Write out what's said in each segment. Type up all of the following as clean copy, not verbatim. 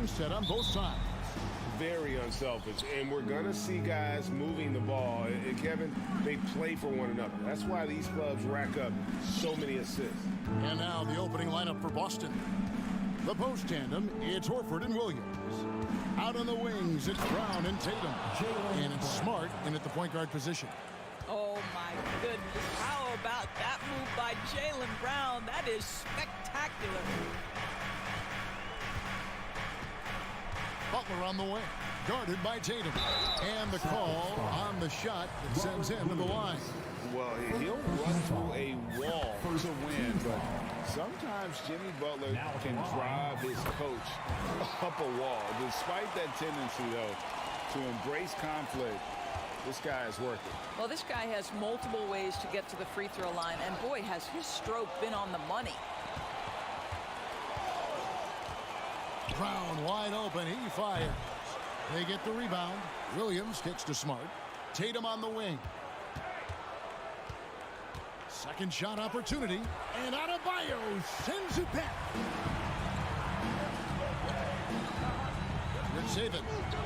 mindset on both sides. Very unselfish, and we're going to see guys moving the ball. And Kevin, they play for one another. That's why these clubs rack up so many assists. And now the opening lineup for Boston. The post tandem, it's Horford and Williams. Out on the wings, it's Brown and Tatum. And it's Smart in at the point guard position. Oh, my goodness. How about that move by Jaylen Brown? That is spectacular. Butler on the wing, guarded by Tatum. And the call on the shot that sends him to the line. Well, he'll run through a wall to win, but sometimes Jimmy Butler can drive his coach up a wall. Despite that tendency, though, to embrace conflict, this guy is working. Well, this guy has multiple ways to get to the free throw line, and boy, has his stroke been on the money. Brown wide open, he fires. They get the rebound. Williams kicks to Smart. Tatum on the wing. Second shot opportunity, and Adebayo sends it back. Good save it,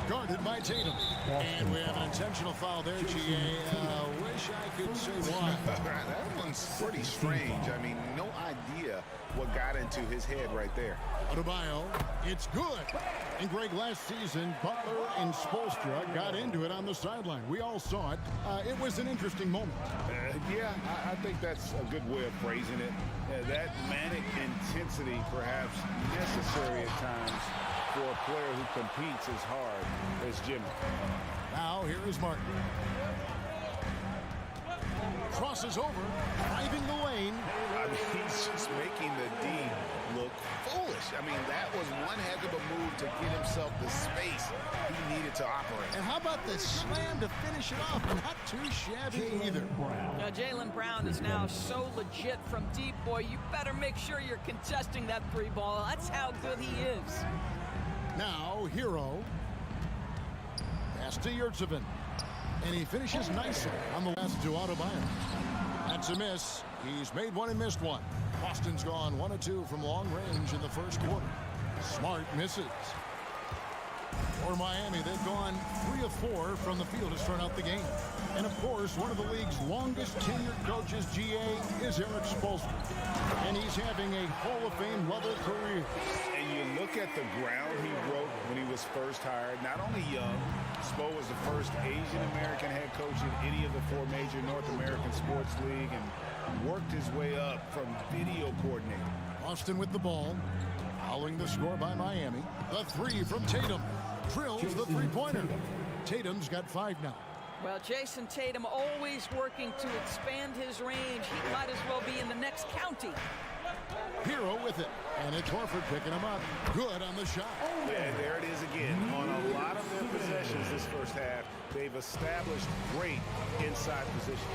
guarded by Tatum. And we have an intentional foul there, G.A. Wish I could say why. That one's pretty strange. I mean, no idea what got into his head right there. Adebayo, it's good. And Greg, last season, Butler and Spoelstra got into it on the sideline. We all saw it. It was an interesting moment. Yeah, I think that's a good way of phrasing it. That manic intensity perhaps necessary at times for a player who competes as hard as Jimmy. Now here is Martin. Crosses over, driving the lane. I mean, he's just making the D look foolish. I mean, that was one heck of a move to get himself the space he needed to operate. And how about the slam to finish it off? Not too shabby either. Now, Jaylen Brown is now so legit from deep, boy. You better make sure you're contesting that three ball. That's how good he is. Now, Hero. Pass to Yurtsevin. And he finishes nicely on the last to Adebayo. That's a miss. He's made one and missed one. Boston's gone 1 of 2 from long range in the first quarter. Smart misses. For Miami, they've gone 3 of 4 from the field to start out the game. And of course, one of the league's longest tenured coaches, GA, is Eric Spoelstra. And he's having a Hall of Fame level career. And you look at the ground he broke when he was first hired. Not only young, Spo was the first Asian American head coach in any of the 4 major North American sports league and worked his way up from video coordinator. Boston with the ball, following the score by Miami. The 3 from Tatum. Drills the three-pointer. Tatum's got 5 now. Well, Jason Tatum always working to expand his range. He might as well be in the next county. Hero with it, and it's Horford picking him up. Good on the shot. And there it is again. On a lot of their possessions this first half, they've established great inside position.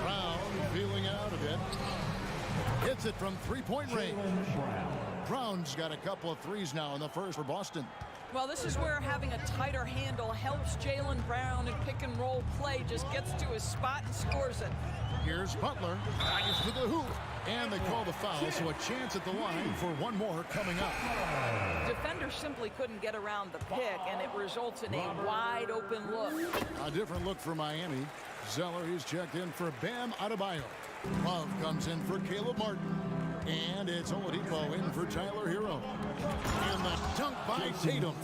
Brown feeling it out a bit. Hits it from three-point range. Brown's got a couple of threes now in the first for Boston. Well, this is where having a tighter handle helps Jaylen Brown in pick-and-roll play. Just gets to his spot and scores it. Here's Butler. Fires to the hoop. And they call the foul, so a chance at the line for one more coming up. Defender simply couldn't get around the pick, and it results in a wide-open look. A different look for Miami. Zeller is checked in for Bam Adebayo. Love comes in for Caleb Martin. And it's Oladipo in for Tyler Hero. And the dunk by Tatum.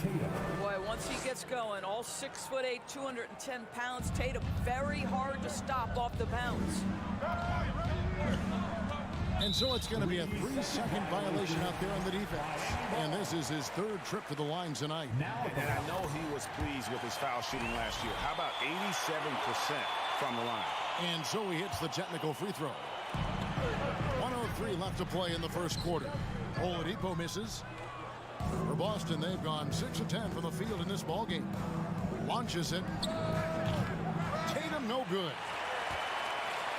Boy, once he gets going, all 6'8", 210 pounds, Tatum very hard to stop off the bounce. And so it's going to be a 3-second violation out there on the defense. And this is his 3rd trip to the line tonight. And I know he was pleased with his foul shooting last year. How about 87% from the line? And so he hits the technical free throw. 1:03 left to play in the first quarter. Oladipo misses. For Boston, they've gone 6 of 10 from the field in this ballgame. Launches it. Tatum no good.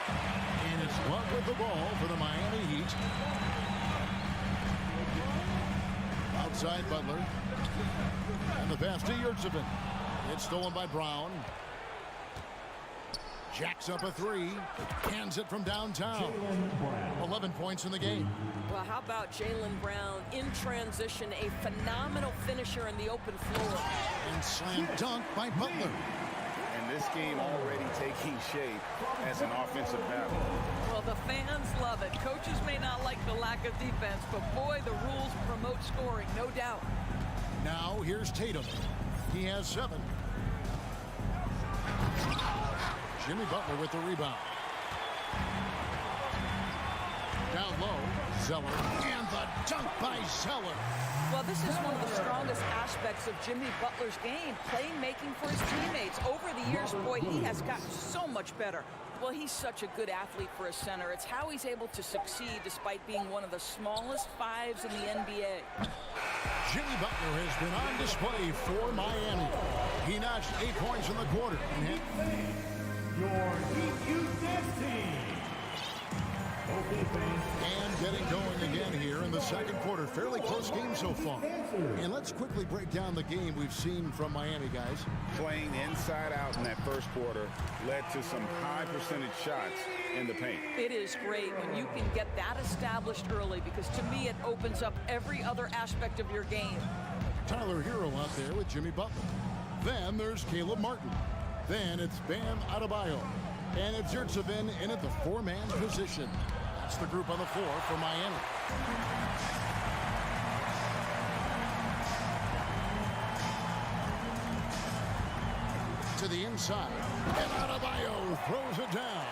And it's Love with the ball for the Miami Heat. Outside Butler. And the pass to Yurtsevin. It's stolen by Brown. Jacks up a three. Hands it from downtown. 11 points in the game. Well, how about Jaylen Brown in transition, a phenomenal finisher in the open floor. And slam dunk by Butler. And this game already taking shape as an offensive battle. Well, the fans love it. Coaches may not like the lack of defense, but boy, the rules promote scoring, no doubt. Now here's Tatum. He has 7. Jimmy Butler with the rebound. Down low, Zeller. And the dunk by Zeller. Well, this is one of the strongest aspects of Jimmy Butler's game, playmaking for his teammates. Over the years, boy, he has gotten so much better. Well, he's such a good athlete for a center. It's how he's able to succeed despite being one of the smallest 5s in the NBA. Jimmy Butler has been on display for Miami. He notched 8 points in the quarter and hit your DQ team. And getting going again here in the second quarter. Fairly close game so far. And let's quickly break down the game we've seen from Miami, guys. Playing inside out in that first quarter led to some high percentage shots in the paint. It is great when you can get that established early because to me it opens up every other aspect of your game. Tyler Hero out there with Jimmy Butler. Then there's Caleb Martin. Then it's Bam Adebayo. And it's Yurtseven in at the 4-man position. That's the group on the floor for Miami. To the inside. And Adebayo throws it down.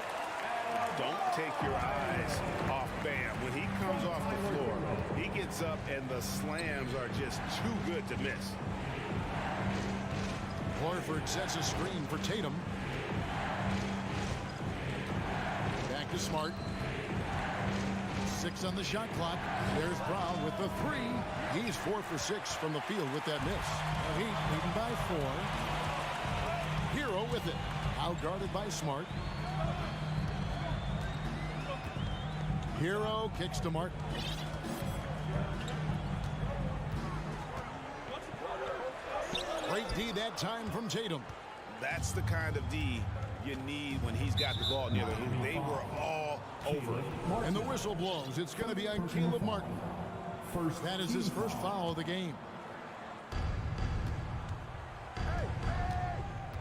Don't take your eyes off Bam. When he comes off the floor, he gets up and the slams are just too good to miss. Horford sets a screen for Tatum. Back to Smart. 6 on the shot clock. There's Brown with the 3. He's 4 for 6 from the field with that miss. The Heat leading by 4. Hero with it. Out guarded by Smart. Hero kicks to Martin. Great D that time from Tatum. That's the kind of D you need when he's got the ball near the hoop. They were all over it. And the whistle blows. It's going to be on Caleb Martin. That is his first foul of the game.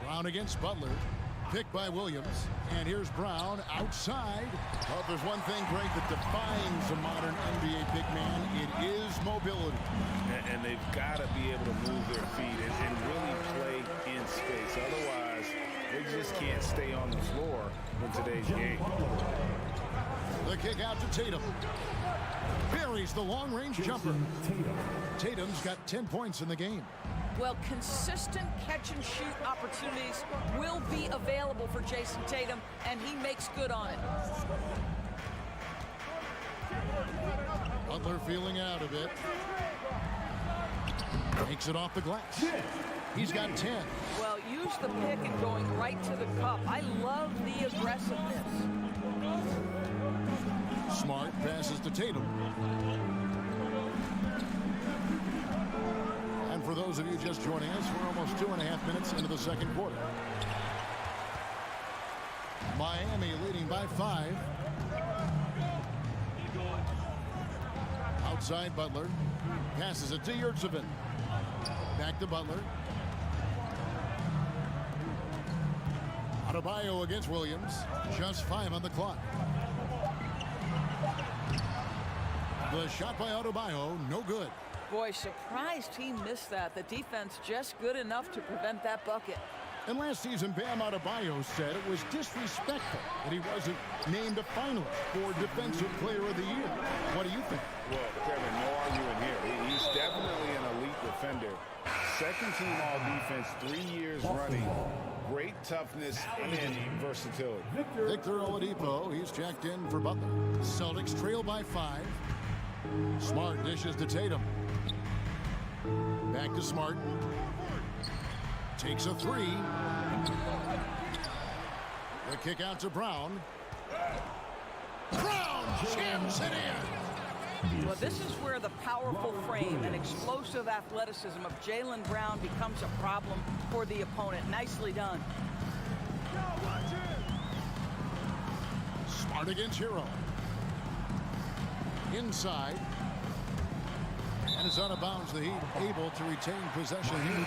Brown against Butler. Picked by Williams. And here's Brown outside. Well, if there's one thing, Greg, that defines a modern NBA big man, it is mobility. And they've got to be able to move their feet and really play in space. Otherwise, they just can't stay on the floor in today's game. The kick out to Tatum. Buries the long-range jumper. Tatum's got 10 points in the game. Well, consistent catch-and-shoot opportunities will be available for Jason Tatum, and he makes good on it. Butler feeling out of it. Takes it off the glass. He's got 10. Well, use the pick and going right to the cup. I love the aggressiveness. Smart passes to Tatum. And for those of you just joining us, we're almost 2.5 minutes into the second quarter. Miami leading by 5. Outside Butler. Passes it to Yurtseven. Back to Butler. Adebayo against Williams. Just 5 on the clock. The shot by Adebayo, no good. Boy, surprised he missed that. The defense just good enough to prevent that bucket. And last season, Bam Adebayo said it was disrespectful that he wasn't named a finalist for Defensive Player of the Year. What do you think? Well, Kevin, no arguing here. He's definitely an elite defender. Second team all-defense, 3 years running. Great toughness and versatility. Victor Oladipo, he's checked in for Butler. Celtics trail by 5. Smart dishes to Tatum. Back to Smart. Takes a 3. The kick out to Brown. Brown jams it in. Well, this is where the powerful frame and explosive athleticism of Jaylen Brown becomes a problem for the opponent. Nicely done. Hard against Hero. Inside. And is out of bounds. The Heat able to retain possession here.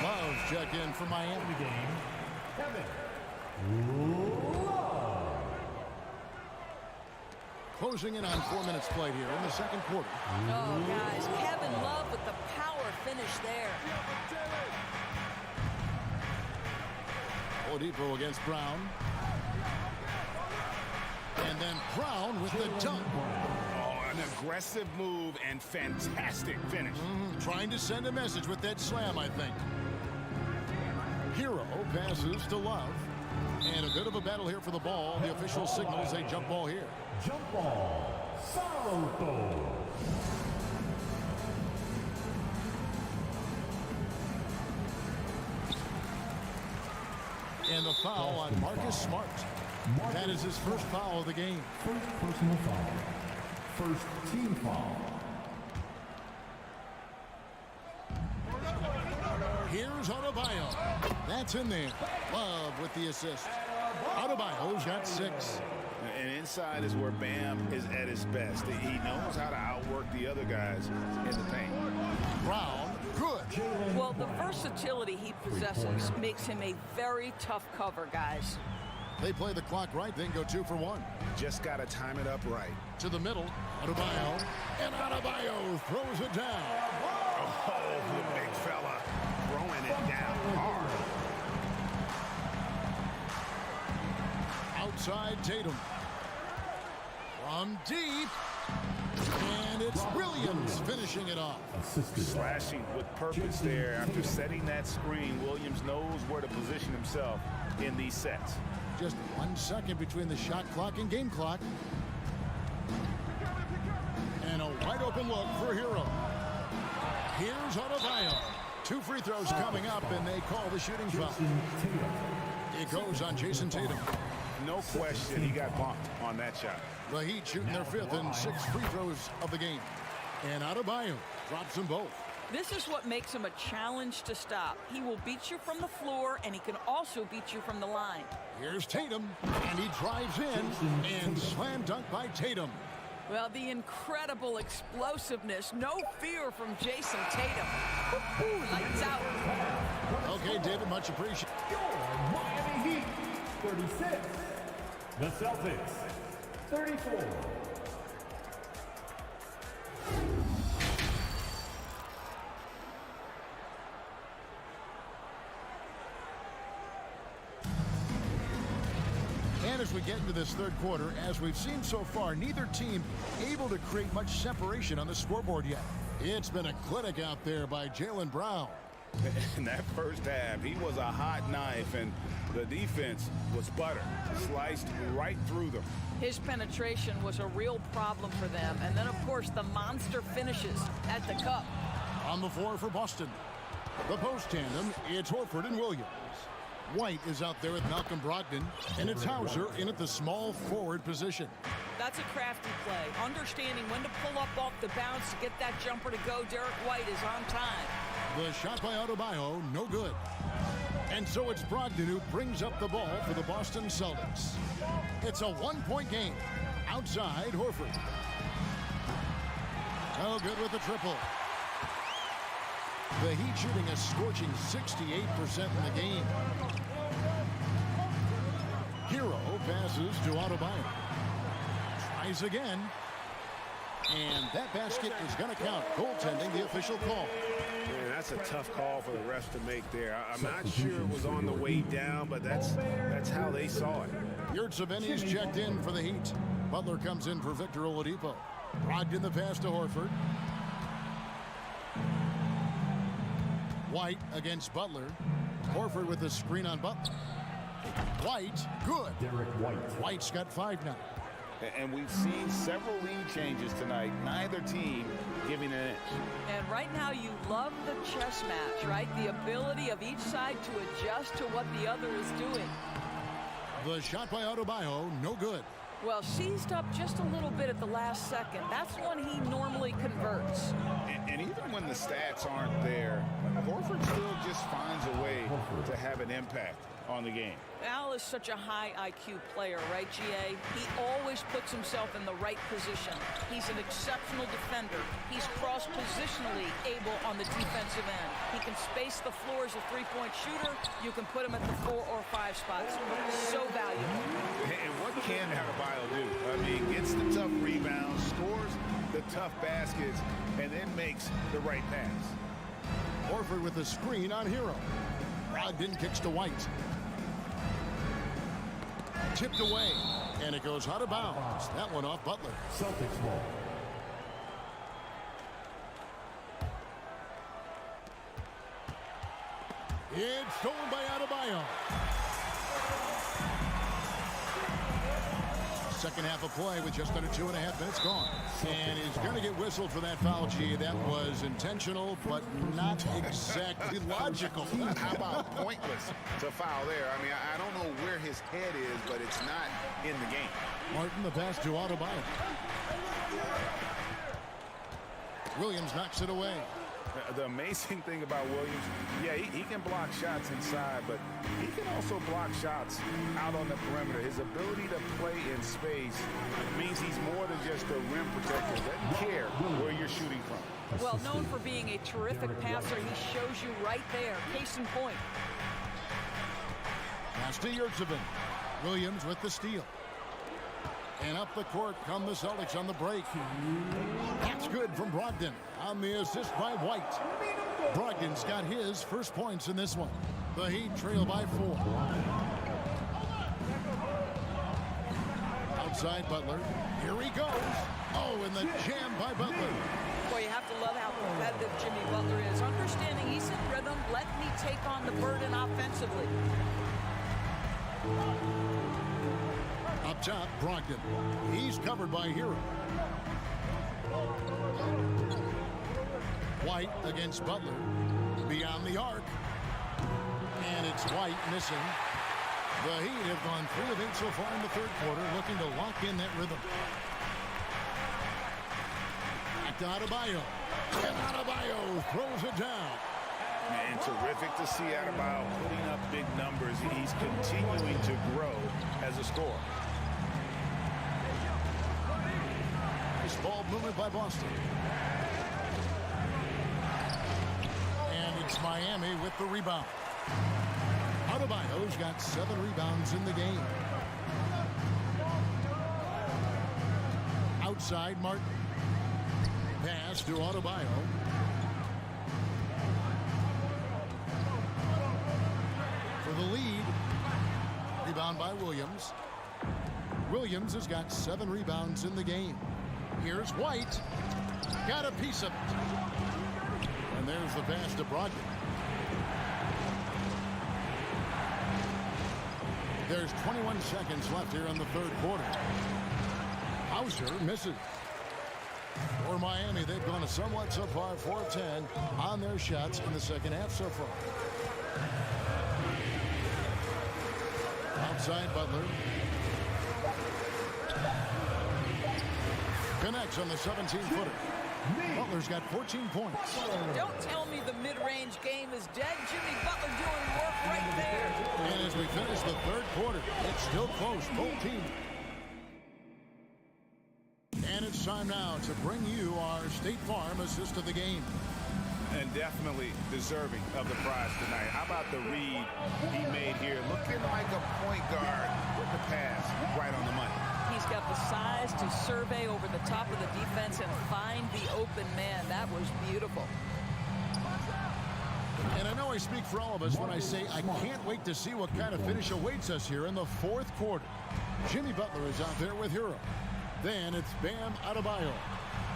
Love's check in for Miami. Closing in on 4 minutes played here in the second quarter. Oh, guys, Kevin Love with the power finish there. Oladipo against Brown. And then Brown with the dunk. Oh, an aggressive move and fantastic finish. Trying to send a message with that slam, I think. Hero passes to Love. And a bit of a battle here for the ball. The official signals a jump ball here. Jump ball. Salto. And the foul on Marcus Smart. That is his first foul of the game. First personal foul. First team foul. Here's Adebayo. That's in there. Love with the assist. Adebayo's got 6. And inside is where Bam is at his best. He knows how to outwork the other guys in the paint. Brown, good. Well, the versatility he possesses makes him a very tough cover, guys. They play the clock right, then go 2 for 1. Just got to time it up right. To the middle, Adebayo. And Adebayo throws it down. Oh, the big fella throwing it down hard. Outside Tatum. From deep. And it's Williams finishing it off. Slashing with purpose there. After setting that screen, Williams knows where to position himself in these sets. Just 1 second between the shot clock and game clock. And a wide open look for Hero. Here's Adebayo. 2 free throws coming up, and they call the shooting foul. It goes on Jason Tatum. No question he got bumped on that shot. The Heat shooting their 5th and 6th free throws of the game. And Adebayo drops them both. This is what makes him a challenge to stop. He will beat you from the floor, and he can also beat you from the line. Here's Tatum, and he drives in, and slam dunk by Tatum. Well, the incredible explosiveness, no fear from Jason Tatum. Woo-hoo, lights out. Okay, David, much appreciated. Your Miami Heat, 36. The Celtics, 34. And as we get into this third quarter, as we've seen so far, neither team able to create much separation on the scoreboard yet. It's been a clinic out there by Jaylen Brown. In that first half, he was a hot knife, and the defense was butter. Sliced right through them. His penetration was a real problem for them. And then, of course, the monster finishes at the cup. On the floor for Boston. The post tandem, it's Horford and Williams. White is out there with Malcolm Brogdon, and it's Hauser in at the small forward position. That's a crafty play. Understanding when to pull up off the bounce to get that jumper to go. Derek White is on time. The shot by Adebayo, no good. And so it's Brogdon who brings up the ball for the Boston Celtics. It's a 1-point game. Outside, Horford. No good with the triple. The Heat shooting a scorching 68% in the game. Hero passes to Adebayo. Tries again. And that basket is going to count. Goaltending, the official call. Man, that's a tough call for the refs to make there. I'm not sure it was on the way down, but that's how they saw it. Yurtseveni's checked in for the Heat. Butler comes in for Victor Oladipo. Brogdon the pass to Horford. White against Butler. Horford with the screen on Butler. White, good. Derek White. White's got 5 now. And we've seen several lead changes tonight. Neither team giving an inch. And right now you love the chess match, right? The ability of each side to adjust to what the other is doing. The shot by Adebayo, no good. Well, seized up just a little bit at the last second. That's when he normally converts. And even when the stats aren't there, Horford still just finds a way to have an impact. on the game. Al is such a high IQ player, right, GA? He always puts himself in the right position. He's an exceptional defender. He's cross-positionally able on the defensive end. He can space the floor as a three-point shooter. You can put him at the 4 or 5 spots. So valuable. And what can Adebayo do? I mean, gets the tough rebounds, scores the tough baskets, and then makes the right pass. Horford with the screen on Hero. Brogdon kicks to White. Tipped away, and it goes out of bounds. That one off Butler. Celtics ball. It's stolen by Adebayo. Second half of play with just under 2.5 minutes gone. And he's going to get whistled for that foul, G. That was intentional, but not exactly logical. How about pointless to foul there? I mean, I don't know where his head is, but it's not in the game. Martin, the pass to Adebayo. Williams knocks it away. The amazing thing about Williams, yeah, he can block shots inside, but he can also block shots out on the perimeter. His ability to play in space means he's more than just a rim protector. Doesn't care where you're shooting from. Well, known for being a terrific passer, he shows you right there. Case in point. Pass to Yurtsevin. Williams with the steal. And up the court come the Celtics on the break. That's good from Brogdon on the assist by White. Brogdon's got his first points in this one. The Heat trail by 4. Outside Butler. Here he goes. Oh, and the jam by Butler. Boy, you have to love how competitive Jimmy Butler is. Understanding he's in rhythm, let me take on the burden offensively. Up top, Brogdon. He's covered by Hero. White against Butler. Beyond the arc. And it's White missing. The Heat have gone 3 of 8 so far in the third quarter, looking to lock in that rhythm. Back to Adebayo. And Adebayo throws it down. And terrific to see Adebayo putting up big numbers. He's continuing to grow as a scorer. Nice ball movement by Boston. And it's Miami with the rebound. Adebayo's got 7 rebounds in the game. Outside Martin. Pass to Adebayo. For the lead. Rebound by Williams. Williams has got 7 rebounds in the game. Here's White. Got a piece of it. And there's the pass to Brogdon. There's 21 seconds left here in the third quarter. Hauser misses. For Miami, they've gone a somewhat subpar 4 of 10 on their shots in the second half so far. Outside Butler. Connects on the 17-footer. Butler's got 14 points. Don't tell me the mid-range game is dead. Jimmy Butler doing work right there. And as we finish the third quarter, it's still close, both teams. And it's time now to bring you our State Farm assist of the game. And definitely deserving of the prize tonight. How about the read he made here? Looking like a point guard with the pass right on the money. He's got the size to survey over the top of the defense and find the open man. That was beautiful. And I know I speak for all of us when I say I can't wait to see what kind of finish awaits us here in the fourth quarter. Jimmy Butler is out there with Hero. Then it's Bam Adebayo.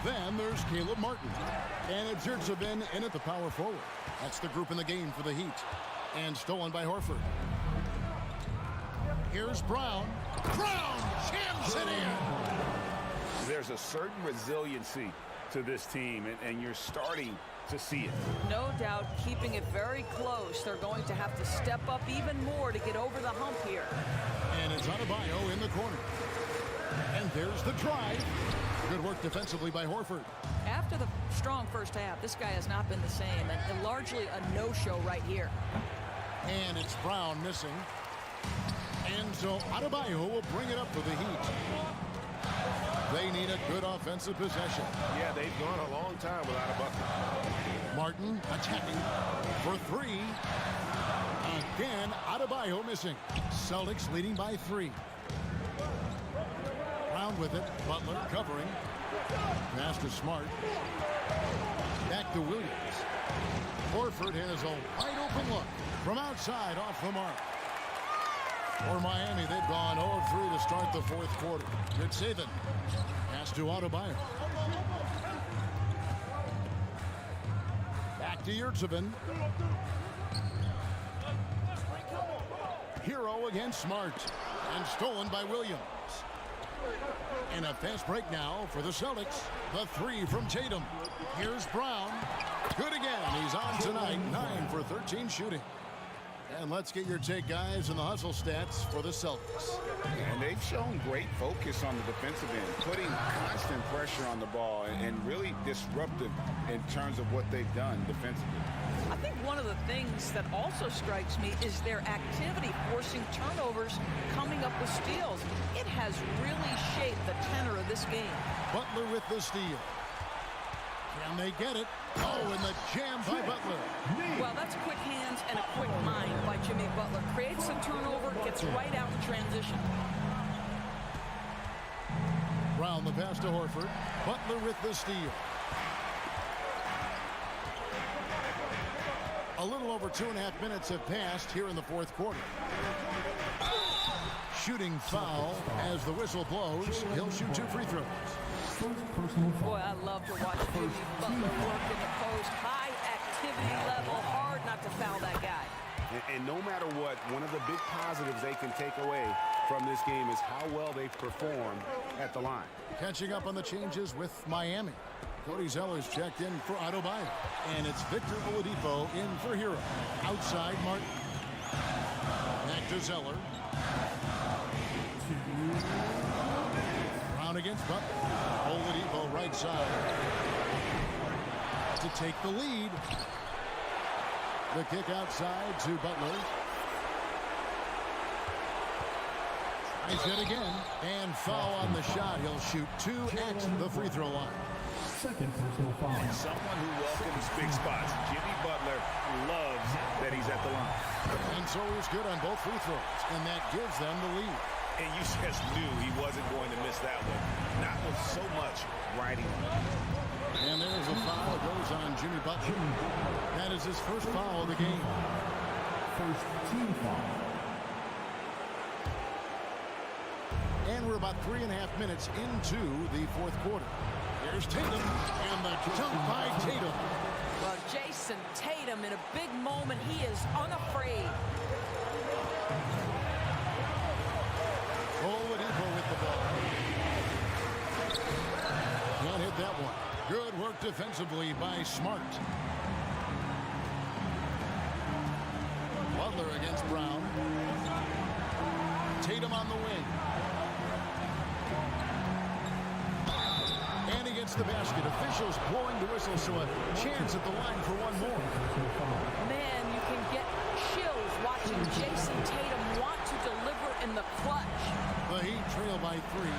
Then there's Caleb Martin. And it's Yurtsevin in at the power forward. That's the group in the game for the Heat. And stolen by Horford. Here's Brown. Brown jams it in. There's a certain resiliency to this team, and you're starting to see it. No doubt keeping it very close. They're going to have to step up even more to get over the hump here. And it's Adebayo in the corner. And there's the drive. Good work defensively by Horford. After the strong first half, this guy has not been the same, and largely a no-show right here. And it's Brown missing. And so Adebayo will bring it up for the Heat. They need a good offensive possession. Yeah, they've gone a long time without a bucket. Martin attacking for three. Again, Adebayo missing. Celtics leading by 3. Brown with it. Butler covering. Pass to Smart. Back to Williams. Horford has a wide open look from outside off the mark. For Miami, they've gone 0-3 to start the 4th quarter. It's Saban. Pass to Adebayo. Back to Yurtseven. Hero against Smart. And stolen by Williams. And a fast break now for the Celtics. The 3 from Tatum. Here's Brown. Good again. He's on tonight. 9 for 13 shooting. And let's get your take, guys, on the hustle stats for the Celtics. And they've shown great focus on the defensive end, putting constant pressure on the ball and really disruptive in terms of what they've done defensively. I think one of the things that also strikes me is their activity forcing turnovers, coming up with steals. It has really shaped the tenor of this game. Butler with the steal. Can they get it? Oh, and the jam by Butler. Well, that's quick hands and a quick mind by Jimmy Butler. Creates the turnover, gets right out in transition. Brown the pass to Horford. Butler with the steal. A little over 2.5 minutes have passed here in the 4th quarter. Shooting foul as the whistle blows. He'll shoot 2 free throws. Boy, I love to watch Jimmy Butler work in the post. High activity level. Hard not to foul that guy. And no matter what, one of the big positives they can take away from this game is how well they've performed at the line. Catching up on the changes with Miami. Cody Zeller's checked in for Adebayo. And it's Victor Oladipo in for Hero. Outside Martin. Back to Zeller. Brown against Butler. Oladipo right side. To take the lead. The kick outside to Butler. Tries it again. And foul on the shot. He'll shoot 2 at the free throw line. Second personal foul. Someone who welcomes big spots. Jimmy Butler loves that he's at the line. And so he's good on both free throws. And that gives them the lead. And you just knew he wasn't going to miss that one. Not with so much riding on it. And there's a foul that goes on Jimmy Butler. That is his first foul of the game. First team foul. And we're about 3.5 minutes into the 4th quarter. Here's Tatum, and the dunk by Tatum. Well, Jason Tatum in a big moment. He is unafraid. Oladipo with the ball. Can't hit that one. Good work defensively by Smart. Butler against Brown. Tatum on the wing. And he gets the basket. Officials blowing the whistle, so a chance at the line for one more. Man, you can get chills watching Jason Tatum want to deliver in the clutch. The Heat trail by 3.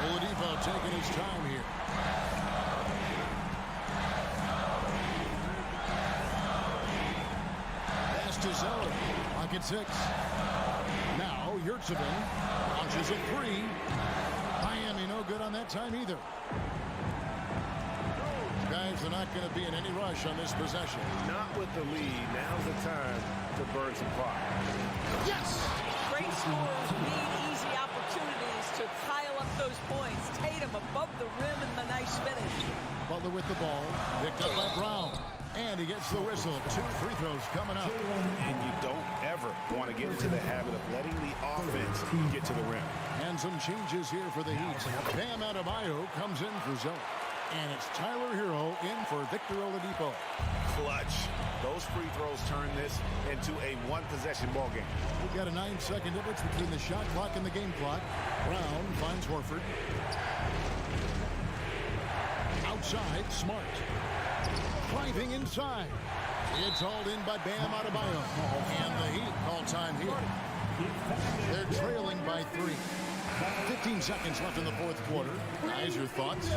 Oladipo taking his time here. Pass to Zeller. Pocket 6. Now Yurtseven launches a 3. Miami no good on that time either. Guys are not going to be in any rush on this possession. Not with the lead. Now's the time to burn some fire. Yes! Great scorers need easy opportunities to pile up those points. Tatum above the rim and the nice finish. Butler with the ball. Picked up by Brown. And he gets the whistle. 2 free throws coming up. And you don't ever want to get into the habit of letting the offense get to the rim. And some changes here for the Heat. Bam Adebayo comes in for Zeller. And it's Tyler Hero in for Victor Oladipo. Clutch. Those free throws turn this into a one-possession ball game. We've got a 9-second difference between the shot clock and the game clock. Brown finds Horford. Outside, Smart. Driving inside. It's hauled in by Bam Adebayo. And the Heat call time here. They're trailing by 3. 15 seconds left in the fourth quarter. Guys, your thoughts?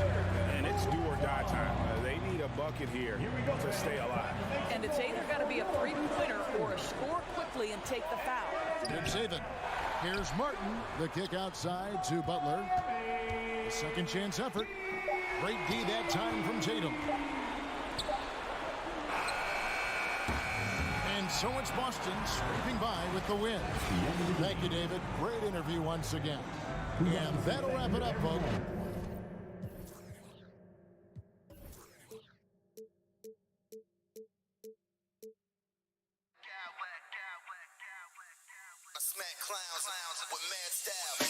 And it's do or die time. They need a bucket here to stay alive. And it's either got to be a three-pointer or a score quickly and take the foul. Good saving. Here's Martin. The kick outside to Butler. A second chance effort. Great D that time from Tatum. And so it's Boston scraping by with the win. Thank you, David. Great interview once again. And that'll wrap it up, folks. I smack clowns with mad style.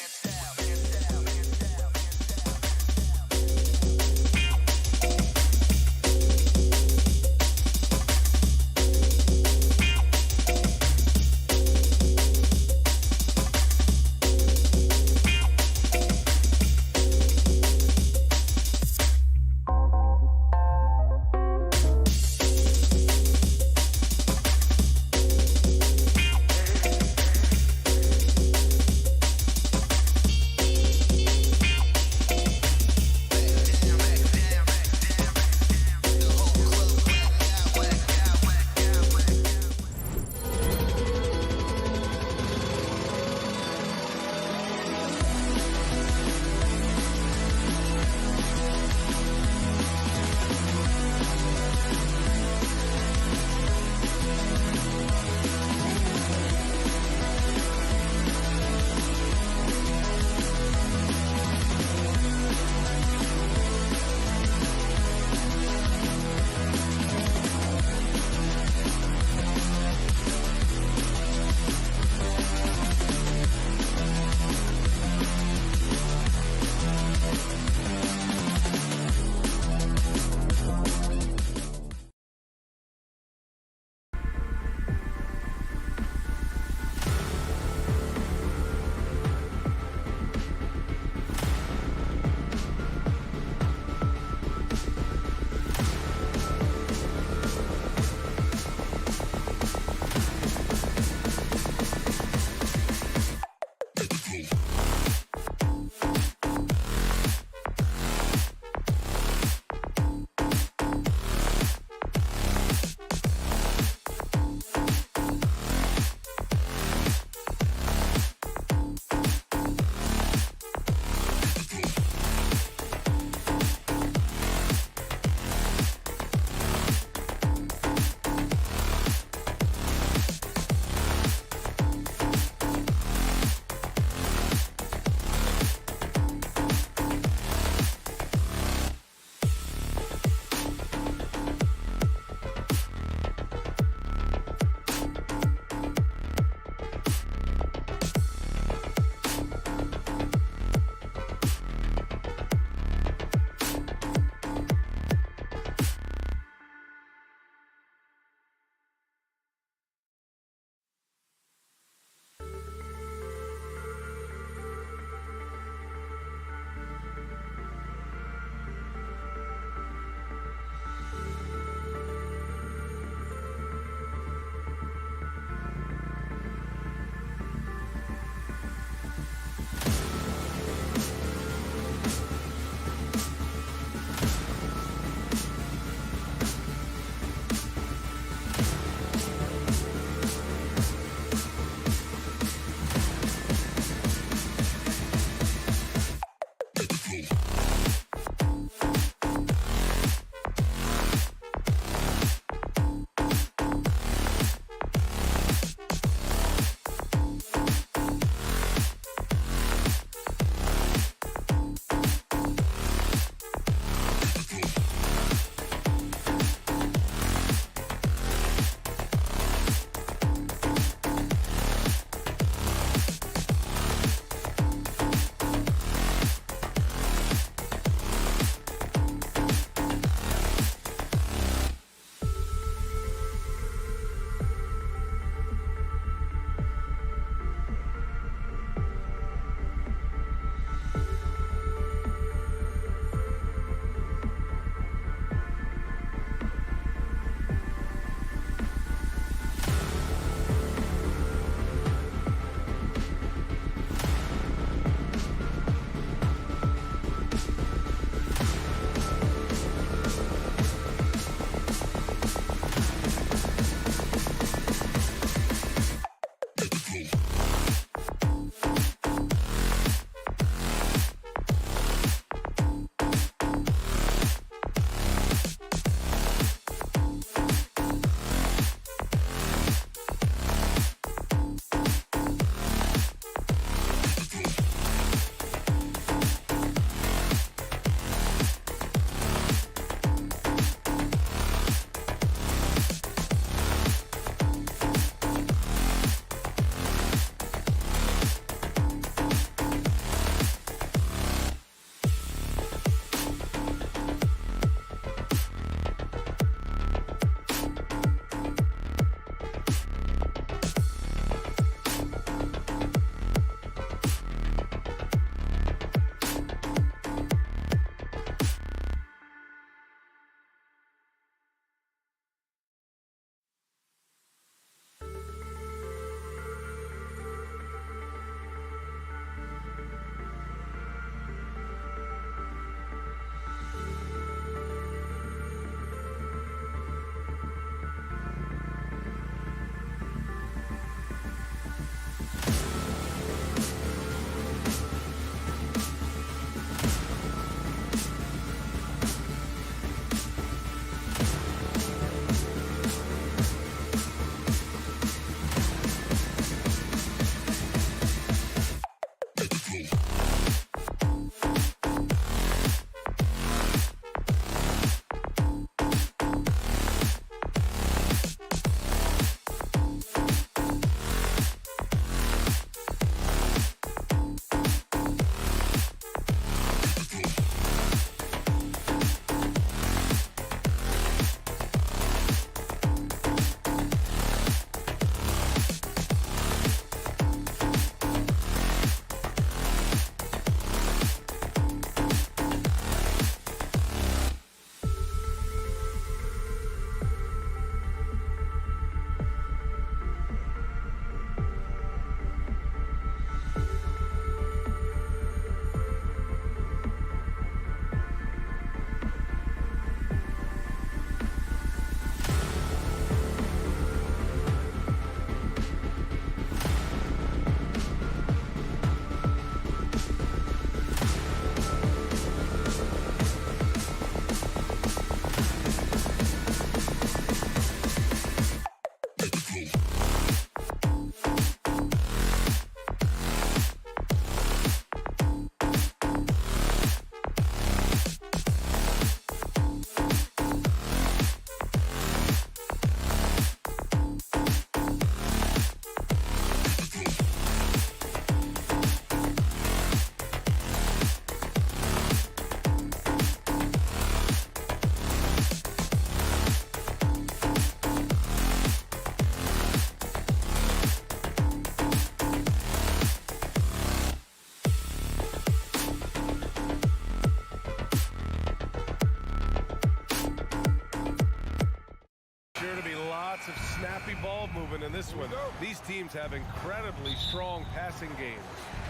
snappy ball movement in this one. These teams have incredibly strong passing games.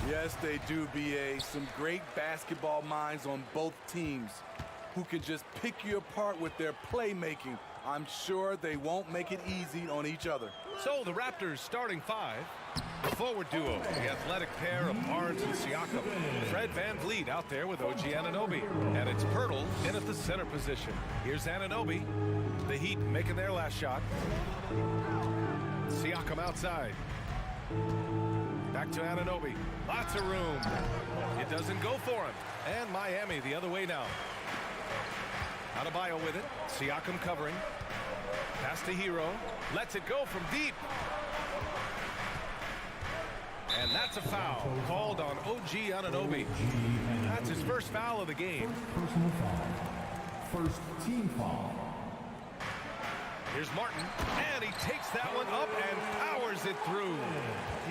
Yes, they do, BA. Some great basketball minds on both teams who can just pick you apart with their playmaking. I'm sure they won't make it easy on each other. So the Raptors starting five. The forward duo, the athletic pair of Barnes and Siakam. Fred VanVleet out there with OG Anunoby. And it's Pirtle in at the center position. Here's Anunoby. The Heat making their last shot. Siakam outside. Back to Anunoby. Lots of room. It doesn't go for him. And Miami the other way now. Adebayo with it. Siakam covering. Pass to Hero. Lets it go from deep. And that's a foul called on OG Anunoby. That's his first foul of the game. Personal foul. First team foul. Here's Martin, and he takes that one up and powers it through.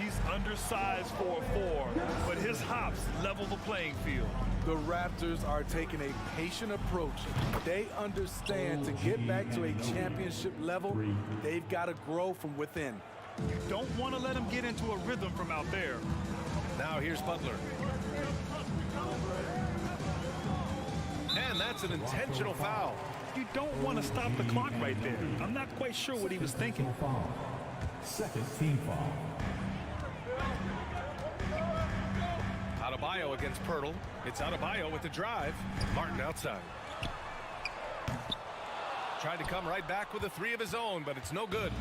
He's undersized for a 4, but his hops level the playing field. The Raptors are taking a patient approach. They understand to get back to a championship level, they've got to grow from within. Don't want to let him get into a rhythm from out there. Now here's Butler. And that's an intentional foul. You don't want to stop the clock right there. I'm not quite sure what he was thinking. Second team foul. Adebayo against Pirtle. It's Adebayo with the drive. Martin outside. Tried to come right back with a 3 of his own, but it's no good.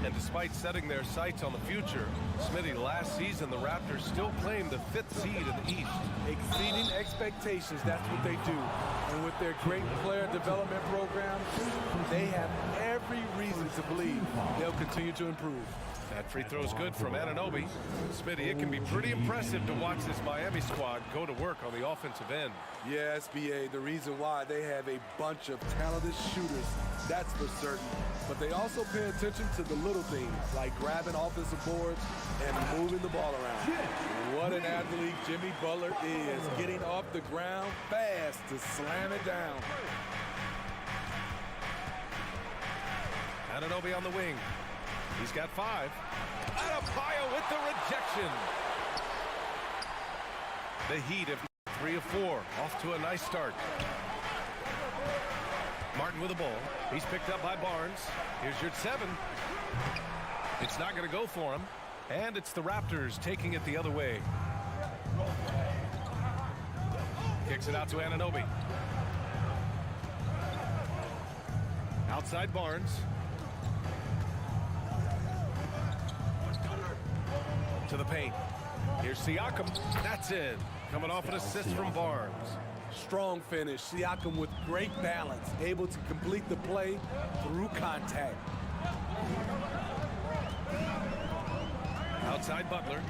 And despite setting their sights on the future, Smitty, last season the Raptors still claim the 5th seed in the East. Exceeding expectations, that's what they do. And with their great player development program, they have every reason to believe they'll continue to improve. That free throw's good from Anunoby. Smitty, it can be pretty impressive to watch this Miami squad go to work on the offensive end. Yes, BA, the reason why they have a bunch of talented shooters, that's for certain. But they also pay attention to the little things, like grabbing offensive boards and moving the ball around. What an athlete Jimmy Butler is, getting off the ground fast to slam it down. Anunoby on the wing. He's got 5. Adebayo with the rejection. The Heat have 3 of 4. Off to a nice start. Martin with the ball. He's picked up by Barnes. Here's your 7. It's not going to go for him. And it's the Raptors taking it the other way. Kicks it out to Anunoby. Outside Barnes. To the paint. Here's Siakam. That's in. Coming off an assist from Barnes. Strong finish. Siakam with great balance, able to complete the play through contact. Outside Butler.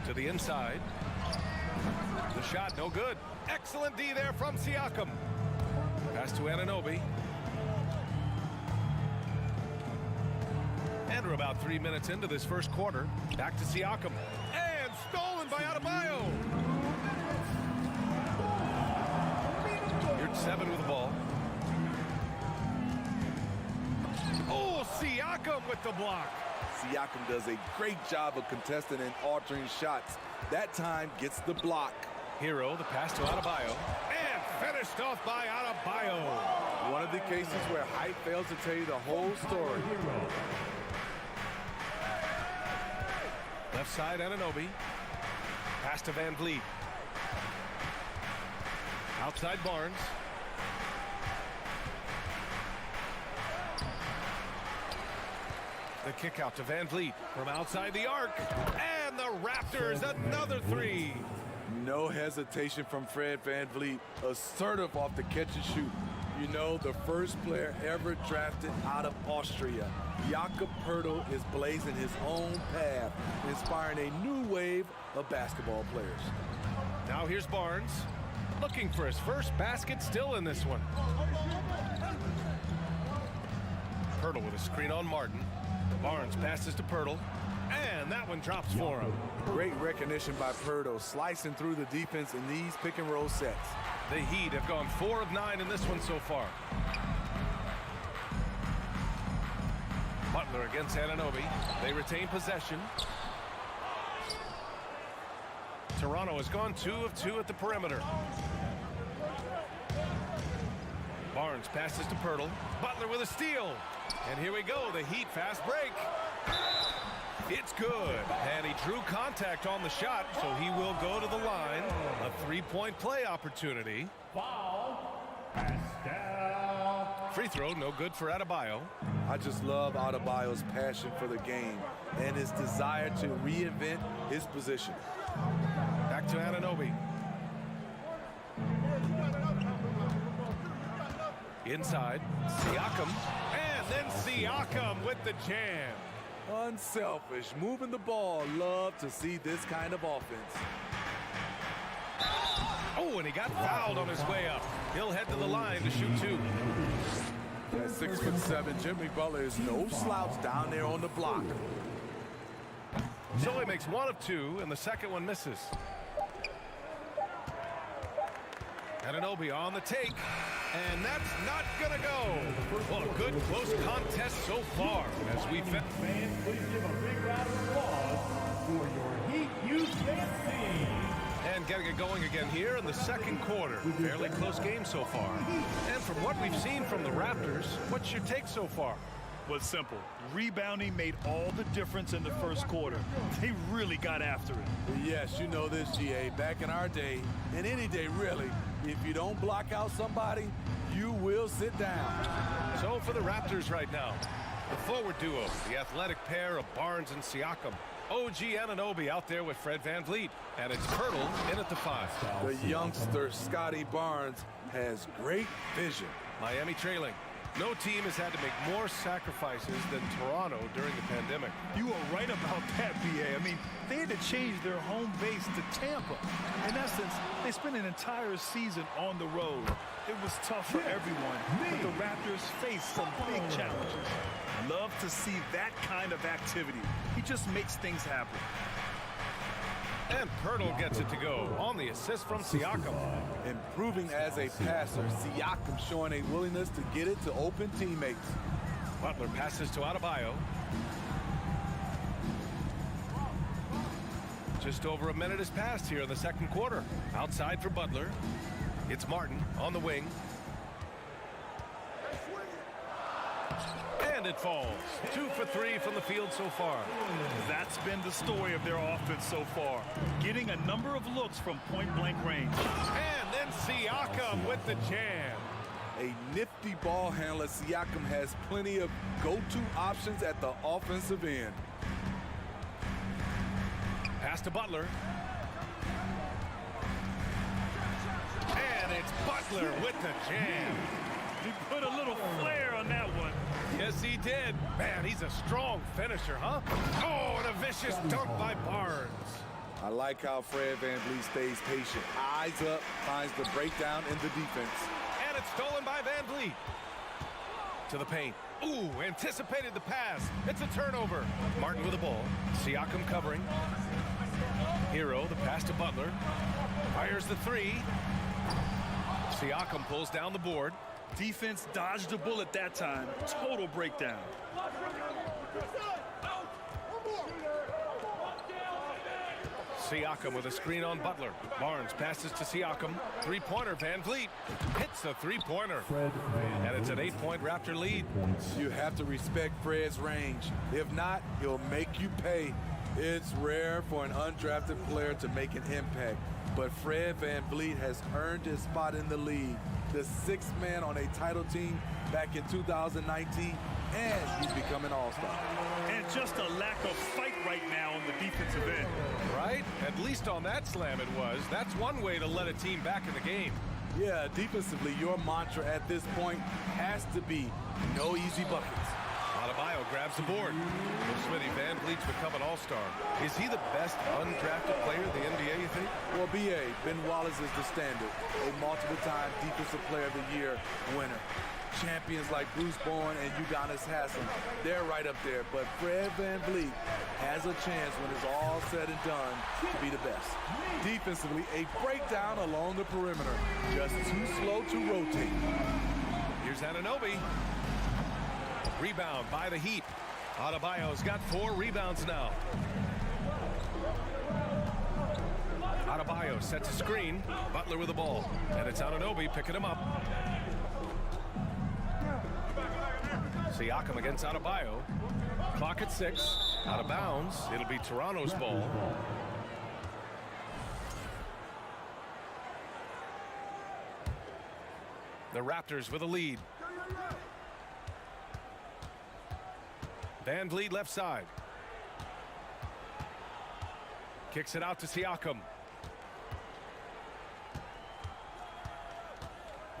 To the inside. The shot no good. Excellent D there from Siakam. Pass to Anunoby. And we're about 3 minutes into this first quarter. Back to Siakam. And stolen by Adebayo. Here's 7 with the ball. Oh, Siakam with the block. Siakam does a great job of contesting and altering shots. That time gets the block. Hero, the pass to Adebayo. And finished off by Adebayo. One of the cases where height fails to tell you the whole story. Left side, Anunoby. Pass to VanVleet. Outside Barnes. The kick out to VanVleet from outside the arc. And the Raptors, another 3. No hesitation from Fred VanVleet. Assertive off the catch and shoot. You know, the first player ever drafted out of Austria. Jakob Poeltl is blazing his own path, inspiring a new wave of basketball players. Now here's Barnes, looking for his first basket, still in this one. Poeltl with a screen on Martin. Barnes passes to Poeltl. And that one drops for him. Great recognition by Pirtle, slicing through the defense in these pick-and-roll sets. The Heat have gone 4 of 9 in this one so far. Butler against Anunoby. They retain possession. Toronto has gone 2 of 2 at the perimeter. Barnes passes to Pirtle. Butler with a steal. And here we go, the Heat fast break. It's good. And he drew contact on the shot, so he will go to the line. A 3-point play opportunity. Free throw, no good for Adebayo. I just love Adebayo's passion for the game and his desire to reinvent his position. Back to Anunoby. Inside, Siakam. And then Siakam with the jam. Unselfish, moving the ball. Love to see this kind of offense. Oh, and he got fouled on his way up. He'll head to the line to shoot 2. At 6'7", Jimmy Butler is no slouch down there on the block. So he makes 1 of 2, and the second one misses. Anunoby on the take, and that's not gonna go. Well, a good close contest so far as we fans, please give a big round of applause for your Heat UKC. And getting it going again here in the second quarter. Fairly close game so far. And from what we've seen from the Raptors, what's your take so far? Was simple. Rebounding made all the difference in the first quarter. They really got after it. Yes, you know this, GA. Back in our day, and any day really, if you don't block out somebody, you will sit down. So for the Raptors right now, the forward duo, the athletic pair of Barnes and Siakam. OG Anunoby out there with Fred VanVleet, and it's Pirtle in at the 5. The youngster, Scotty Barnes, has great vision. Miami trailing. No team has had to make more sacrifices than Toronto during the pandemic. You are right about that, BA. I mean, they had to change their home base to Tampa. In essence, they spent an entire season on the road. It was tough for everyone, but the Raptors faced some big challenges. Love to see that kind of activity. He just makes things happen. And Pirtle gets it to go on the assist from Siakam. Improving as a passer, Siakam showing a willingness to get it to open teammates. Butler passes to Adebayo. Just over a minute has passed here in the second quarter. Outside for Butler. It's Martin on the wing. And it falls. 2 for 3 from the field so far. That's been the story of their offense so far. Getting a number of looks from point-blank range. And then Siakam with the jam. A nifty ball handler, Siakam has plenty of go-to options at the offensive end. Pass to Butler. And it's Butler with the jam. He put a little flair on that one. Yes, he did. Man, he's a strong finisher, huh? Oh, and a vicious dunk by Barnes. I like how Fred VanVleet stays patient. Eyes up, finds the breakdown in the defense. And it's stolen by VanVleet. To the paint. Ooh, anticipated the pass. It's a turnover. Martin with the ball. Siakam covering. Hero, the pass to Butler. Fires the 3. Siakam pulls down the board. Defense dodged a bullet that time. Total breakdown. Siakam with a screen on Butler. Barnes passes to Siakam. Three-pointer, VanVleet hits the three-pointer. And it's an 8-point Raptor lead. You have to respect Fred's range. If not, he'll make you pay. It's rare for an undrafted player to make an impact, but Fred VanVleet has earned his spot in the league. The sixth man on a title team back in 2019, and he's become an all-star. And just a lack of fight right now on the defensive end. Right? At least on that slam it was. That's one way to let a team back in the game. Yeah, defensively, your mantra at this point has to be no easy buckets. Adebayo grabs the board. Well, Smitty, VanVleet's become an all-star. Is he the best undrafted player in the NBA, you think? Well, B.A., Ben Wallace is the standard. A multiple-time Defensive Player of the Year winner. champions like Bruce Bowen and Udonis Haslem, they're right up there. But Fred VanVleet has a chance when it's all said and done to be the best. Defensively, a breakdown along the perimeter. Just too slow to rotate. Here's Anunoby. Rebound by the Heat. Adebayo's got 4 rebounds now. Adebayo sets a screen. Butler with the ball. And it's Anunoby picking him up. Siakam against Adebayo. Clock at 6. Out of bounds. It'll be Toronto's ball. The Raptors with a lead. VanVleet left side. Kicks it out to Siakam.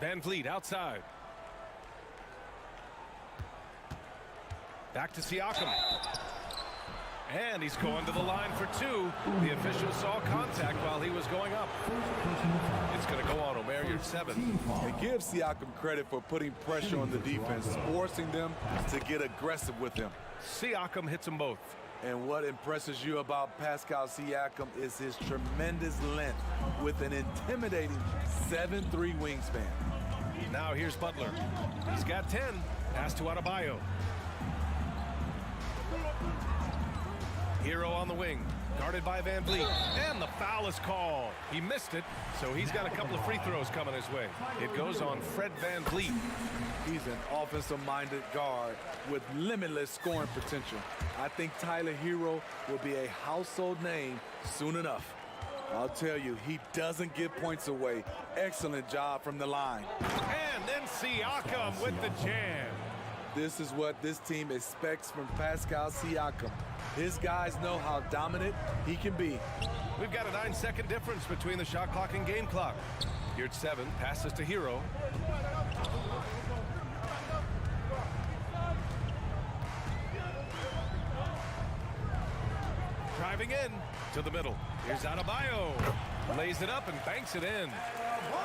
VanVleet outside. Back to Siakam. And he's going to the line for 2. The official saw contact while he was going up. It's going to go on Omer, your 7. And give Siakam credit for putting pressure on the defense, forcing them to get aggressive with him. Siakam hits them both. And what impresses you about Pascal Siakam is his tremendous length with an intimidating 7'3" wingspan. Now here's Butler. He's got 10. Pass to Adebayo. Hero on the wing, guarded by VanVleet, and the foul is called. He missed it, so he's got a couple of free throws coming his way. It goes on Fred VanVleet. He's an offensive-minded guard with limitless scoring potential. I think Tyler Hero will be a household name soon enough. I'll tell you, he doesn't give points away. Excellent job from the line. And then Siakam with the jam. This is what this team expects from Pascal Siakam. His guys know how dominant he can be. We've got a 9-second difference between the shot clock and game clock. Here at 7, passes to Hero. Driving in to the middle. Here's Adebayo. Lays it up and banks it in.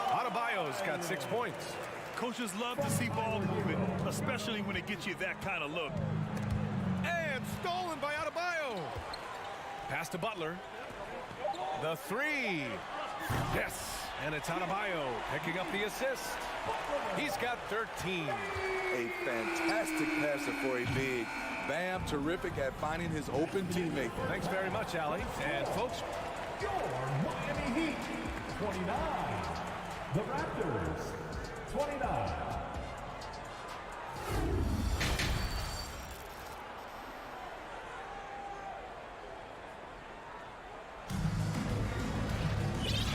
Adebayo's got 6 points. Coaches love to see ball movement, especially when it gets you that kind of look. And stolen by Adebayo. Pass to Butler. The 3. Yes. And it's Adebayo picking up the assist. He's got 13. A fantastic passer for a big. Bam, terrific at finding his open teammate. Thanks very much, Allie. And folks, your Miami Heat, 29. The Raptors, 29.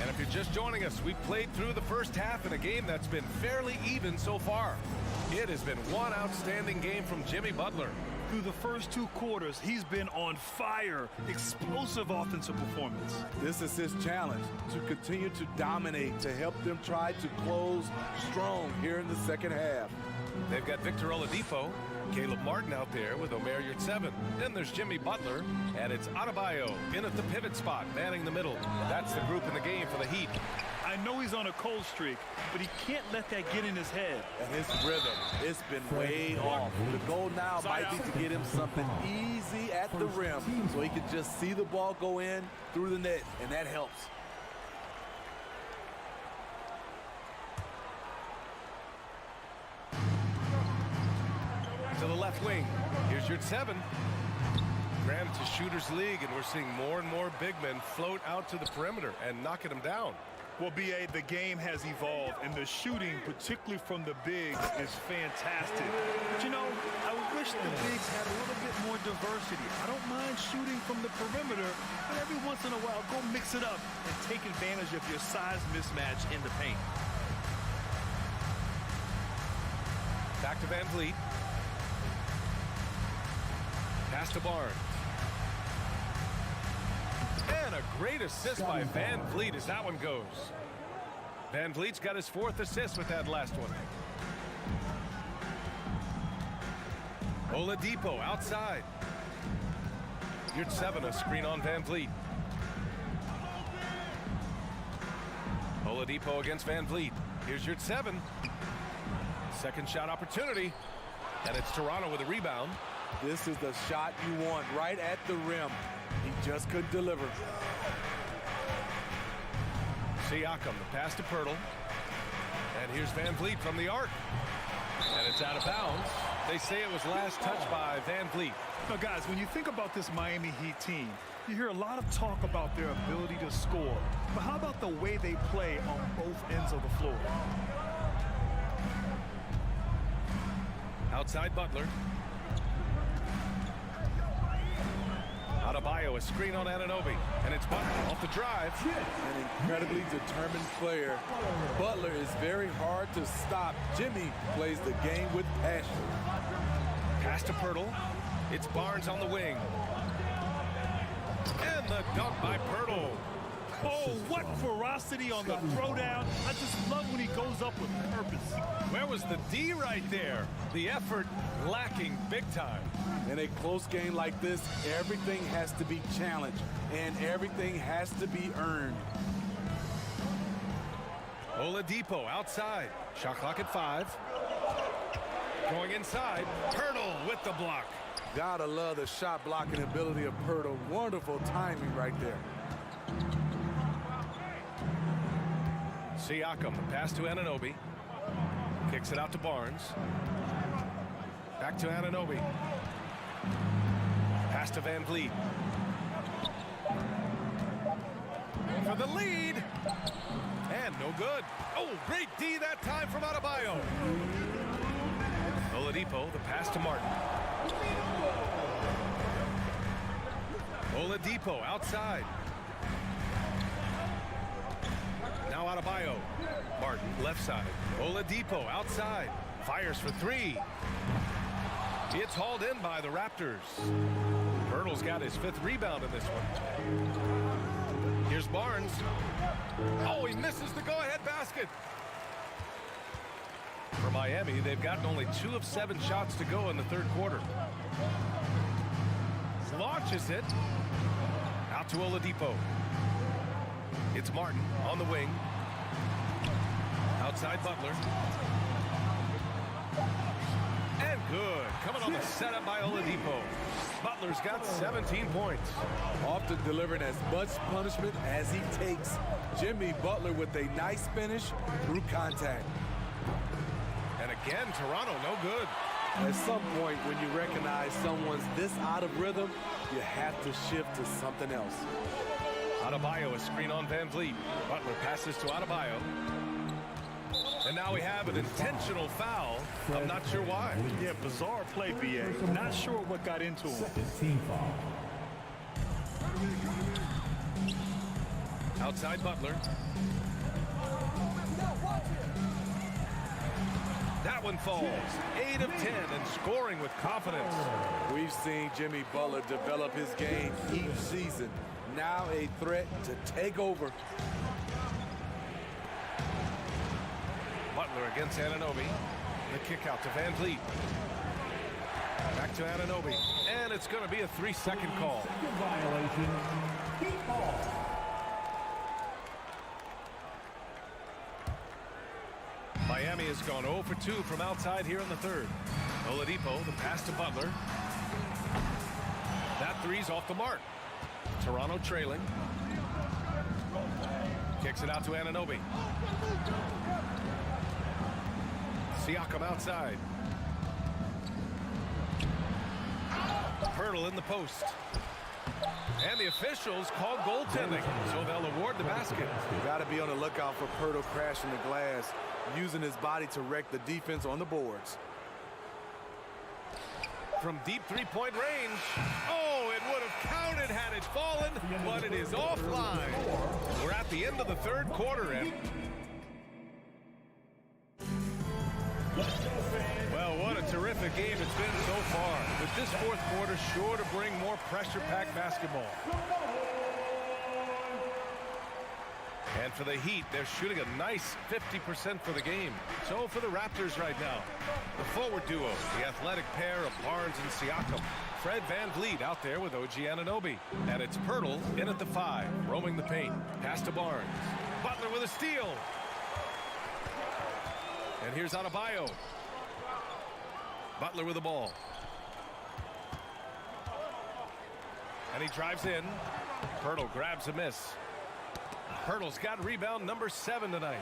and if you're just joining us, we've played through the first half in a game that's been fairly even so far. It has been one outstanding game from Jimmy Butler. Through the first 2 quarters, he's been on fire. Explosive offensive performance. This is his challenge, to continue to dominate, to help them try to close strong here in the second half. They've got Victor Oladipo, Caleb Martin out there with Omer Yurtseven. Then there's Jimmy Butler, and it's Adebayo in at the pivot spot, manning the middle. That's the group in the game for the Heat. I know he's on a cold streak, but he can't let that get in his head. And his rhythm, it's been way off. The goal now might be to get him something easy at the rim so he can just see the ball go in through the net, and that helps. To the left wing, here's Yurtseven. Granted, it's a shooter's league, and we're seeing more and more big men float out to the perimeter and knocking them down. Well, B.A., the game has evolved, and the shooting, particularly from the bigs, is fantastic. But, you know, I wish the bigs had a little bit more diversity. I don't mind shooting from the perimeter, but every once in a while, go mix it up and take advantage of your size mismatch in the paint. Back to VanVleet. Pass to Barnes. And a great assist by VanVleet as that one goes. VanVleet's got his 4th assist with that last one. Oladipo outside. Yurtseven, a screen on VanVleet. Oladipo against VanVleet. Here's Yurtseven. Second shot opportunity. And it's Toronto with a rebound. This is the shot you want, right at the rim. He just couldn't deliver. Siakam, the pass to Pirtle. And here's Van Vliet from the arc. And it's out of bounds. They say it was last touched by Van Vliet. Now, guys, when you think about this Miami Heat team, you hear a lot of talk about their ability to score. But how about the way they play on both ends of the floor? Outside Butler. Adebayo, a screen on Anunoby. And it's Butler off the drive. An incredibly determined player. Butler is very hard to stop. Jimmy plays the game with passion. Pass to Pirtle. It's Barnes on the wing. And the dunk by Pirtle. Oh, what ferocity on the throwdown. I just love when he goes up with purpose. Where was the D right there? The effort lacking big time. In a close game like this, everything has to be challenged, and everything has to be earned. Oladipo outside. Shot clock at 5. Going inside. Pirtle with the block. Gotta love the shot blocking ability of Pirtle. Wonderful timing right there. Siakam, the pass to Anunoby. Kicks it out to Barnes. Back to Anunoby. Pass to Van Vliet. For the lead. And no good. Oh, great D that time from Adebayo. Oladipo, the pass to Martin. Oladipo outside. Now Adebayo. Martin left side. Oladipo outside. Fires for 3. It's hauled in by the Raptors. Pirtle's got his 5th rebound in this one. Here's Barnes. Oh, he misses the go-ahead basket. For Miami, they've gotten only 2 of 7 shots to go in the 3rd quarter. Launches it. Out to Oladipo. It's Martin on the wing. Outside Butler. And good. Coming on the setup by Oladipo. Butler's got 17 points. Often delivering as much punishment as he takes. Jimmy Butler with a nice finish through contact. And again, Toronto no good. At some point, when you recognize someone's this out of rhythm, you have to shift to something else. Adebayo, a screen on Van Vliet. Butler passes to Adebayo. And now we have an intentional foul. I'm not sure why. Yeah, bizarre play, BA. Not sure what got into him. Team foul. Outside Butler. That one falls. 8 of 10 and scoring with confidence. We've seen Jimmy Butler develop his game each season. Now a threat to take over. Butler against Anunoby. The kick out to Van Vliet. Back to Anunoby. And it's going to be a 3-second call. Violation. Heat ball. Miami has gone 0 for 2 from outside here in the 3rd. Oladipo, the pass to Butler. That 3's off the mark. Toronto trailing. Kicks it out to Anunoby. Siakam outside. Pirtle in the post. And the officials called goaltending, so they'll award the basket. Got to be on the lookout for Pirtle crashing the glass, using his body to wreck the defense on the boards. From deep 3-point range. Oh, it would have counted had it fallen, but it is offline. We're at the end of the 3rd quarter, and well, what a terrific game it's been so far. With this 4th quarter sure to bring more pressure-packed basketball. And for the Heat, they're shooting a nice 50% for the game. So for the Raptors right now, the forward duo, the athletic pair of Barnes and Siakam. Fred Van Vliet out there with OG Anunoby. And it's Pirtle in at the 5, roaming the paint. Pass to Barnes. Butler with a steal. And here's Adebayo. Butler with the ball. And he drives in. Pirtle grabs a miss. Pirtle's got rebound number 7 tonight.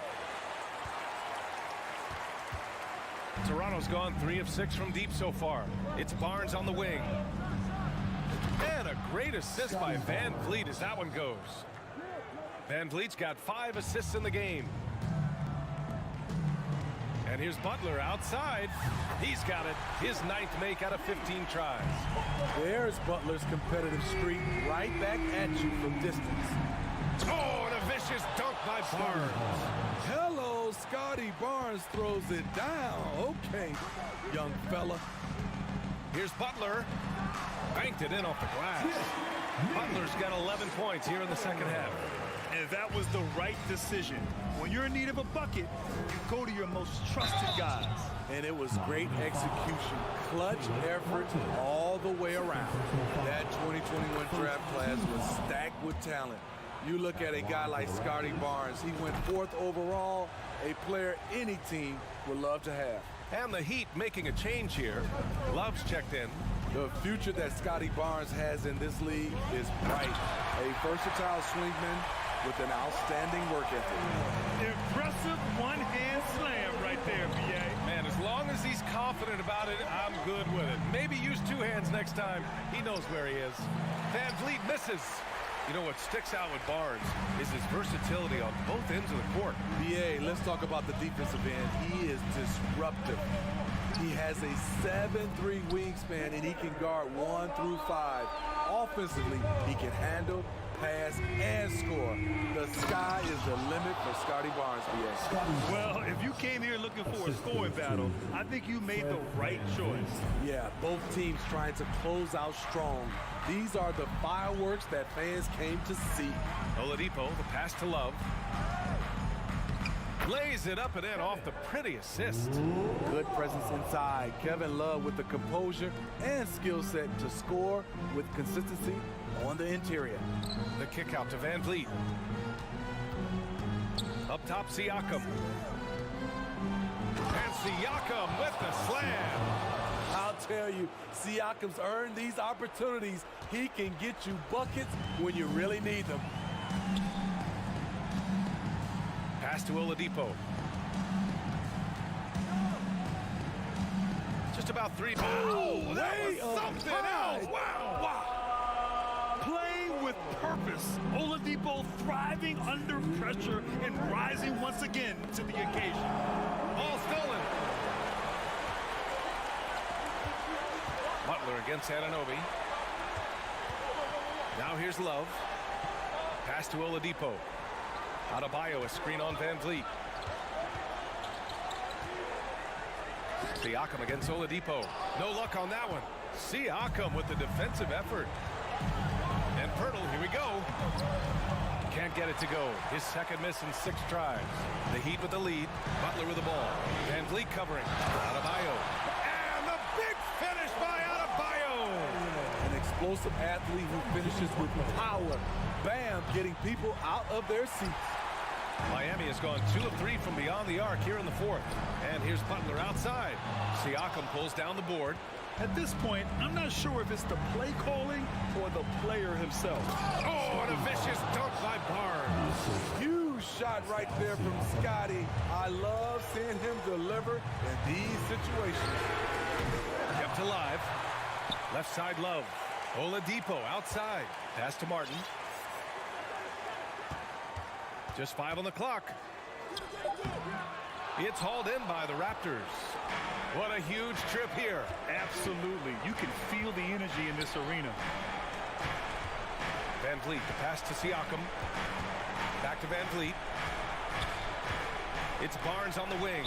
Toronto's gone 3 of 6 from deep so far. It's Barnes on the wing. And a great assist by Van Vliet as that one goes. Van Vliet's got 5 assists in the game. And here's Butler outside. He's got it. His 9th make out of 15 tries. There's Butler's competitive streak right back at you from distance. Oh, and a vicious dunk by Barnes. Hello, Scotty Barnes throws it down. Okay, young fella. Here's Butler. Banked it in off the glass. Butler's got 11 points here in the second half. And that was the right decision. When you're in need of a bucket, you go to your most trusted guys. And it was great execution. Clutch effort all the way around. That 2021 draft class was stacked with talent. You look at a guy like Scotty Barnes. He went 4th overall, a player any team would love to have. And the Heat making a change here. Love's checked in. The future that Scotty Barnes has in this league is bright. A versatile swingman with an outstanding work ethic. Impressive one-hand slam right there, B.A. Man, as long as he's confident about it, I'm good with it. Maybe use 2 hands next time. He knows where he is. Van Vliet misses. You know what sticks out with Barnes is his versatility on both ends of the court. B.A., let's talk about the defensive end. He is disruptive. He has a 7'3" wingspan, and he can guard 1 through 5. Offensively, he can handle, pass, and score. The sky is the limit for Scotty Barnes, B.A. Well, if you came here looking for a scoring battle, I think you made the right choice. Yeah, both teams trying to close out strong. These are the fireworks that fans came to see. Oladipo, the pass to Love. Lays it up and in off the pretty assist. Good presence inside. Kevin Love with the composure and skill set to score with consistency on the interior. The kick out to Van Vliet. Up top, Siakam. And Siakam with the slam. I'll tell you, Siakam's earned these opportunities. He can get you buckets when you really need them. Pass to Oladipo. Just about 3. Oh, that was something else. Wow. Playing with purpose. Oladipo thriving under pressure and rising once again to the occasion. Ball stolen. Butler against Anunoby. Now here's Love. Pass to Oladipo. Adebayo, a screen on Van Vliet. Siakam against Oladipo. No luck on that one. Siakam with the defensive effort. And Pirtle, here we go. Can't get it to go. His second miss in 6 tries. The Heat with the lead. Butler with the ball. Van Vliet covering. Adebayo. And the big finish by Adebayo. An explosive athlete who finishes with power. Bam, getting people out of their seats. Miami has gone 2 of 3 from beyond the arc here in the 4th. And here's Butler outside. Siakam pulls down the board. At this point, I'm not sure if it's the play calling or the player himself. Oh, and a vicious dunk by Barnes. Huge shot right there from Scotty. I love seeing him deliver in these situations. Kept alive. Left side Love. Oladipo outside. Pass to Martin. Just 5 on the clock. It's hauled in by the Raptors. What a huge trip here. Absolutely. You can feel the energy in this arena. Van Vliet, the pass to Siakam. Back to Van Vliet. It's Barnes on the wing.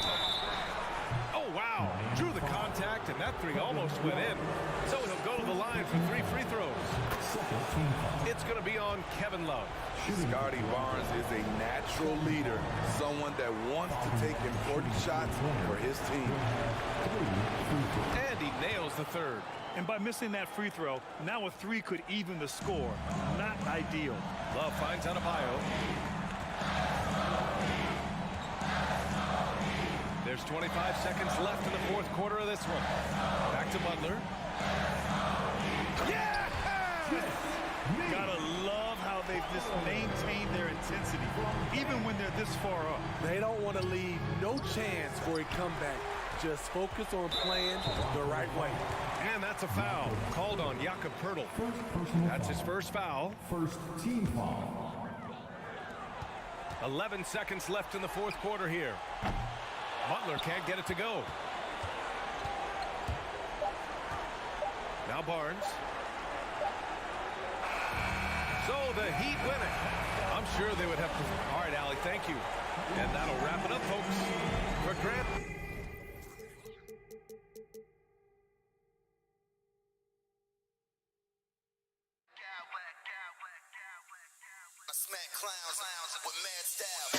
Oh, wow. Drew the contact, and that 3 almost went in. So he'll go to the line for 3 free throws. It's going to be on Kevin Love. Scotty Barnes is a natural leader, someone that wants to take important shots for his team. And he nails the 3rd. And by missing that free throw, now a 3 could even the score. Not ideal. Love finds Adebayo. There's 25 seconds left in the fourth quarter of this one. Back to Butler. Yeah! Gotta love how they've just maintained their intensity, even when they're this far up. They don't want to leave no chance for a comeback. Just focus on playing the right way. And that's a foul called on Jakob Poeltl. That's his first foul. First team foul. 11 seconds left in the fourth quarter here. Butler can't get it to go. Now Barnes. So the Heat win it. I'm sure they would have to. All right, Allie, thank you. And that'll wrap it up, folks. For Grant. I smack clowns with mad style.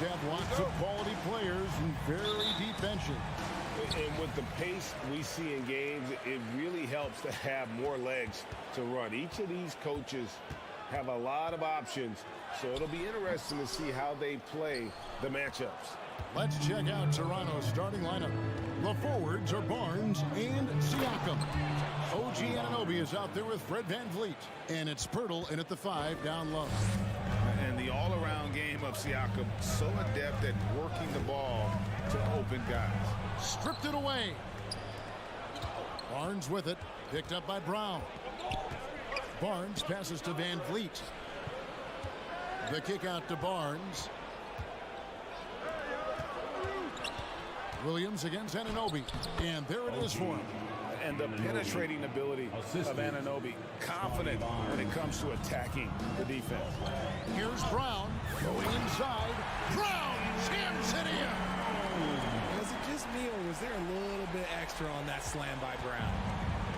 have lots of quality players and very deep benches. And with the pace we see in games, it really helps to have more legs to run. Each of these coaches have a lot of options, so it'll be interesting to see how they play the matchups. Let's check out Toronto's starting lineup. The forwards are Barnes and Siakam. OG Anunoby is out there with Fred VanVleet. And it's Pirtle in at the 5 down low. And the all-around game of Siakam, so adept at working the ball to open guys. Stripped it away. Barnes with it. Picked up by Brown. Barnes passes to VanVleet. The kick out to Barnes. Williams against Anunoby. And there it is for him. And the penetrating ability of Anunoby. Confident when it comes to attacking the defense. Here's Brown going inside. Brown jams it in. Was it just me, or was there a little bit extra on that slam by Brown?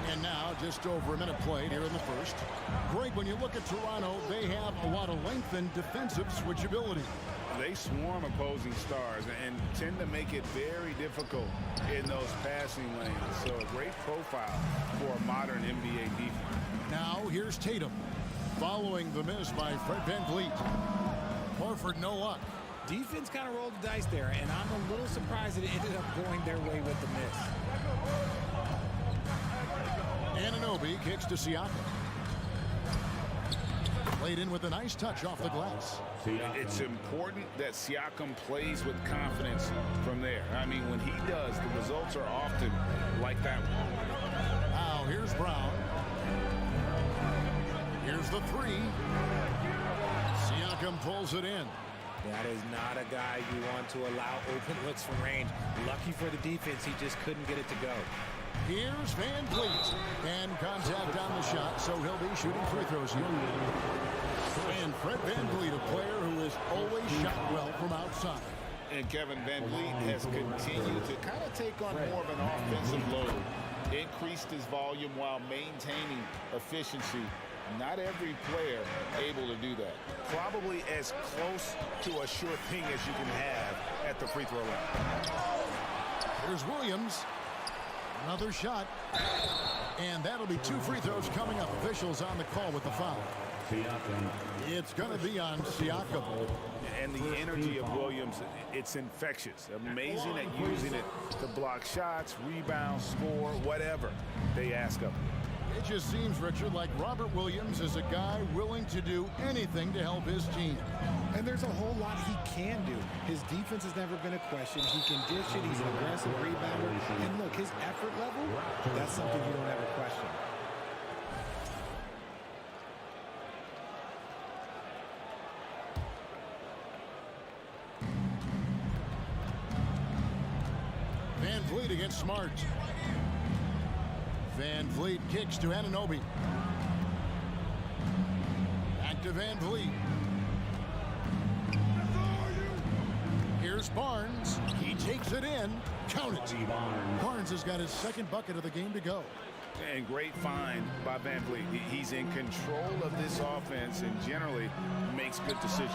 And now just over a minute played here in the first. Greg, when you look at Toronto, they have a lot of length and defensive switchability. They swarm opposing stars and tend to make it very difficult in those passing lanes. So a great profile for a modern NBA defense. Now here's Tatum. Following the miss by Fred VanVleet. Horford no luck. Defense kind of rolled the dice there, and I'm a little surprised that it ended up going their way with the miss. Anunoby kicks to Siakam. Played in with a nice touch off the glass. It's important that Siakam plays with confidence from there. I mean, when he does, the results are often like that one. Now here's Brown. Here's the 3. Siakam pulls it in. That is not a guy you want to allow open looks from range. Lucky for the defense, he just couldn't get it to go. Here's VanVleet. And contact on the shot, so he'll be shooting free throws here. And Fred VanVleet, a player who has always shot well from outside. And Kevin VanVleet has continued to kind of take on more of an offensive load. Increased his volume while maintaining efficiency. Not every player able to do that. Probably as close to a sure thing as you can have at the free throw line. Here's Williams. Another shot. And that'll be 2 free throws coming up. Officials on the call with the foul. It's going to be on Siakam. And the energy of Williams, it's infectious. Amazing at using it to block shots, rebound, score, whatever they ask of him. It just seems, Richard, like Robert Williams is a guy willing to do anything to help his team. And there's a whole lot he can do. His defense has never been a question. He can dish it. He's an aggressive rebounder. And look, his effort level, that's something you don't ever question. VanVleet against Smart. VanVleet kicks to Anunoby. Back to VanVleet. Here's Barnes. He takes it in. Count it. Barnes has got his second bucket of the game to go. And great find by VanVleet. He's in control of this offense and generally makes good decisions.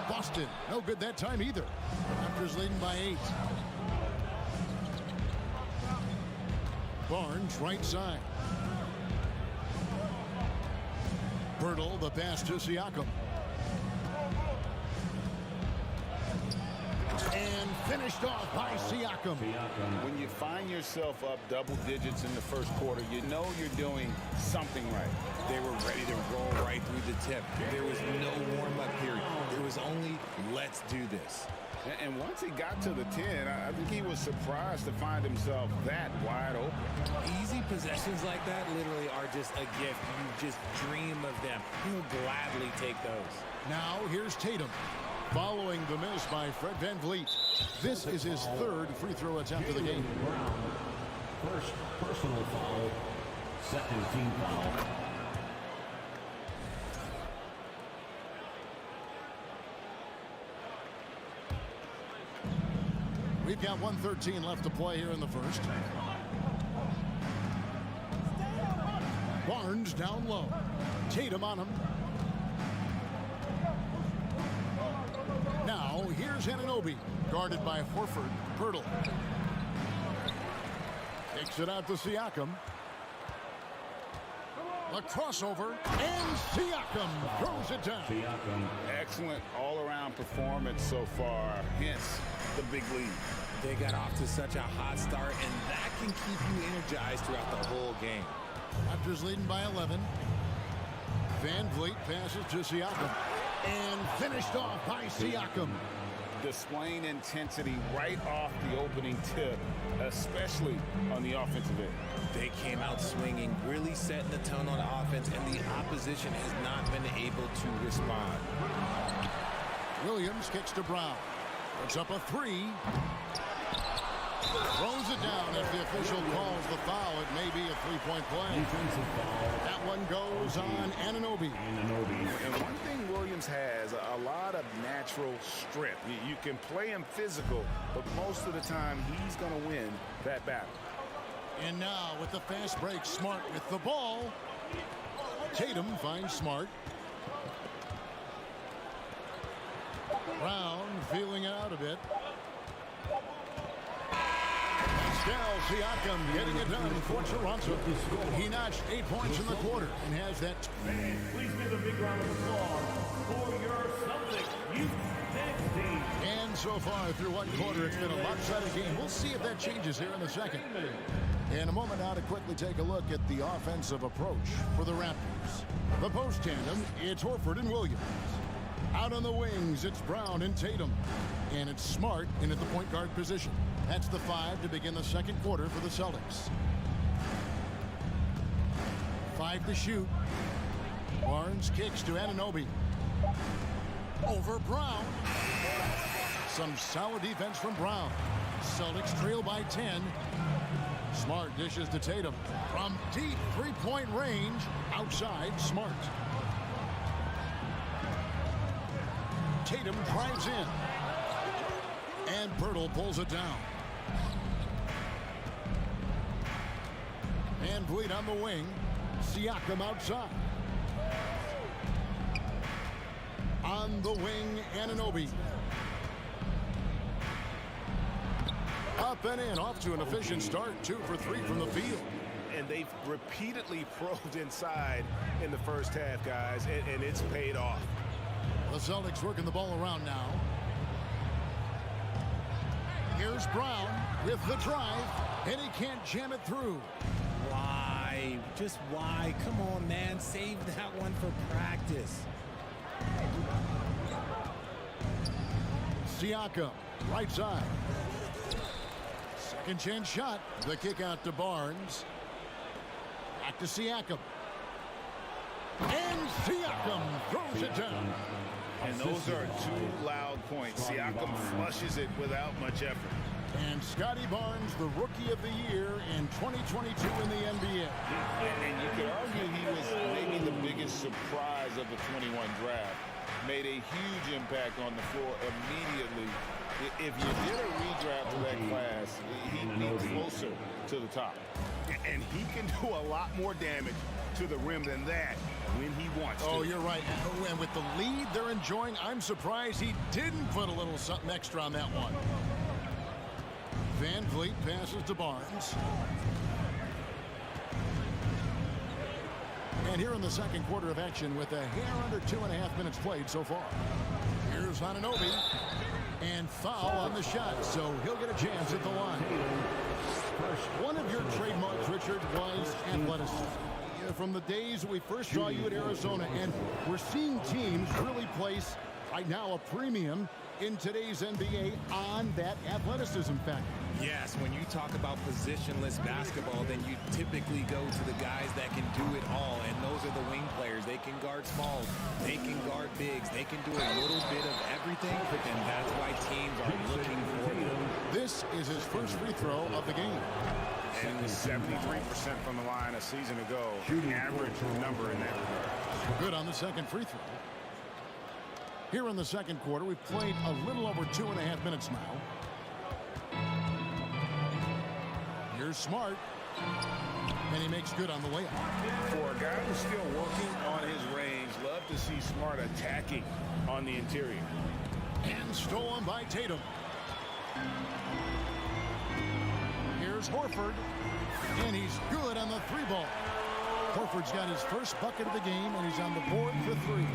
Boston, no good that time either. Raptors leading by 8. Barnes right side. Pirtle, the pass to Siakam. And finished off by Siakam. When you find yourself up double digits in the first quarter, you know you're doing something right. They were ready to roll right through the tip. There was no warm-up period. There was only, let's do this. And once he got to the 10, I think he was surprised to find himself that wide open. Easy possessions like that literally are just a gift. You just dream of them. He'll gladly take those. Now here's Tatum. Following the miss by Fred VanVleet. This is his 3rd free throw attempt of the game. First personal foul. Second team foul. We've got 1:13 left to play here in the first. Barnes down low. Tatum on him. Now, here's Anunoby, guarded by Horford. Pirtle takes it out to Siakam. The crossover, and Siakam throws it down. Excellent all-around performance so far, hence the big lead. They got off to such a hot start, and that can keep you energized throughout the whole game. Raptors leading by 11. Van Vliet passes to Siakam, and finished off by Siakam. Displaying intensity right off the opening tip, especially on the offensive end. They came out swinging, really setting the tone on offense, and the opposition has not been able to respond. Williams kicks to Brown. Puts up a three. Throws it down. If the official calls the foul, it may be a three-point play. That one goes on Anunoby. And one thing Williams has, a lot of natural strength. You can play him physical, but most of the time he's going to win that battle. And now with the fast break, Smart with the ball. Tatum finds Smart. Brown feeling it out a bit. Pascal Siakam getting it done for Toronto. He notched 8 points in the quarter and has that. Please give a big round of applause for your Celtics youth next team. And so far through one quarter, it's been a lopsided game. We'll see if that changes here in the second. In a moment now to quickly take a look at the offensive approach for the Raptors. The post tandem, it's Horford and Williams. Out on the wings, it's Brown and Tatum. And it's Smart in at the point guard position. That's the 5 to begin the second quarter for the Celtics. 5 to shoot. Barnes kicks to Anunoby. Over Brown. Some solid defense from Brown. Celtics trail by 10. Smart dishes to Tatum. From deep three-point range, outside Smart. Tatum drives in. And Pirtle pulls it down. Van Vliet on the wing. Siakam outside. On the wing, Anunoby. Up and in, off to an efficient start. 2 for 3 from the field. And they've repeatedly probed inside in the first half, guys, and it's paid off. The Celtics working the ball around now. Here's Brown with the drive, and he can't jam it through. Why? Just why? Come on, man. Save that one for practice. Siakam, right side. Second chance shot. The kick out to Barnes. Back to Siakam. And Siakam throws it down. And those are 2 loud points. Siakam flushes it without much effort. And Scotty Barnes, the Rookie of the Year in 2022 in the NBA. And you could argue he was maybe the biggest surprise of the 21 draft. Made a huge impact on the floor immediately. If you did a redraft of that class, he'd be closer to the top. And he can do a lot more damage to the rim than that when he wants to. Oh, you're right. And with the lead they're enjoying, I'm surprised he didn't put a little something extra on that one. Van Vliet passes to Barnes. And here in the second quarter of action with a hair under 2.5 minutes played so far. Here's Anunoby. And foul on the shot, so he'll get a chance at the line. One of your trademarks, Richard, was athleticism. From the days we first saw you at Arizona, and we're seeing teams really place, right now, a premium in today's NBA on that athleticism factor. Yes, when you talk about positionless basketball, then you typically go to the guys that can do it all, and those are the wing players. They can guard smalls, they can guard bigs, they can do a little bit of everything, and that's why teams are looking for them. This is his first free throw of the game. And 73% from the line a season ago. Average number in that regard. Good on the second free throw. Here in the second quarter, we've played a little over 2.5 minutes now. Here's Smart. And he makes good on the layup. For a guy who's still working on his range, love to see Smart attacking on the interior. And stolen by Tatum. Here's Horford. And he's good on the 3-ball. Horford's got his first bucket of the game, and he's on the board for 3.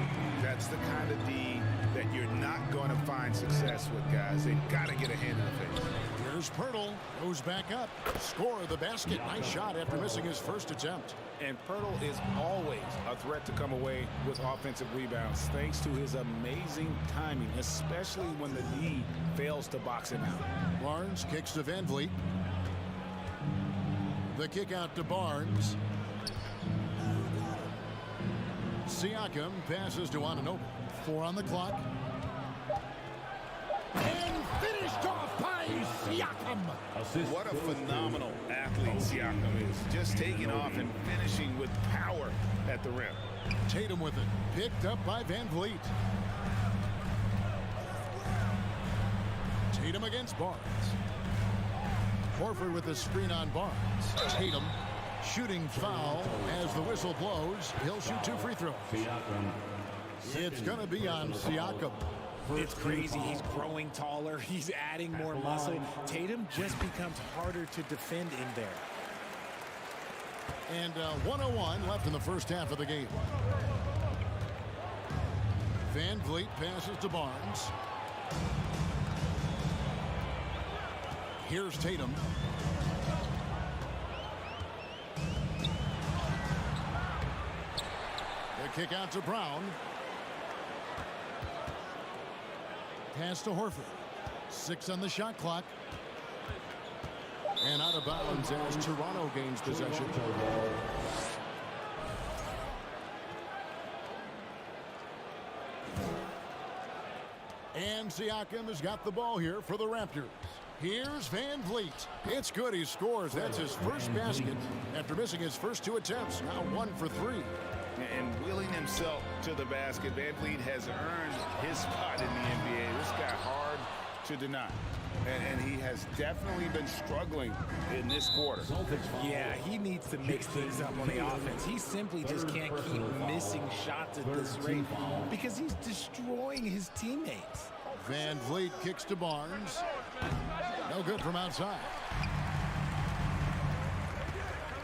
That's the kind of D that you're not going to find success with, guys. They've got to get a hand in the face. Here's Pirtle. Goes back up. Score of the basket. Nice shot after missing his first attempt. And Pirtle is always a threat to come away with offensive rebounds thanks to his amazing timing, especially when the D fails to box him out. Barnes kicks to Van Vliet. The kick out to Barnes. Siakam passes to Anunoby. 4 on the clock. And finished off by Siakam. What a phenomenal athlete Siakam is. Just taking off and finishing with power at the rim. Tatum with it. Picked up by Van Vliet. Tatum against Barnes. Horford with the screen on Barnes. Tatum shooting foul as the whistle blows. He'll shoot 2 free throws. It's going to be on Siakam. It's crazy. He's growing taller. He's adding more muscle. Tatum just becomes harder to defend in there. And 1:01 left in the first half of the game. Van Vliet passes to Barnes. Here's Tatum. The kick out to Brown. Pass to Horford. 6 on the shot clock. And out of bounds as Toronto gains possession. And Siakam has got the ball here for the Raptors. Here's Van Vliet. It's good. He scores. That's his first basket after missing his first 2 attempts. Now 1 for 3. And wheeling himself to the basket, Van Vliet has earned his spot in the NBA. This guy hard to deny. And he has definitely been struggling in this quarter. Yeah, he needs to mix things up on the offense. He simply just can't keep missing shots at this rate because he's destroying his teammates. Van Vliet kicks to Barnes. No good from outside.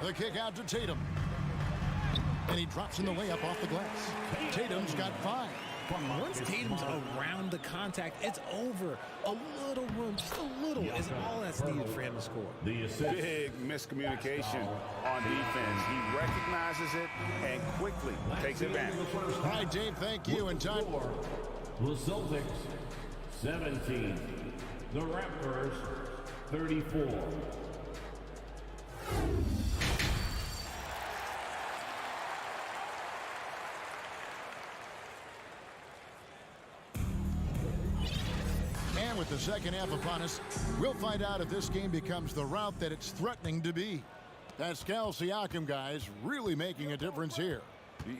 The kick out to Tatum. And he drops in the layup off the glass. Tatum's got 5. Once Tatum's around the contact, it's over. A little room, just a little, is all that's needed for him to score. Big miscommunication on defense. He recognizes it and quickly takes advantage. All right, Dave, thank you. And time. The Celtics, 17. The Raptors, 34. And with the second half upon us, we'll find out if this game becomes the rout that it's threatening to be. Pascal Siakam, guys, really making a difference here.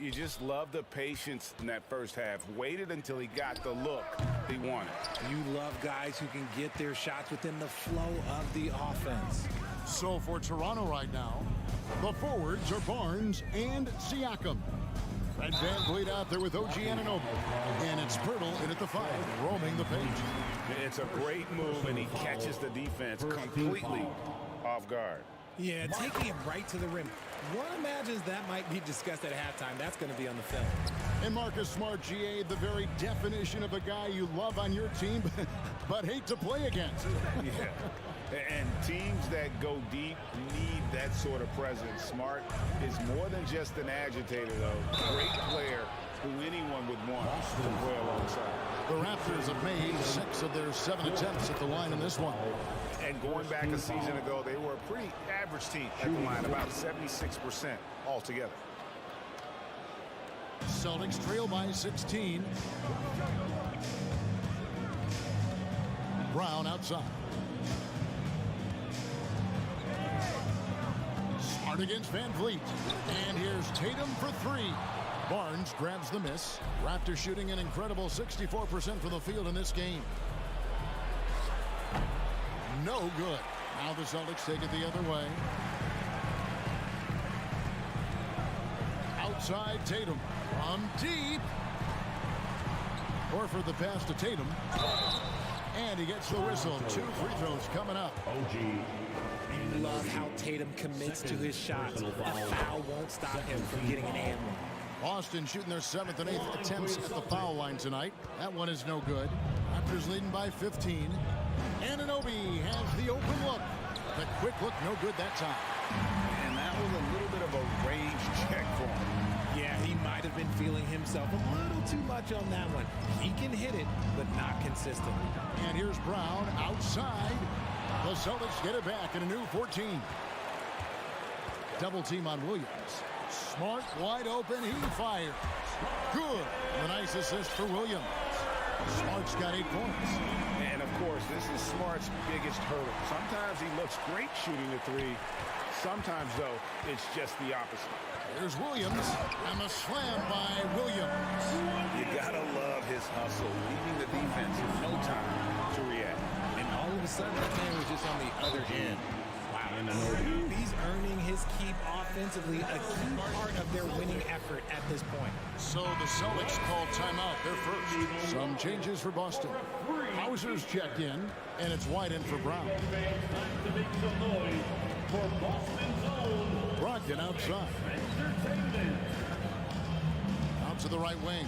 You just love the patience in that first half. Waited until he got the look he wanted. You love guys who can get their shots within the flow of the offense. So for Toronto right now, the forwards are Barnes and Siakam. Fred Van Vliet out there with OG Anunoby. And it's Pirtle in at the 5, roaming the page. It's a great move, and he catches the defense completely off guard. Yeah, taking it right to the rim. One imagines that might be discussed at halftime. That's going to be on the film. And Marcus Smart, GA, the very definition of a guy you love on your team, but hate to play against. Yeah. And teams that go deep need that sort of presence. Smart is more than just an agitator, though. Great player who anyone would want to play alongside. The Raptors have made 6 of their 7 attempts at the line in this one. And going back a season ago, they were a pretty average team at the line, about 76% altogether. Celtics trail by 16. Brown outside. Smart against Van Vliet. And here's Tatum for 3. Barnes grabs the miss. Raptors shooting an incredible 64% from the field in this game. No good. Now the Celtics take it the other way. Outside Tatum from deep. Horford the pass to Tatum. And he gets the whistle. 2 free throws coming up. Love how Tatum commits to his shots. A foul won't stop him from getting an and one. Boston shooting their 7th and 8th attempts at the foul line tonight. That one is no good. Raptors leading by 15. Anunoby has the open look. The quick look, no good that time. And that was a little bit of a range check for him. Yeah, he might have been feeling himself a little too much on that one. He can hit it, but not consistent. And here's Brown outside. The Celtics get it back in a new 14. Double team on Williams. Smart, wide open, he fires. Good. A nice assist for Williams. Smart's got 8 points. And of course, this is Smart's biggest hurdle. Sometimes he looks great shooting the 3. Sometimes, though, it's just the opposite. Here's Williams, and the slam by Williams. You gotta love his hustle, leaving the defense in no time to react. And all of a sudden, that man was just on the other end. Wow. He's earning his keep offensively, a key part of their winning effort at this point. So the Celtics call timeout, their first. Some changes for Boston. Hauser's checked in, and it's White in for Brown. Brogdon outside. Out to the right wing.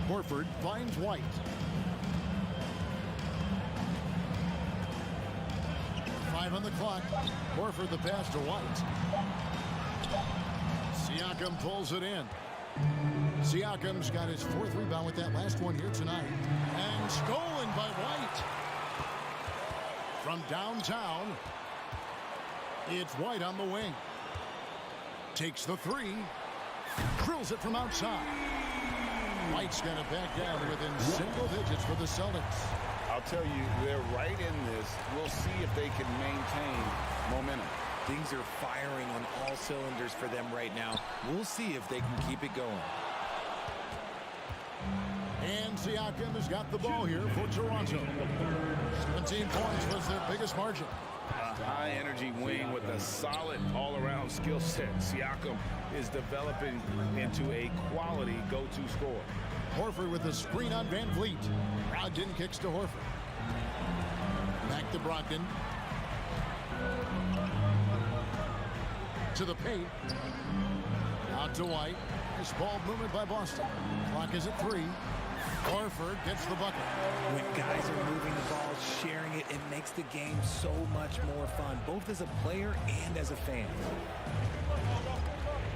Horford finds White. Five on the clock. Horford the pass to White. Siakam pulls it in. Siakam's got his 4th rebound with that last one here tonight. And stolen by White. From downtown, it's White on the wing. Takes the 3. Drills it from outside. White's going to back down within single digits for the Celtics. I'll tell you, they're right in this. We'll see if they can maintain momentum. Things are firing on all cylinders for them right now. We'll see if they can keep it going. And Siakam has got the ball here for Toronto. 17 points was their biggest margin. A high-energy wing with a solid all-around skill set. Siakam is developing into a quality go-to scorer. Horford with a screen on Van Vliet. Brogdon kicks to Horford. Back to Brogdon. To the paint. Out to White. Nice ball movement by Boston. Clock is at 3. Horford gets the bucket. When guys are moving the ball, sharing it, it makes the game so much more fun, both as a player and as a fan.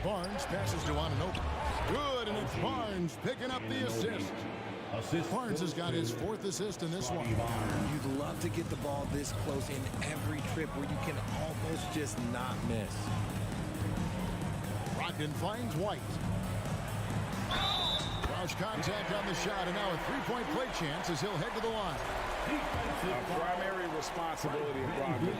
Barnes passes to Anunoby. Good, and it's Barnes picking up the assist. Barnes has got his 4th assist in this one. You'd love to get the ball this close in every trip where you can almost just not miss. Brogdon finds White. Crouch contact on the shot, and now a 3-point play chance as he'll head to the line. A primary responsibility of Brogdon.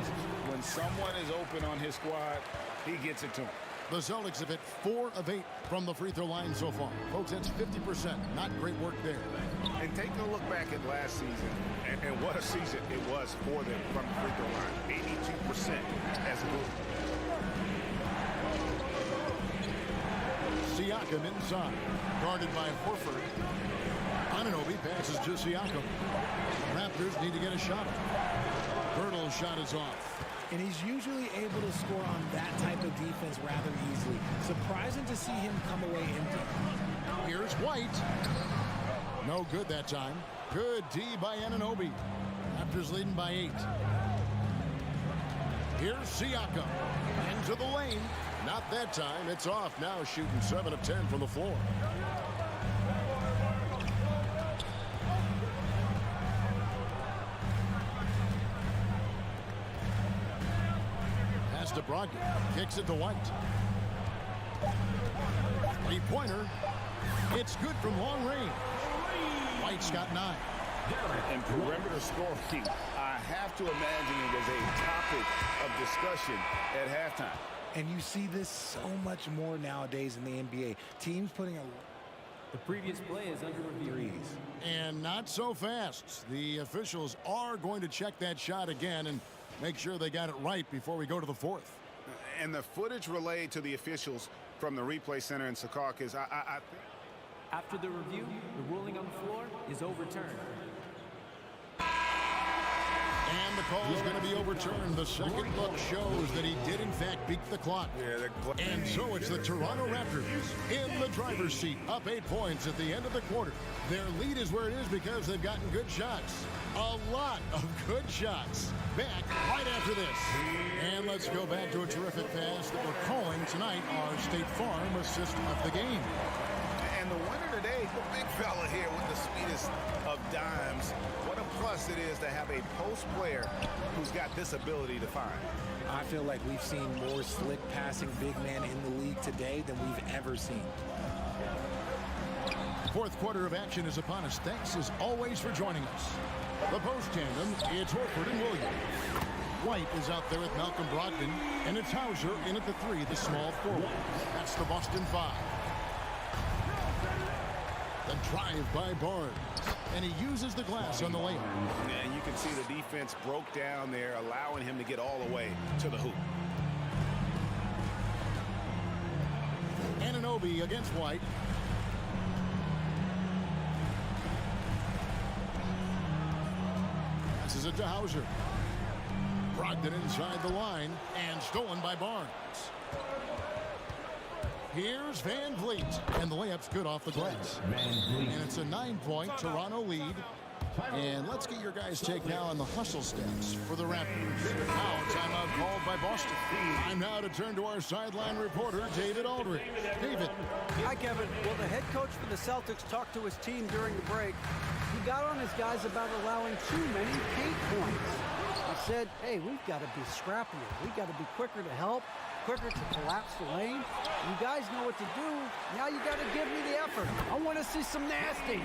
When someone is open on his squad, he gets it to him. The Celtics have hit 4 of 8 from the free throw line so far. Folks, that's 50%. Not great work there. And take a look back at last season, and what a season it was for them from the free throw line. 82% as a group. Siakam inside. Guarded by Horford. Anunoby passes to Siakam. Raptors need to get a shot. Birtle's shot is off. And he's usually able to score on that type of defense rather easily. Surprising to see him come away empty. Here's White. No good that time. Good D by Anunoby. Raptors leading by 8. Here's Siakam. Into the lane. Not that time. It's off now, shooting 7 of 10 from the floor. Pass to Brogdon. Kicks it to White. 3-pointer. It's good from long range. White's got 9. And perimeter scoring, I have to imagine it was a topic of discussion at halftime. And you see this so much more nowadays in the NBA. Teams putting the previous play is under review. And not so fast. The officials are going to check that shot again and make sure they got it right before we go to the 4th. And the footage relayed to the officials from the replay center in Secaucus, After the review, the ruling on the floor is overturned. And the call is going to be overturned. The second look shows that he did, in fact, beat the clock. And so it's the Toronto Raptors in the driver's seat, up 8 points at the end of the quarter. Their lead is where it is because they've gotten good shots. A lot of good shots. Back right after this. And let's go back to a terrific pass that we're calling tonight our State Farm assist of the game. And the winner today, the big fella here with the sweetest of dimes. What a plus it is to have a post player who's got this ability to find. I feel like we've seen more slick passing big man in the league today than we've ever seen. Fourth quarter of action is upon us. Thanks as always for joining us. The post tandem, it's Horford and Williams. White is out there with Malcolm Brogdon, and it's Hauser in at the 3, the small forward. That's the Boston 5. The drive by Barnes, and he uses the glass on the layup. And you can see the defense broke down there, allowing him to get all the way to the hoop. Anunoby against White. Passes it to Hauser. Brogdon inside the line, and stolen by Barnes. Here's Van Vliet, and the layup's good off the glass. And it's a 9-point Toronto lead. And let's get your guys' take now on the hustle steps for the Raptors. Now, timeout called by Boston. Time now to turn to our sideline reporter, David Aldridge. David. Hi, Kevin. Well, the head coach for the Celtics talked to his team during the break. He got on his guys about allowing too many paint points. He said, hey, we've got to be scrappier. We've got to be quicker to help, quicker to collapse the lane. You guys know what to do. Now you got to give me the effort. I want to see some nasty.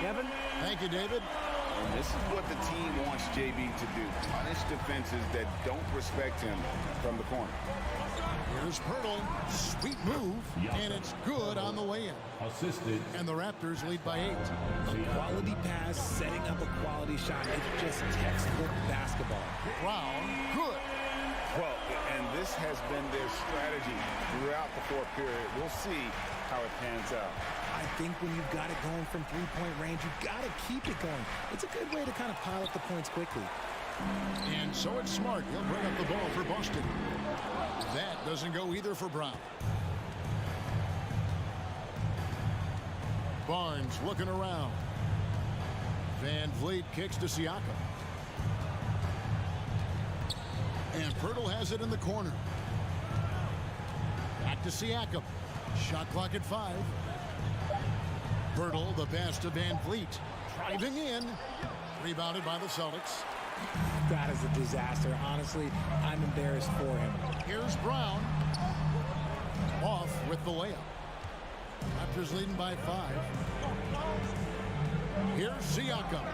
Kevin? Thank you, David. And this is what the team wants JB to do. Punish defenses that don't respect him from the corner. Here's Pirtle. Sweet move, and it's good on the way in. Assisted. And the Raptors lead by 8. A quality pass, setting up a quality shot. It's just textbook basketball. Brown, good. Well, and this has been their strategy throughout the fourth period. We'll see how it pans out. I think when you've got it going from three-point range, you've got to keep it going. It's a good way to kind of pile up the points quickly. And so it's Smart. He'll bring up the ball for Boston. That doesn't go either for Brown. Barnes looking around. Van Vliet kicks to Siakam. And Pirtle has it in the corner. Back to Siakam. Shot clock at 5. Pirtle, the pass to Van Vliet. Driving in. Rebounded by the Celtics. That is a disaster. Honestly, I'm embarrassed for him. Here's Brown. Off with the layup. Raptors leading by 5. Here's Siakam.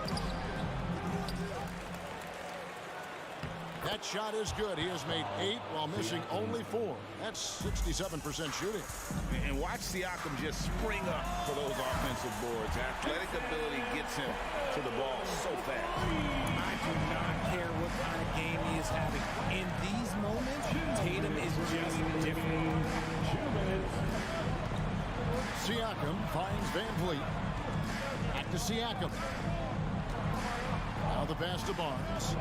That shot is good. He has made 8 while missing only 4. That's 67% shooting. And watch Siakam just spring up for those offensive boards. Athletic ability gets him to the ball so fast. I do not care what kind of game he is having. In these moments, Tatum is just different. Siakam finds Van Vliet. Back to Siakam. Now the pass to Barnes.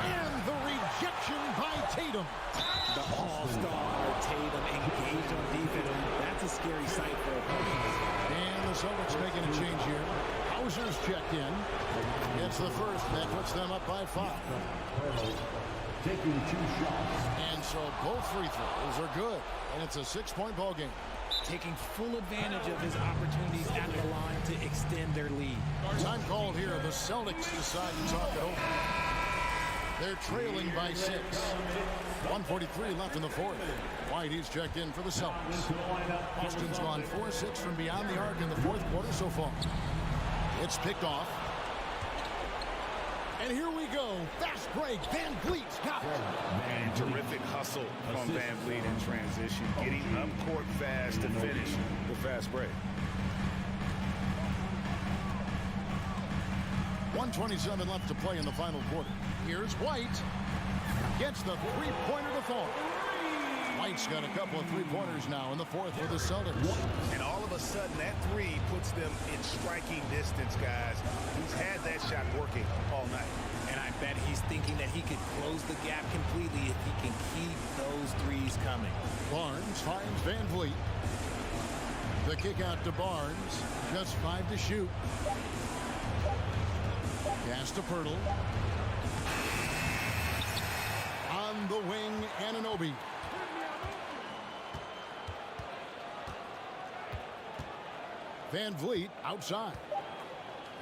And the rejection by Tatum. The all-star Tatum engaged on defense. That's a scary sight for opponents. And the Celtics making a change here. Hauser's checked in. It's the first. That puts them up by 5. Taking 2 shots. And so both free throws are good. And it's a 6-point ball game. Taking full advantage of his opportunities at the line to extend their lead. Time called here. The Celtics decide to talk it over. They're trailing by 6. 1:43 left in the fourth. White, he's checked in for the Celtics. Boston's gone 4-6 from beyond the arc in the fourth quarter so far. It's picked off. And here we go. Fast break. Van Vliet's got it. And terrific hustle from Van Vliet in transition. Getting up court fast to finish the fast break. 1:27 left to play in the final quarter. Here's White. Gets the three-pointer to fall. White's got a couple of three-pointers now in the fourth for the Celtics. And all of a sudden, that three puts them in striking distance, guys. He's had that shot working all night. And I bet he's thinking that he could close the gap completely if he can keep those threes coming. Barnes finds Van Vliet. The kick out to Barnes. Just 5 to shoot. Pass to Pirtle. On the wing, Anunoby. Van Vliet outside.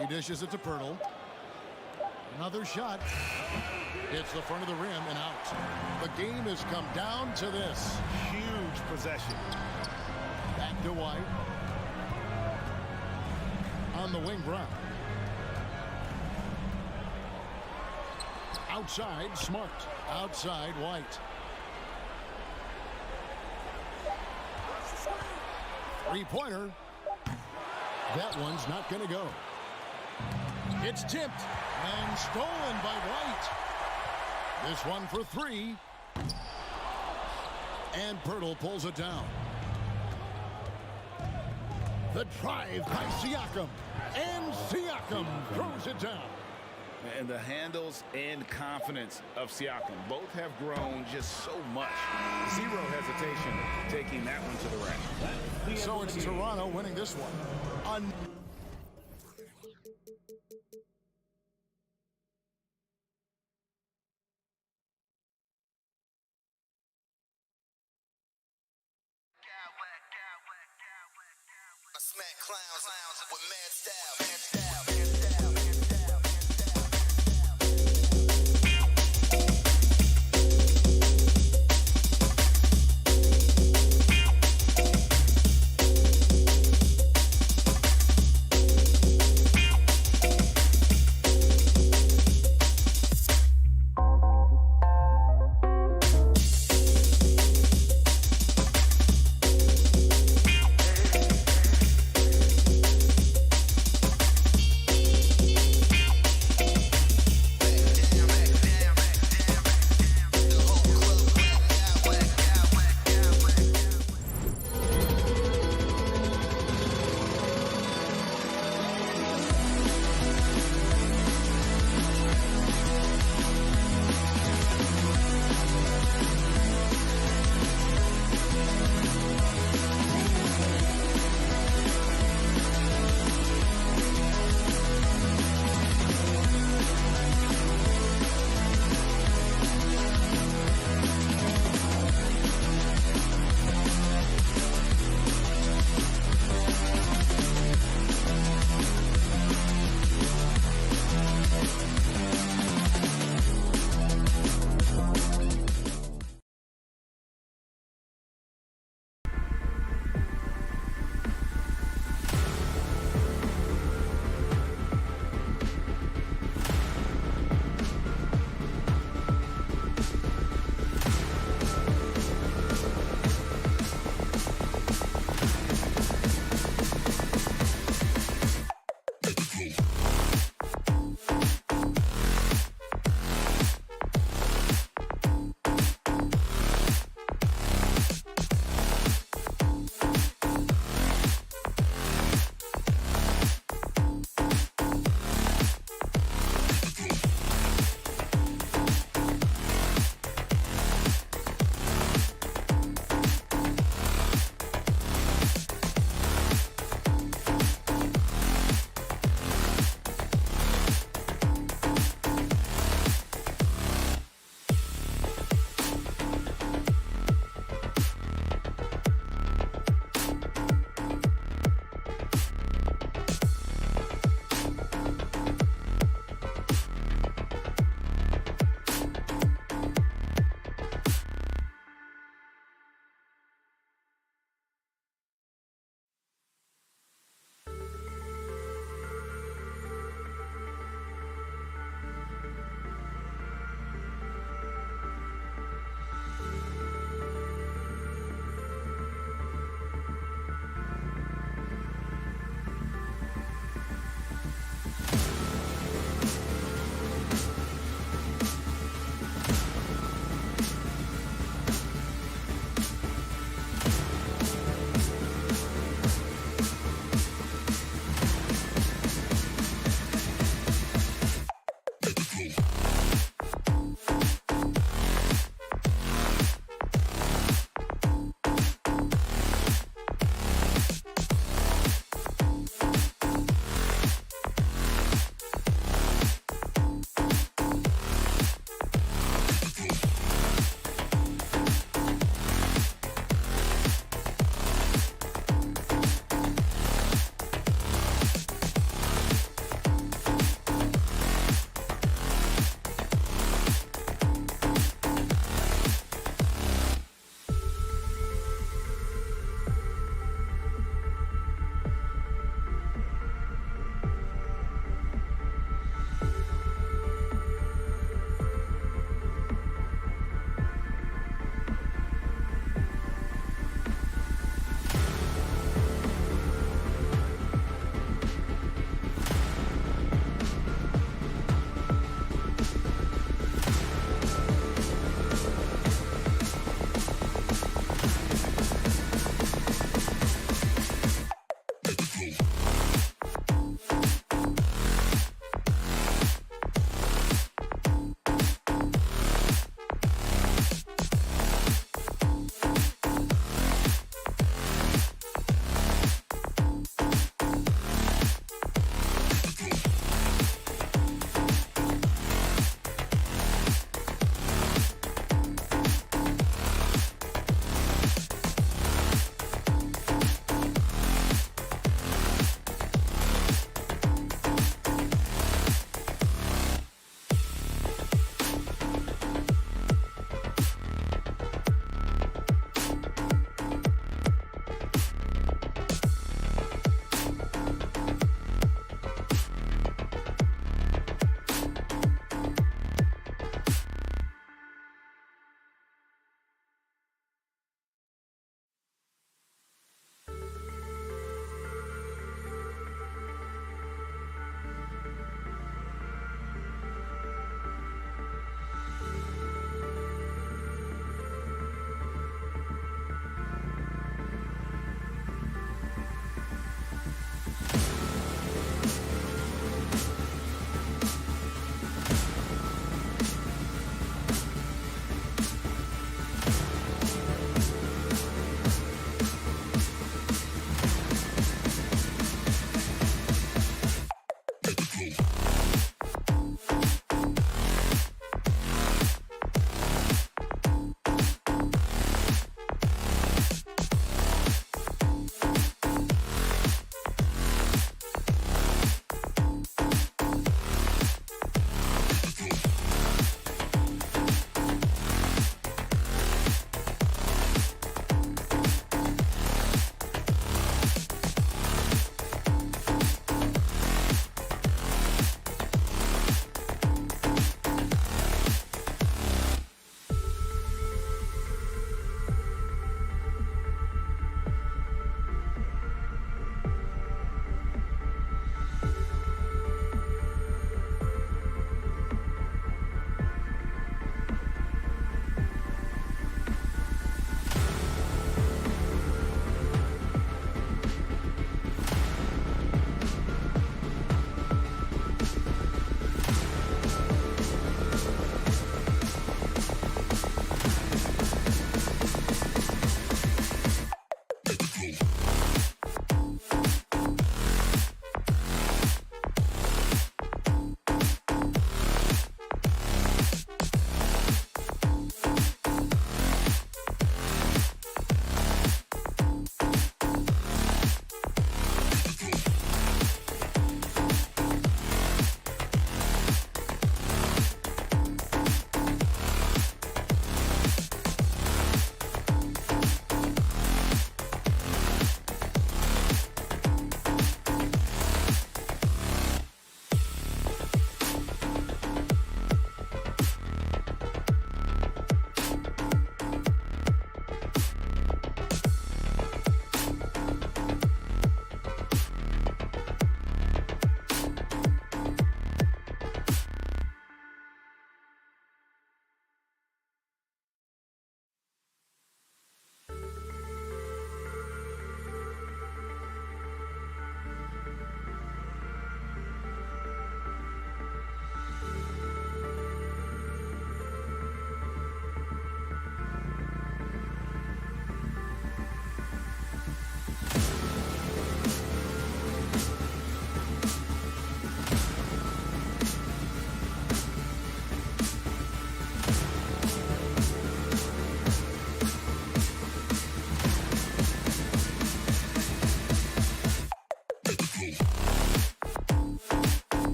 He dishes it to Pirtle. Another shot. Hits the front of the rim and out. The game has come down to this. Huge possession. Back to White. On the wing, Brown. Outside, Smart. Outside, White. Three-pointer. That one's not going to go. It's tipped and stolen by White. This one for three. And Pirtle pulls it down. The drive by Siakam. And Siakam throws it down. And the handles and confidence of Siakam both have grown just so much. Zero hesitation taking that one to the rack. So it's Toronto winning this one. Smack clowns with mad style.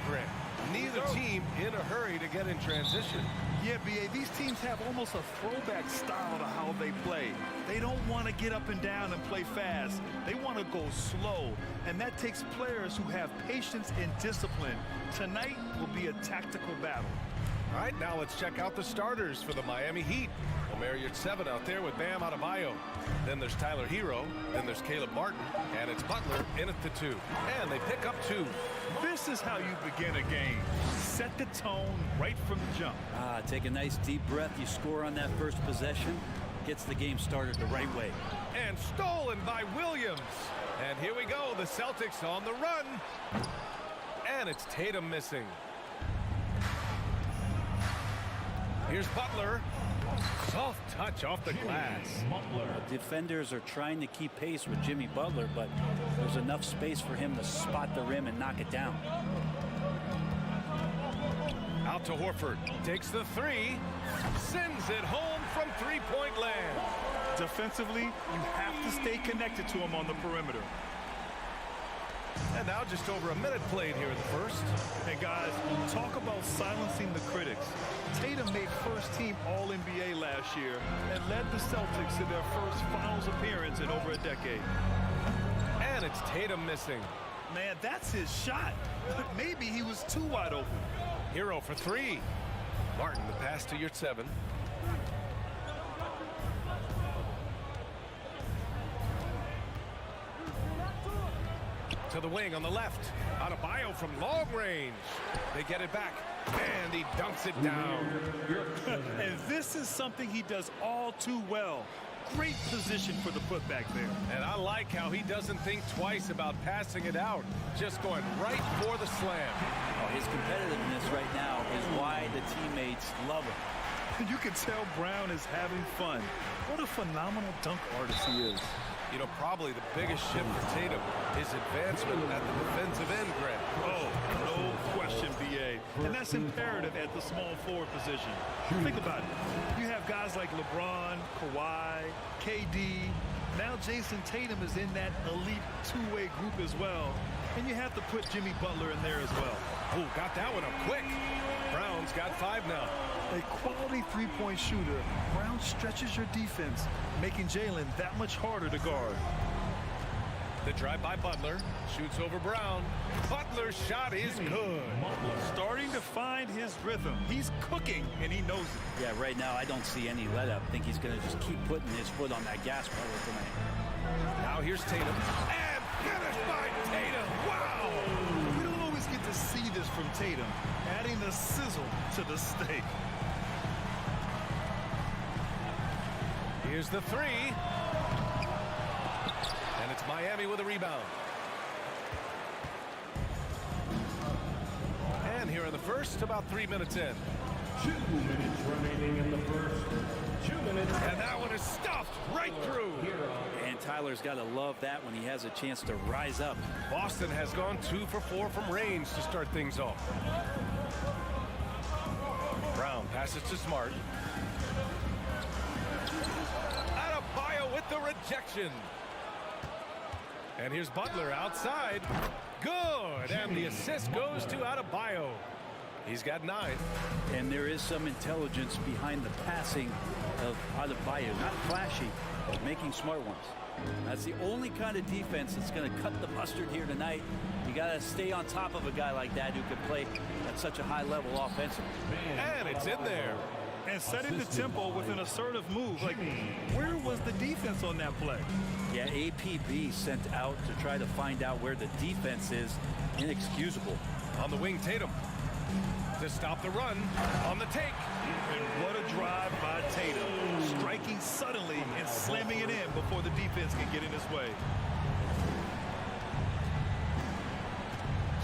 Grant. Neither team in a hurry to get in transition. Yeah, B.A., these teams have almost a throwback style to how they play. They don't want to get up and down and play fast. They want to go slow, and that takes players who have patience and discipline. Tonight will be a tactical battle. All right, now let's check out the starters for the Miami Heat. Omer Yurtseven out there with Bam Adebayo. Then there's Tyler Hero. Then there's Caleb Martin. And it's Butler in at the 2. And they pick up 2. This is how you begin a game. Set the tone right from the jump. Take a nice deep breath. You score on that first possession. Gets the game started the right way. And stolen by Williams. And here we go. The Celtics on the run. And it's Tatum missing. Here's Butler. Soft touch off the glass. Defenders are trying to keep pace with Jimmy Butler, but there's enough space for him to spot the rim and knock it down. Out to Horford. Takes the 3. Sends it home from three-point land. Defensively, you have to stay connected to him on the perimeter. And now just over a minute played here in the first. Hey, guys, talk about silencing the critics. Tatum made first-team All-NBA last year and led the Celtics to their first finals appearance in over a decade. And it's Tatum missing. Man, that's his shot. But maybe he was too wide open. Hero for 3. Martin, the pass to Yurtseven. To the wing on the left. Adebayo from long range. They get it back. And he dunks it down. And this is something he does all too well. Great position for the putback there. And I like how he doesn't think twice about passing it out. Just going right for the slam. Oh, his competitiveness right now is why the teammates love him. You can tell Brown is having fun. What a phenomenal dunk artist he is. You know, probably the biggest shift for Tatum is advancement at the defensive end, Grant. Oh, no question, B.A. And that's imperative at the small forward position. Think about it. You have guys like LeBron, Kawhi, KD. Now Jason Tatum is in that elite two-way group as well. And you have to put Jimmy Butler in there as well. Oh, got that one up quick. Brown's got 5 now. A quality three-point shooter, Brown stretches your defense, making Jalen that much harder to guard. The drive by Butler, shoots over Brown. Butler's shot is good. Starting to find his rhythm. He's cooking, and he knows it. Yeah, right now I don't see any let-up. I think he's going to just keep putting his foot on that gas pedal tonight. Now here's Tatum. And finished by Tatum. Wow! We don't always get to see this from Tatum, adding the sizzle to the steak. Here's the 3. And it's Miami with a rebound. And here in the first, about 3 minutes in. 2 minutes remaining in the first. 2 minutes. And that one is stuffed right through. And Tyler's got to love that when he has a chance to rise up. Boston has gone 2 for 4 from range to start things off. Brown passes to Smart. Adebayo with the rejection. And here's Butler outside. Good. And the assist goes to Adebayo. He's got 9. And there is some intelligence behind the passing of Adebayo. Not flashy, but making smart ones. That's the only kind of defense that's going to cut the mustard here tonight. You got to stay on top of a guy like that who can play at such a high level offensively. And it's in there. And setting the tempo with an assertive move. Like, where was the defense on that play? Yeah, APB sent out to try to find out where the defense is. Inexcusable. On the wing, Tatum. To stop the run. On the take. And what a drive by Tatum. Striking suddenly and slamming it in before the defense can get in his way.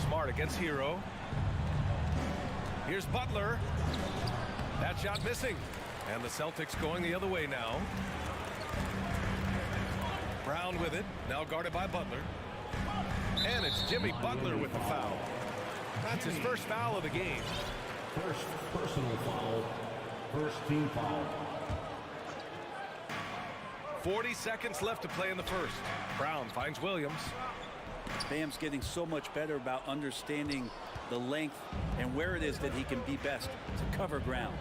Smart against Hero. Here's Butler. That shot missing. And the Celtics going the other way now. Brown with it. Now guarded by Butler. And it's Jimmy Butler with the foul. That's his first foul of the game. First personal foul. First team foul. 40 seconds left to play in the first. Brown finds Williams. Bam's getting so much better about understanding the length, and where it is that he can be best to cover ground.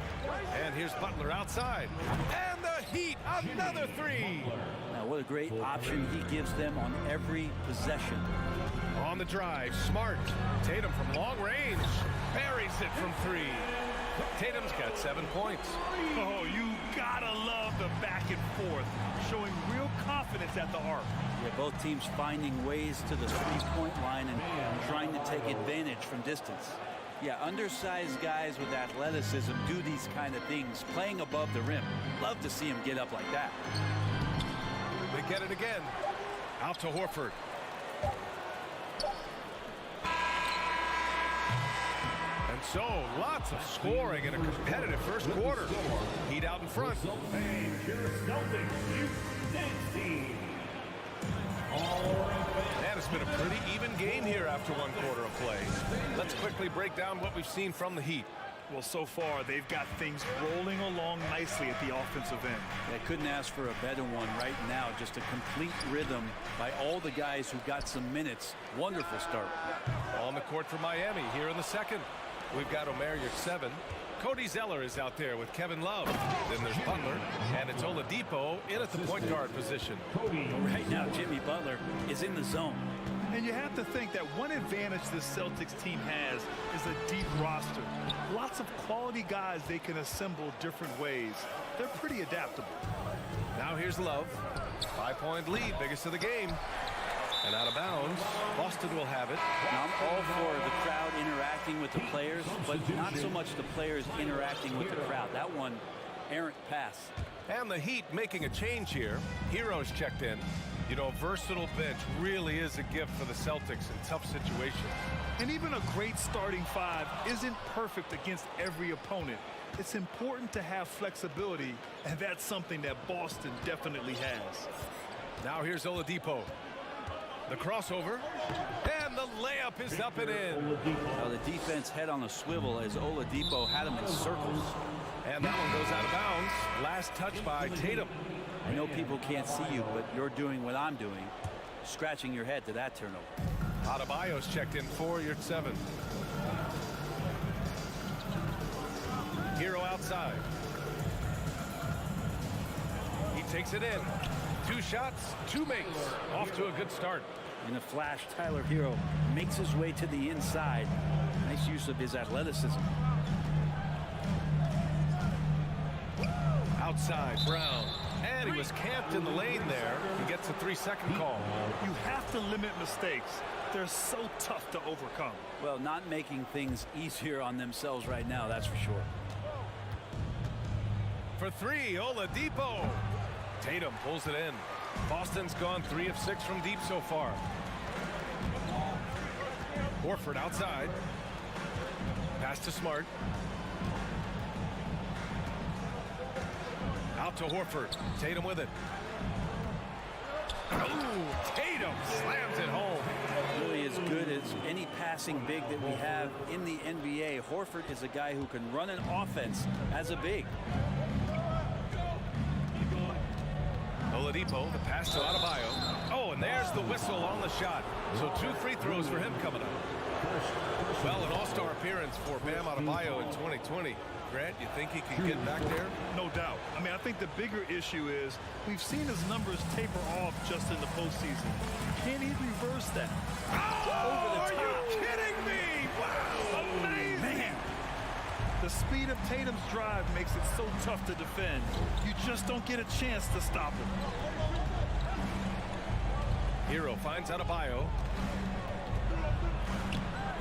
And here's Butler outside. And the Heat, another three. Now, what a great option he gives them on every possession. On the drive, Smart. Tatum from long range. Buries it from three. Tatum's got 7 points. Oh, you gotta love the back and forth, showing real confidence at the arc. Yeah, both teams finding ways to the three-point line and trying to take advantage from distance. Yeah, undersized guys with athleticism do these kind of things, playing above the rim. Love to see him get up like that. They get it again. Out to Horford. And so, lots of scoring in a competitive first quarter. Heat out in front. And it's been a pretty even game here after one quarter of play. Let's quickly break down what we've seen from the Heat. Well, so far, they've got things rolling along nicely at the offensive end. I couldn't ask for a better one right now. Just a complete rhythm by all the guys who got some minutes. Wonderful start. On the court for Miami here in the second. We've got Omer Yurtseven. Cody Zeller is out there with Kevin Love. Then there's Butler, and it's Oladipo in at the point guard position. Right now, Jimmy Butler is in the zone. And you have to think that one advantage this Celtics team has is a deep roster. Lots of quality guys they can assemble different ways. They're pretty adaptable. Now here's Love. 5-point lead, biggest of the game. And out of bounds, Boston will have it. Now, I'm all for the crowd interacting with the players, but not so much the players interacting with the crowd. That one, errant pass. And the Heat making a change here. Heroes checked in. You know, a versatile bench really is a gift for the Celtics in tough situations. And even a great starting five isn't perfect against every opponent. It's important to have flexibility, and that's something that Boston definitely has. Now here's Oladipo. The crossover, and the layup is up and in. Now the defense head on a swivel as Oladipo had him in circles. And that one goes out of bounds. Last touch by Tatum. I know people can't see you, but you're doing what I'm doing, scratching your head to that turnover. Adebayo's checked in for Yurtseven. Hero outside. He takes it in. 2 shots, 2 makes. Off to a good start. In a flash, Tyler Hero makes his way to the inside. Nice use of his athleticism. Outside, Brown. And he was camped in the lane there. He gets a 3-second call. You have to limit mistakes. They're so tough to overcome. Well, not making things easier on themselves right now, that's for sure. For 3, Oladipo. Tatum pulls it in. Boston's gone 3 of 6 from deep so far. Horford outside. Pass to Smart. Out to Horford. Tatum with it. Oh, Tatum slams it home. Really as good as any passing big that we have in the NBA. Horford is a guy who can run an offense as a big. Oladipo, the pass to Adebayo. Oh, and there's the whistle on the shot. So 2 free throws for him coming up. Well, an all-star appearance for Bam Adebayo in 2020. Grant, you think he can get back there? No doubt. I mean, I think the bigger issue is we've seen his numbers taper off just in the postseason. Can he reverse that? Oh, over the top. Are you kidding me? Wow, amazing. Man. The speed of Tatum's drive makes it so tough to defend. You just don't get a chance to stop him. Hero finds Adebayo.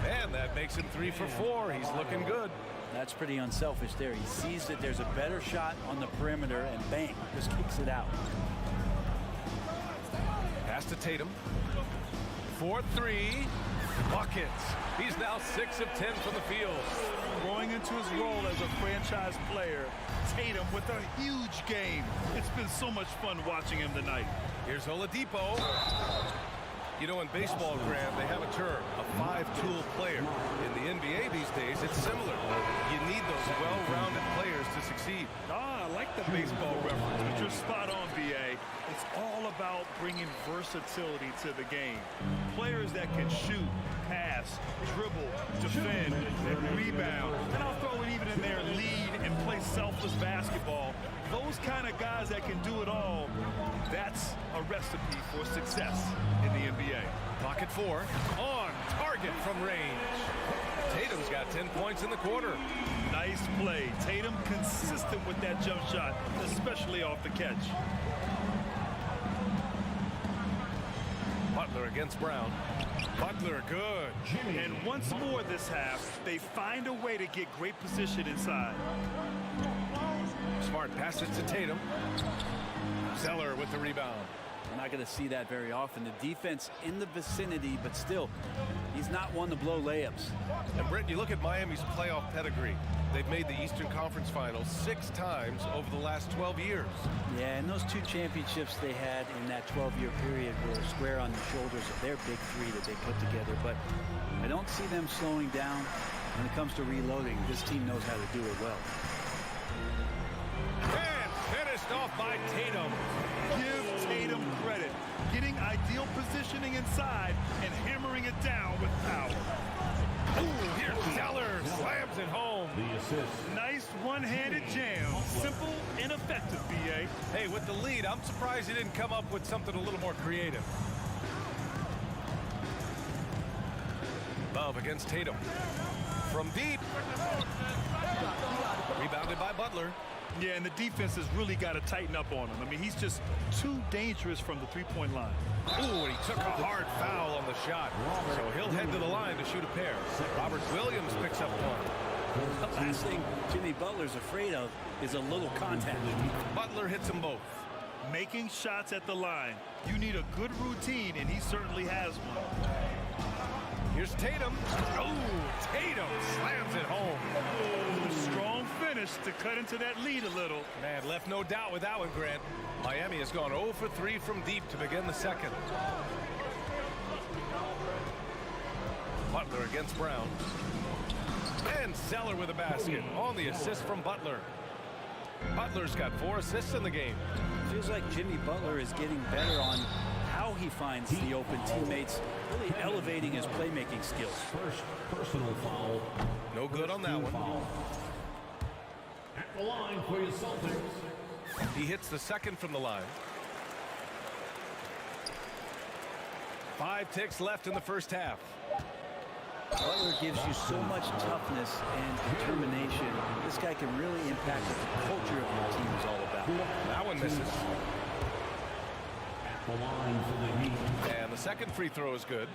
And that makes him 3 for 4. He's looking good. That's pretty unselfish there. He sees that there's a better shot on the perimeter and bang, just kicks it out. Pass to Tatum. 4-3. Buckets. He's now 6 of 10 from the field. Growing into his role as a franchise player, Tatum with a huge game. It's been so much fun watching him tonight. Here's Oladipo. You know, in baseball, Grant, they have a term, a 5-tool player. In the NBA these days, it's similar. You need those well-rounded players to succeed. I like the baseball reference, but you're spot on, BA. It's all about bringing versatility to the game. Players that can shoot, pass, dribble, defend, and rebound. And I'll throw it even in there, lead and play selfless basketball. Those kind of guys that can do it all, that's a recipe for success in the NBA. Pocket 4, on target from range. Tatum's got 10 points in the quarter. Nice play. Tatum consistent with that jump shot, especially off the catch. Butler against Brown. Butler good. And once more this half, they find a way to get great position inside. Smart passes to Tatum. Zeller with the rebound. We're not going to see that very often. The defense in the vicinity, but still, he's not one to blow layups. And Brent, you look at Miami's playoff pedigree. They've made the Eastern Conference Finals 6 times over the last 12 years. Yeah, and those 2 championships they had in that 12-year period were square on the shoulders of their big 3 that they put together. But I don't see them slowing down when it comes to reloading. This team knows how to do it well. And finished off by Tatum. Give Tatum credit. Getting ideal positioning inside and hammering it down with power. Ooh, here's Zeller. Slams it home. The assist. Nice one-handed jam. Simple and effective, B.A. Hey, with the lead, I'm surprised he didn't come up with something a little more creative. Love against Tatum. From deep. Rebounded by Butler. Yeah, and the defense has really got to tighten up on him. I mean, he's just too dangerous from the three-point line. Ooh, and he took a hard foul on the shot. So he'll head to the line to shoot a pair. Robert Williams picks up one. The last thing Jimmy Butler's afraid of is a little contact. Butler hits them both. Making shots at the line. You need a good routine, and he certainly has one. Here's Tatum. Oh, Tatum slams it home. Strong finish to cut into that lead a little. Man, left no doubt with that one, Grant. Miami has gone 0 for 3 from deep to begin the second. Butler against Brown. And Zeller with a basket on the assist from Butler. Butler's got 4 assists in the game. Feels like Jimmy Butler is getting better on how he finds the open teammates, really elevating his playmaking skills. First personal foul. No good on that one. Foul. At the line for your Celtics. He hits the second from the line. 5 ticks left in the first half. Butler gives you so much toughness and determination. This guy can really impact what the culture of your team is all about. That one misses. At the line for the Heat. And the second free throw is good.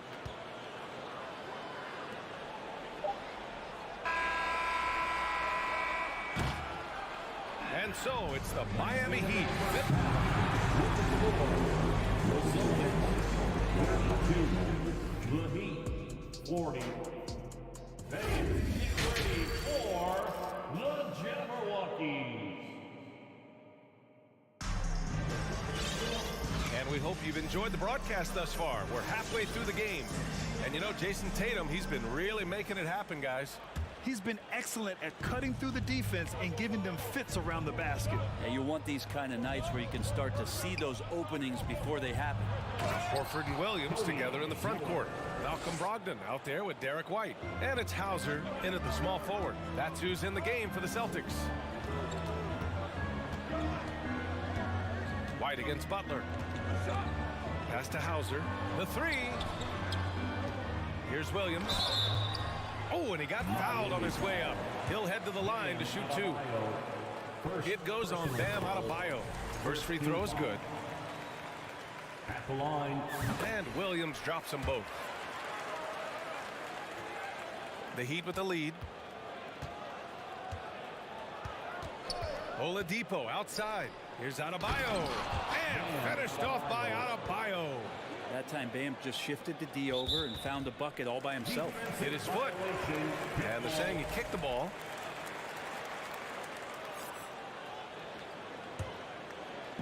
And so it's the Miami Heat. The Heat 40. Fans, get ready for the Jabberwockies. And we hope you've enjoyed the broadcast thus far. We're halfway through the game. And you know, Jason Tatum, he's been really making it happen, guys. He's been excellent at cutting through the defense and giving them fits around the basket. And you want these kind of nights where you can start to see those openings before they happen. Horford and Williams together in the front court. Malcolm Brogdon out there with Derek White. And it's Hauser in at the small forward. That's who's in the game for the Celtics. White against Butler. Pass to Hauser. The three. Here's Williams. Oh, and he got fouled on his way up. He'll head to the line to shoot 2. It goes on Bam Adebayo. First free throw is good. At the line. And Williams drops them both. The Heat with the lead. Oladipo outside. Here's Adebayo. And finished off by Adebayo. That time Bam just shifted the D over and found a bucket all by himself. Hit his foot. And they're saying he kicked the ball.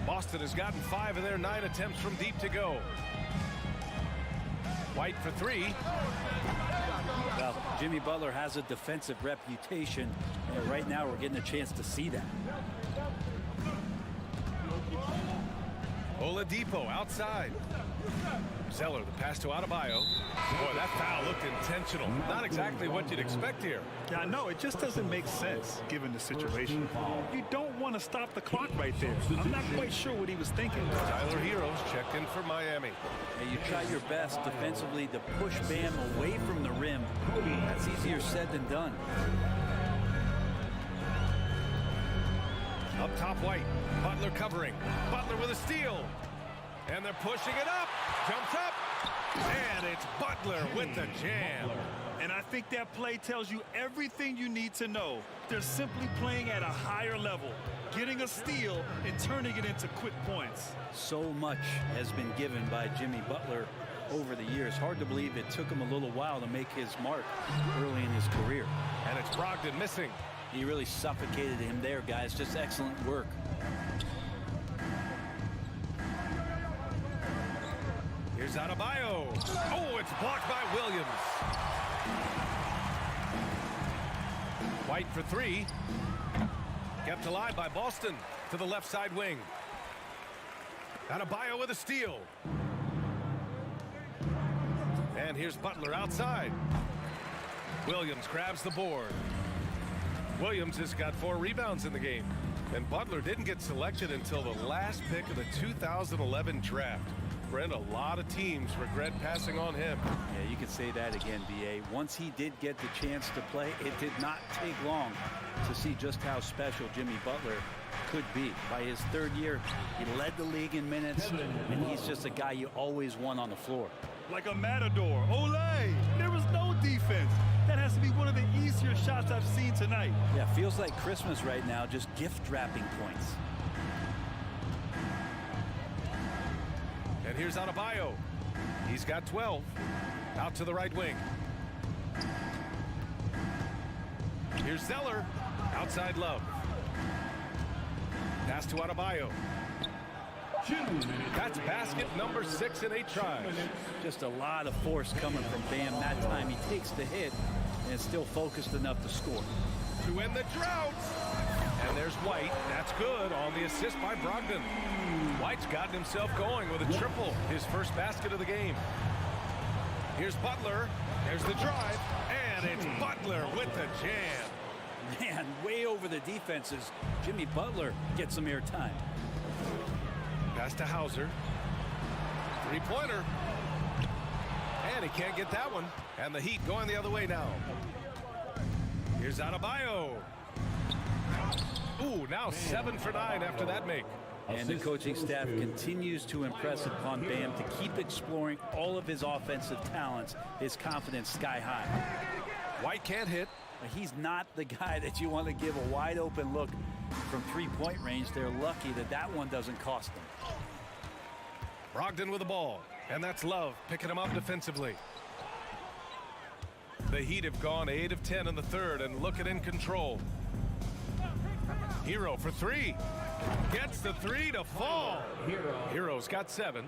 Boston has gotten 5 of their 9 attempts from deep to go. White for 3. Well, Jimmy Butler has a defensive reputation, and right now we're getting a chance to see that. Oladipo outside. Zeller, the pass to Adebayo. Boy, that foul looked intentional. Not exactly what you'd expect here. Yeah, I know. It just doesn't make sense given the situation. You don't want to stop the clock right there. I'm not quite sure what he was thinking. Tyler Heroes checked in for Miami. Yeah, you try your best defensively to push Bam away from the rim. That's easier said than done. Up top, White. Butler covering. Butler with a steal. And they're pushing it up. Jumps up. And it's Butler with the jam. And I think that play tells you everything you need to know. They're simply playing at a higher level, getting a steal and turning it into quick points. So much has been given by Jimmy Butler over the years. Hard to believe it took him a little while to make his mark early in his career. And it's Brogdon missing. He really suffocated him there, guys. Just excellent work. Here's Adebayo. Oh, it's blocked by Williams. White for three. Kept alive by Boston to the left side wing. Adebayo with a steal. And here's Butler outside. Williams grabs the board. Williams has got 4 rebounds in the game. And Butler didn't get selected until the last pick of the 2011 draft. Brent, a lot of teams regret passing on him. Yeah, you could say that again, B.A. Once he did get the chance to play, it did not take long to see just how special Jimmy Butler could be. By his 3rd year, he led the league in minutes, and he's just a guy you always want on the floor. Like a matador. Olay! There was no defense. That has to be one of the easier shots I've seen tonight. Yeah, feels like Christmas right now, just gift wrapping points. And here's Adebayo. He's got 12. Out to the right wing. Here's Zeller. Outside Love. Pass to Adebayo. That's basket number 6 in 8 tries. Just a lot of force coming from Bam that time. He takes the hit and is still focused enough to score. To end the drought. And there's White. That's good on the assist by Brogdon. White's gotten himself going with a triple. His first basket of the game. Here's Butler. There's the drive. And it's Butler with the jam. Man, way over the defenses. Jimmy Butler gets some airtime. Pass to Hauser. 3-pointer. And he can't get that one. And the Heat going the other way now. Here's Adebayo. Ooh, now 7 for 9 after that make. And the coaching staff continues to impress upon Bam to keep exploring all of his offensive talents. His confidence sky high. White can't hit. He's not the guy that you want to give a wide open look from 3-point range. They're lucky that that one doesn't cost them. Brogdon with the ball. And that's Love picking him up defensively. The Heat have gone 8 of 10 in the 3rd and looking in control. Hero for 3. Gets the 3 to fall. Hero's got 7.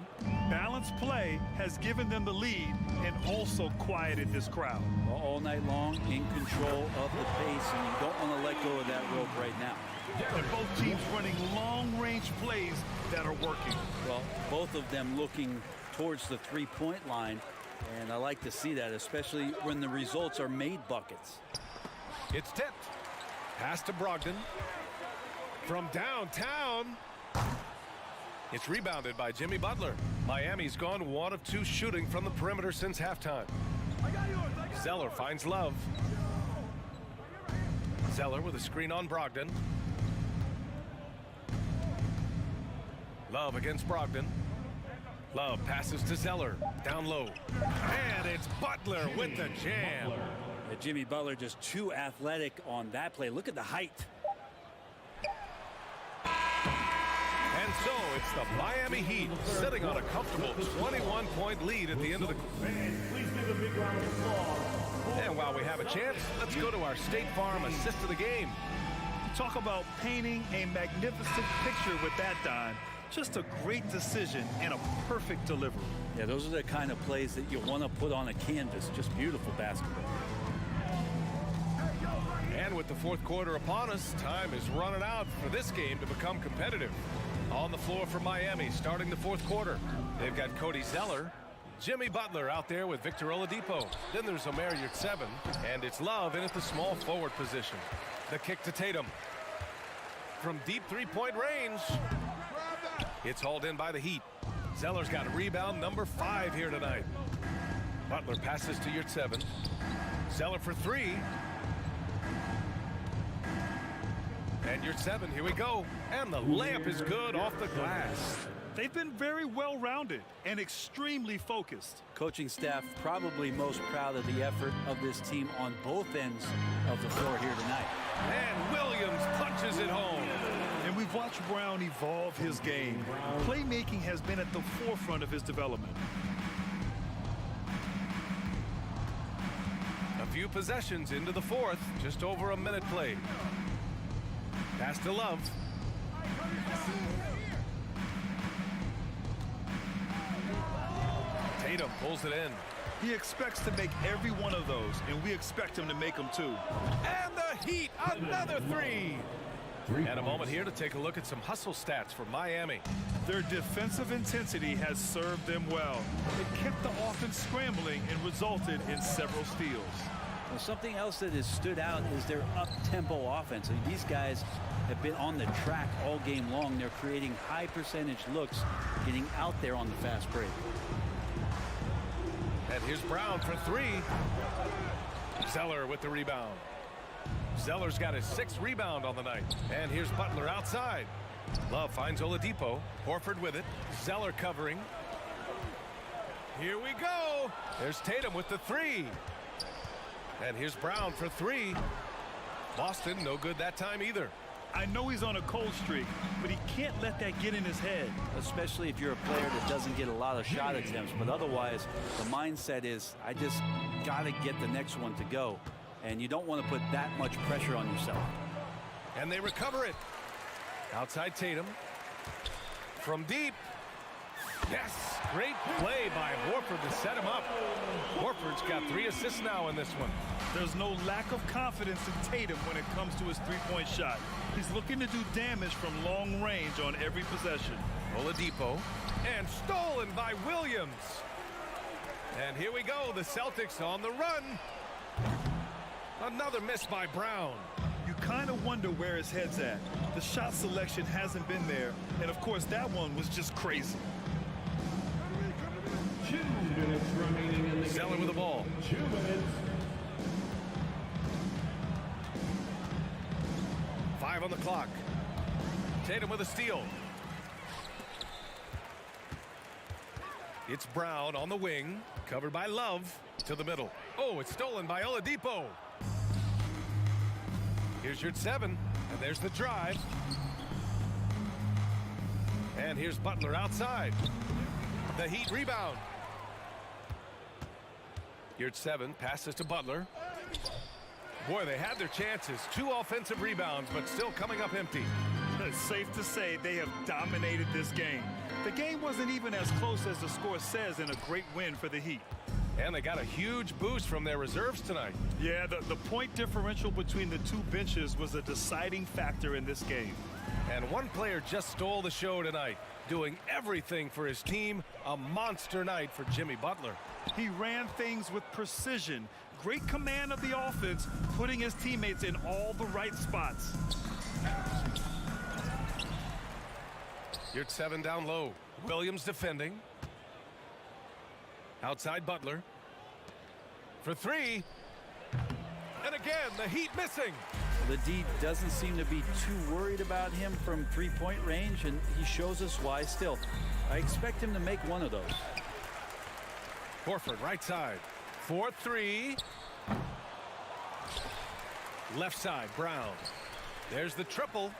Balanced play has given them the lead and also quieted this crowd. Well, all night long, in control of the pace, and you don't want to let go of that rope right now. And both teams running long-range plays that are working. Well, both of them looking towards the 3-point line, and I like to see that, especially when the results are made buckets. It's tipped. Pass to Brogdon. From downtown. It's rebounded by Jimmy Butler. Miami's gone 1 of 2 shooting from the perimeter since halftime. Zeller finds Love. Zeller with a screen on Brogdon. Love against Brogdon. Love passes to Zeller. Down low. And it's Butler with the jam. Jimmy Butler just too athletic on that play. Look at the height. And so it's the Miami Heat sitting on a comfortable 21-point lead at the end of the quarter. And while we have a chance, let's go to our State Farm assist of the game. Talk about painting a magnificent picture with that, Don. Just a great decision and a perfect delivery. Yeah, those are the kind of plays that you want to put on a canvas. Just beautiful basketball. And with the 4th quarter upon us, time is running out for this game to become competitive. On the floor for Miami, starting the fourth quarter. They've got Cody Zeller, Jimmy Butler out there with Victor Oladipo. Then there's Omer Yurtseven, and it's Love in at the small forward position. The kick to Tatum. From deep three-point range. It's hauled in by the Heat. Zeller's got a rebound number 5 here tonight. Butler passes to Yurtseven. Zeller for 3. And Yurtseven, here we go. And the layup is good off the glass. They've been very well-rounded and extremely focused. Coaching staff probably most proud of the effort of this team on both ends of the floor here tonight. And Williams punches it home. And we've watched Brown evolve his game. Playmaking has been at the forefront of his development. A few possessions into the fourth, just over a minute played. Pass to Love. Tatum pulls it in. He expects to make every one of those, and we expect him to make them too. And the Heat, another 3. And a moment here to take a look at some hustle stats for Miami. Their defensive intensity has served them well. It kept the offense scrambling and resulted in several steals. Well, something else that has stood out is their up-tempo offense. I mean, these guys have been on the track all game long. They're creating high-percentage looks, getting out there on the fast break. And here's Brown for 3. Zeller with the rebound. Zeller's got his 6th rebound on the night. And here's Butler outside. Love finds Oladipo. Horford with it. Zeller covering. Here we go. There's Tatum with the 3. And here's Brown for 3. Boston, no good that time either. I know he's on a cold streak, but he can't let that get in his head. Especially if you're a player that doesn't get a lot of shot attempts. But otherwise, the mindset is, I just got to get the next one to go. And you don't want to put that much pressure on yourself. And they recover it. Outside Tatum. From deep. Yes, great play by Horford to set him up. Horford's got 3 assists now in this one. There's no lack of confidence in Tatum when it comes to his three-point shot. He's looking to do damage from long range on every possession. Oladipo, and stolen by Williams. And here we go, the Celtics on the run. Another miss by Brown. You kind of wonder where his head's at. The shot selection hasn't been there, and of course that one was just crazy. 2 minutes remaining in the game. Zeller with the ball. 2 minutes. 5 on the clock. Tatum with a steal. It's Brown on the wing, covered by Love to the middle. Oh, it's stolen by Oladipo. Here's Yurtseven, and there's the drive. And here's Butler outside. The Heat rebound. Yurtseven passes to Butler. Boy, they had their chances. 2 offensive rebounds, but still coming up empty. It's safe to say they have dominated this game. The game wasn't even as close as the score says in a great win for the Heat. And they got a huge boost from their reserves tonight. Yeah, the point differential between the 2 benches was a deciding factor in this game. And one player just stole the show tonight, doing everything for his team. A monster night for Jimmy Butler. He ran things with precision. Great command of the offense, putting his teammates in all the right spots. Yurtseven down low. Williams defending. Outside Butler. For 3. And again, the Heat missing. The D doesn't seem to be too worried about him from three-point range, and he shows us why still. I expect him to make one of those. Horford right side. 4-3. Left side, Brown. There's the triple.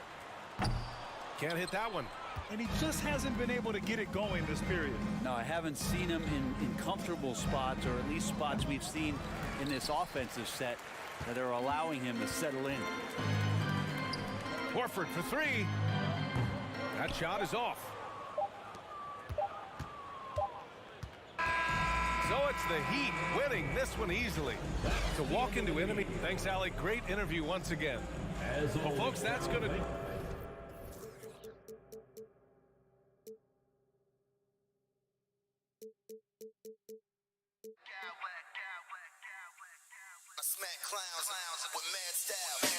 Can't hit that one. And he just hasn't been able to get it going this period. No, I haven't seen him in comfortable spots, or at least spots we've seen in this offensive set that are allowing him to settle in. Horford for 3. That shot is off. So it's the Heat winning this one easily. To walk into enemy. Thanks, Alec. Great interview once again. Well, folks, that's going to I smack clowns with mad style.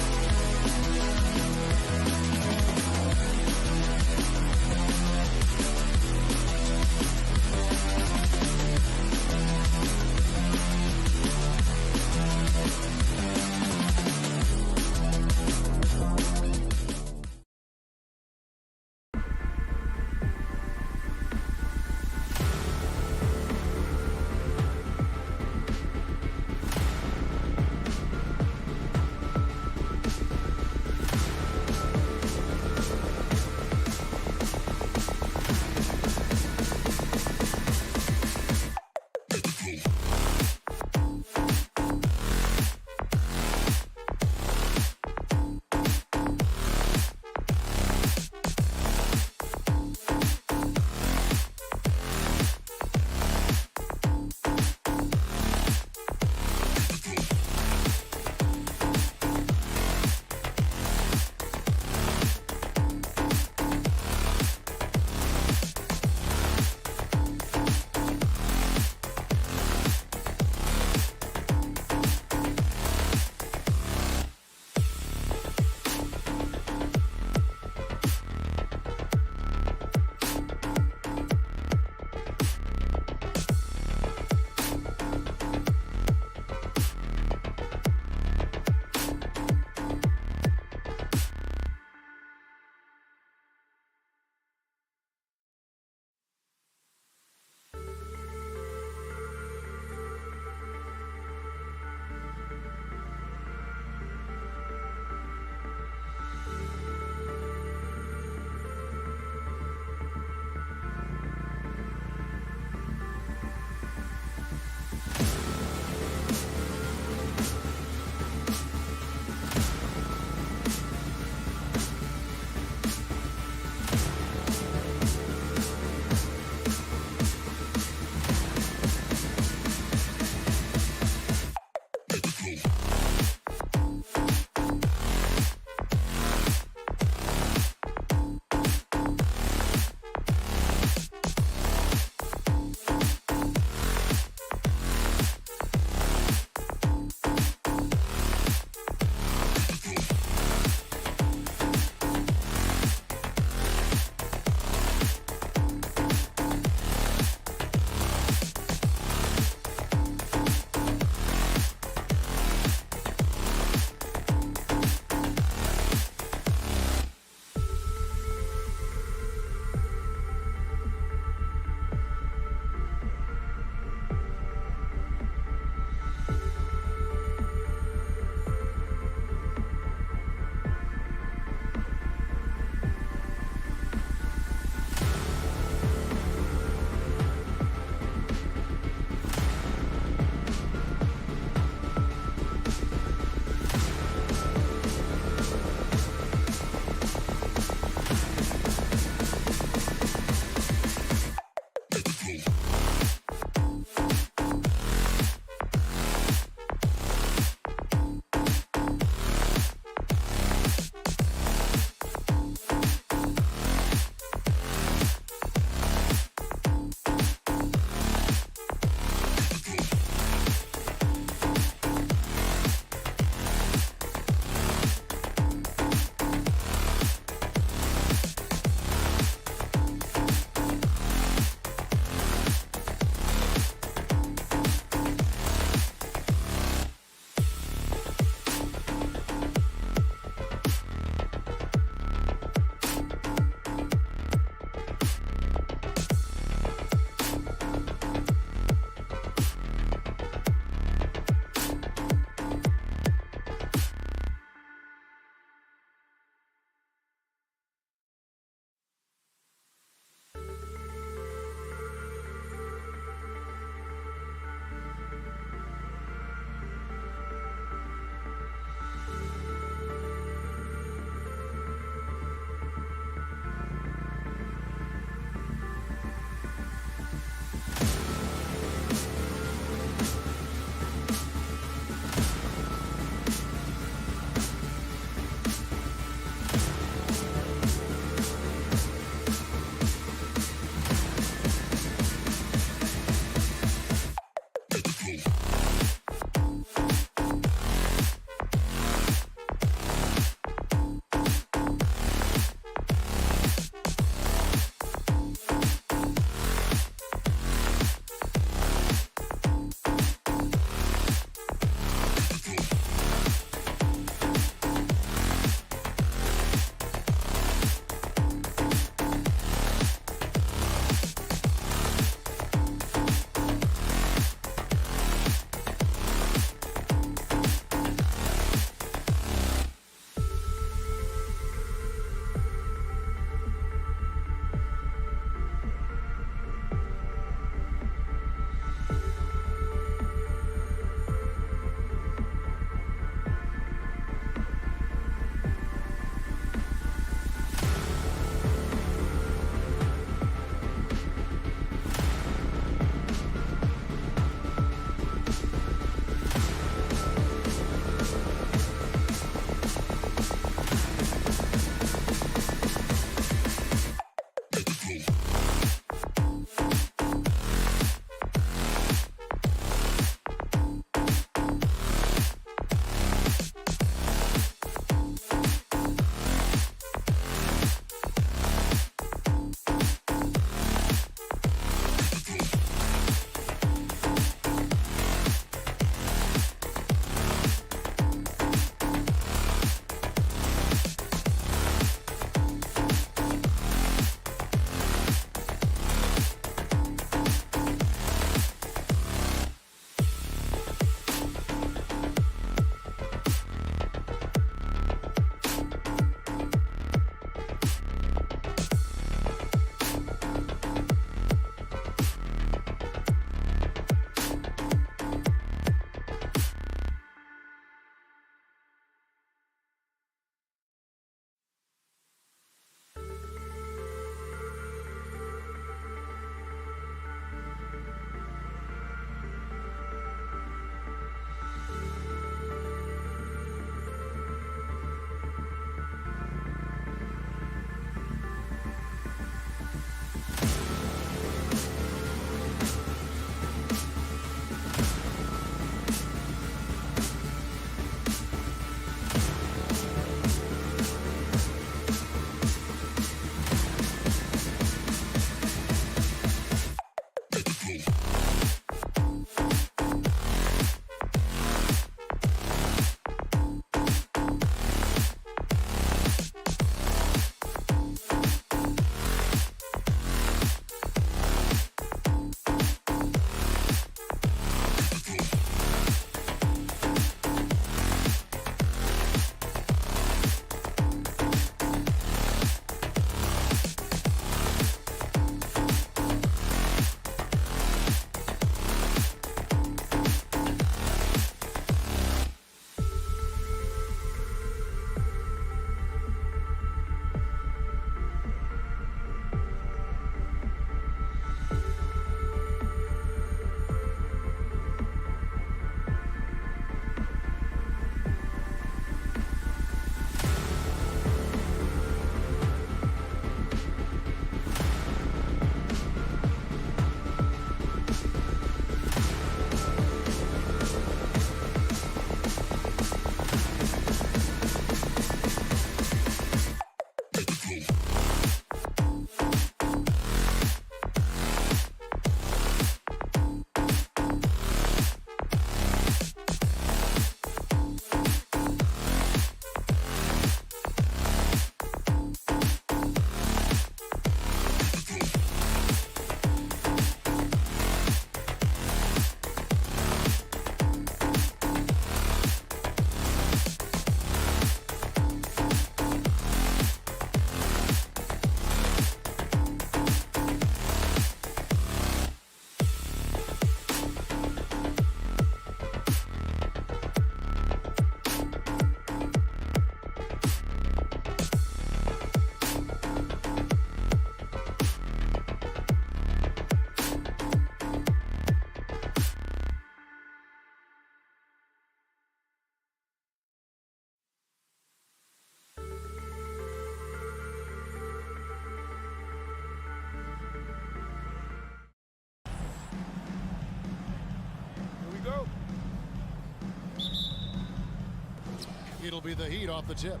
It'll be the Heat off the tip.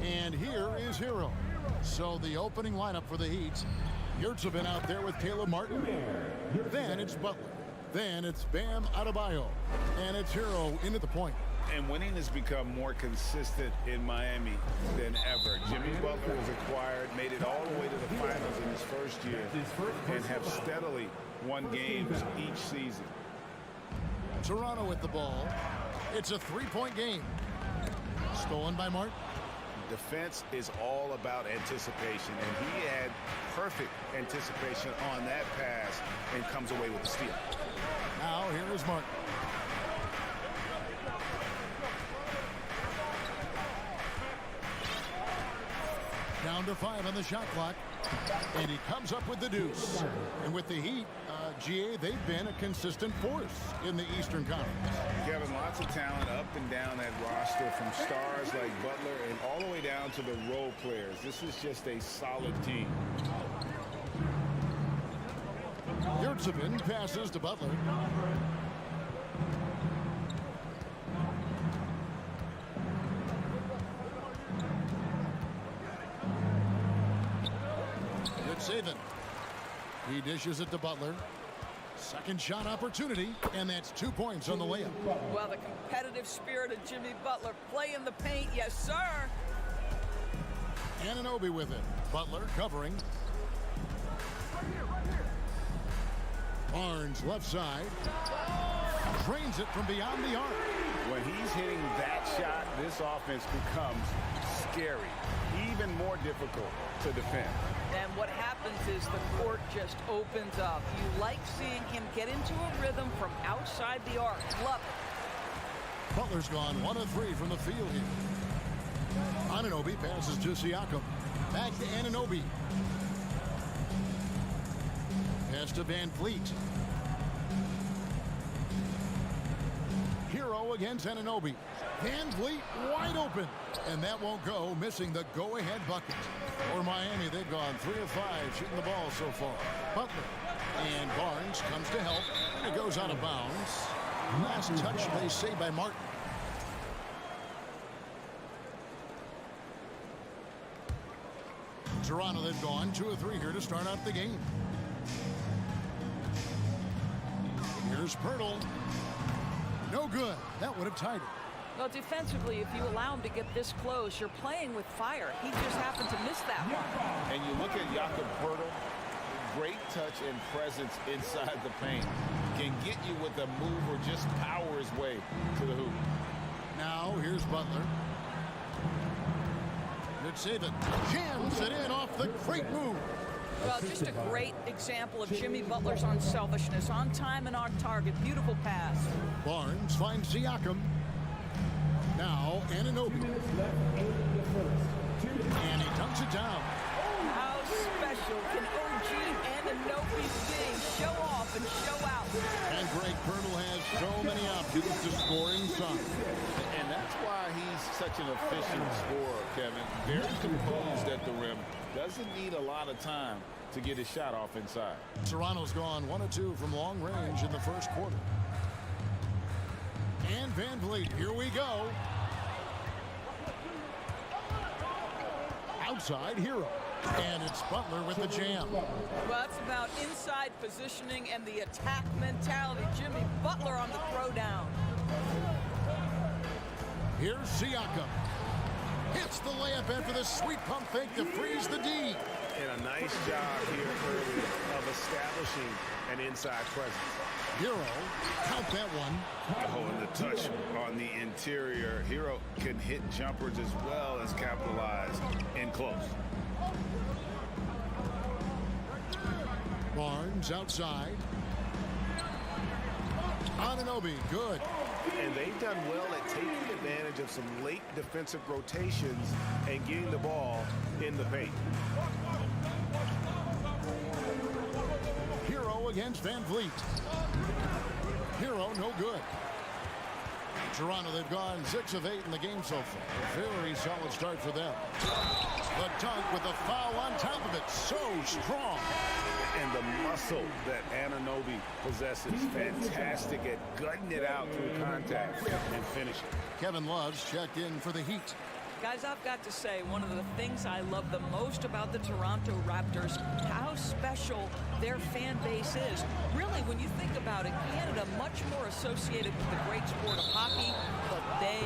And here is Hero. So the opening lineup for the Heat. Yurtsevin out there with Caleb Martin. Then it's Butler. Then it's Bam Adebayo. And it's Hero in at the point. And winning has become more consistent in Miami than ever. Jimmy Butler was acquired, made it all the way to the finals in his first year, and have steadily won games each season. Toronto with the ball. It's a three-point game. Stolen by Martin. Defense is all about anticipation, and he had perfect anticipation on that pass and comes away with the steal. Now here is Martin. Down to 5 on the shot clock. And he comes up with the deuce. And with the Heat, GA, they've been a consistent force in the Eastern Conference. Kevin, lots of talent up and down that roster, from stars like Butler and all the way down to the role players. This is just a solid team. Yurtsevin passes to Butler. Yurtsevin. He dishes it to Butler. Second shot opportunity, and that's 2 points on the layup. Well, the competitive spirit of Jimmy Butler. Play in the paint, yes, sir. Anunoby with it. Butler covering. Barnes left side. Drains it from beyond the arc. When he's hitting that shot, this offense becomes scary, even more difficult to defend. And what happens is the court just opens up. You like seeing him get into a rhythm from outside the arc. Love it. Butler's gone 1 of 3 from the field here. Anunoby passes to Siakam. Back to Anunoby. Pass to Van Fleet. Hero against Anunoby. Van Fleet wide open. And that won't go, missing the go-ahead bucket. For Miami, they've gone 3 of 5 shooting the ball so far. Butler. And Barnes comes to help. And it goes out of bounds. Last touch, they say, by Martin. Toronto, they've gone 2 of 3 here to start out the game. Here's Pirtle. No good. That would have tied it. Well, defensively, if you allow him to get this close, you're playing with fire. He just happened to miss that one. And you look at Jakob Pirtle, great touch and presence inside the paint. Can get you with a move or just power his way to the hoop. Now, here's Butler. Yurtsevin jams it in off the great move. Well, just a great example of Jimmy Butler's unselfishness. On time and on target. Beautiful pass. Barnes finds Siakam. Now, Anunoby. And he dunks it down. How special can OG Anunoby be? Show off and show out. And Greg Pirtle has so many options to score inside. And that's why he's such an efficient scorer, Kevin. Very composed at the rim. Doesn't need a lot of time to get his shot off inside. Toronto's gone 1 of 2 from long range in the first quarter. And Van Vliet, here we go. Outside Hero. And it's Butler with the jam. Well, it's about inside positioning and the attack mentality. Jimmy Butler on the throwdown. Here's Siakam. Hits the layup after the sweet pump fake to freeze the D. And a nice job here early of establishing an inside presence. Hero, count that one. Oh, and the touch on the interior. Hero can hit jumpers as well as capitalize in close. Barnes outside. Anunoby, good. And they've done well at taking advantage of some late defensive rotations and getting the ball in the paint. Hero against Van Vliet. Hero, no good. Toronto, they've gone 6 of 8 in the game so far. A very solid start for them. The dunk with the foul on top of it. So strong. And the muscle that Anunoby possesses. Fantastic at gutting it out through contact and finishing. Kevin Love's checked in for the Heat. Guys, I've got to say, one of the things I love the most about the Toronto Raptors, how special their fan base is. Really, when you think about it, Canada much more associated with the great sport of hockey, but they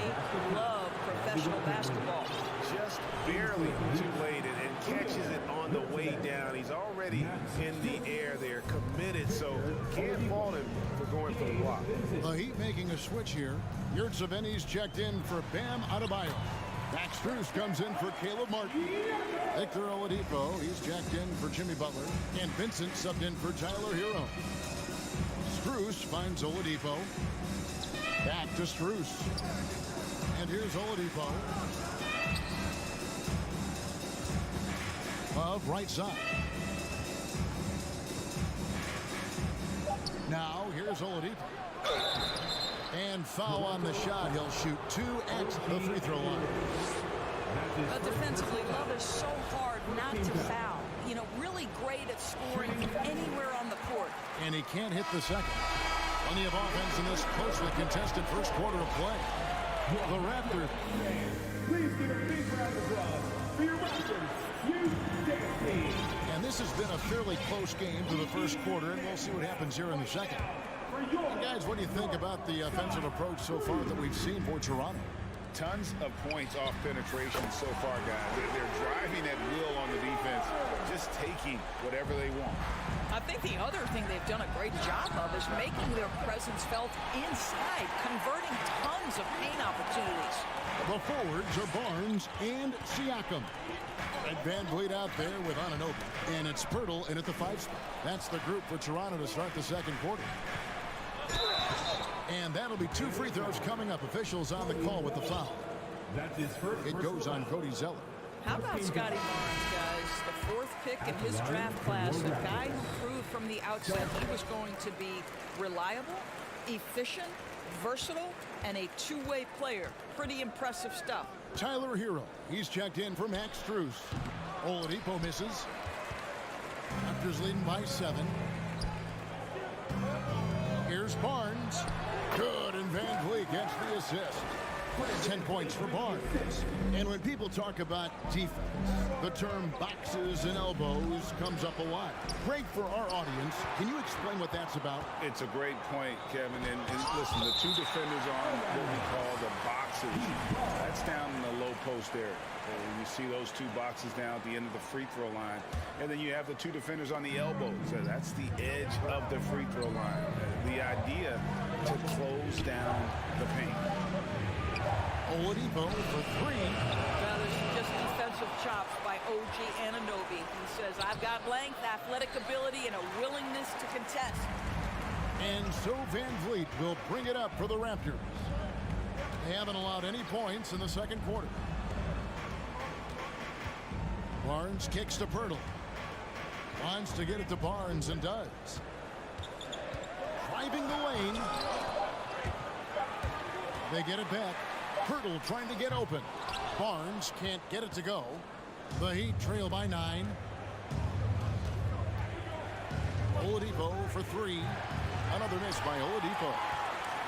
love professional basketball. Just barely too late and catches it on the way down. He's already in the air there, committed, so can't fault him for going for the block. The Heat making a switch here. Yurtseven's checked in for Bam Adebayo. Max Strus comes in for Caleb Martin. Victor Oladipo, he's checked in for Jimmy Butler. And Vincent subbed in for Tyler Hero. Strus finds Oladipo. Back to Strus. And here's Oladipo. Love right side. Now here's Oladipo. And foul on the shot. He'll shoot 2 at the free throw line. But defensively, Love is so hard not to foul. You know, really great at scoring anywhere on the court. And he can't hit the second. Plenty of offense in this closely contested first quarter of play. The Raptors. Please give a big round of applause for your Raptors. And this has been a fairly close game for the first quarter, and we'll see what happens here in the second. And guys, what do you think about the offensive approach so far that we've seen for Toronto? Tons of points off penetration so far, guys. They're driving at will on the defense, just taking whatever they want. I think the other thing they've done a great job of is making their presence felt inside, converting tons of paint opportunities. The forwards are Barnes and Siakam. And Van Vliet out there with Anunoby. And it's Pirtle in at the 5 spot. That's the group for Toronto to start the second quarter. And that'll be 2 free throws coming up. Officials on the call with the foul. It goes on Cody Zeller. How about Scotty Barnes, guys? The 4th pick in his draft class, a guy who proved from the outset he was going to be reliable, efficient, versatile, and a two-way player. Pretty impressive stuff. Tyler Hero, he's checked in for Max Strus. Oladipo misses. Raptors leading by 7. Here's Barnes. Good, and Van Vliet gets the assist. 10 points for Barnes. And when people talk about defense, the term boxes and elbows comes up a lot. Great for our audience. Can you explain what that's about? It's a great point, Kevin. And listen, the 2 defenders on what we call the boxes, that's down in the low post area. And you see those 2 boxes down at the end of the free throw line. And then you have the 2 defenders on the elbows. That's the edge of the free throw line. The idea to close down the paint. Oladipo for 3. That is just defensive chops by OG Anunoby. He says, I've got length, athletic ability, and a willingness to contest. And so Van Vliet will bring it up for the Raptors. They haven't allowed any points in the second quarter. Barnes kicks to Pirtle. Wants to get it to Barnes and does. Driving the lane. They get it back. Pirtle trying to get open. Barnes can't get it to go. The Heat trail by 9. Oladipo for 3. Another miss by Oladipo.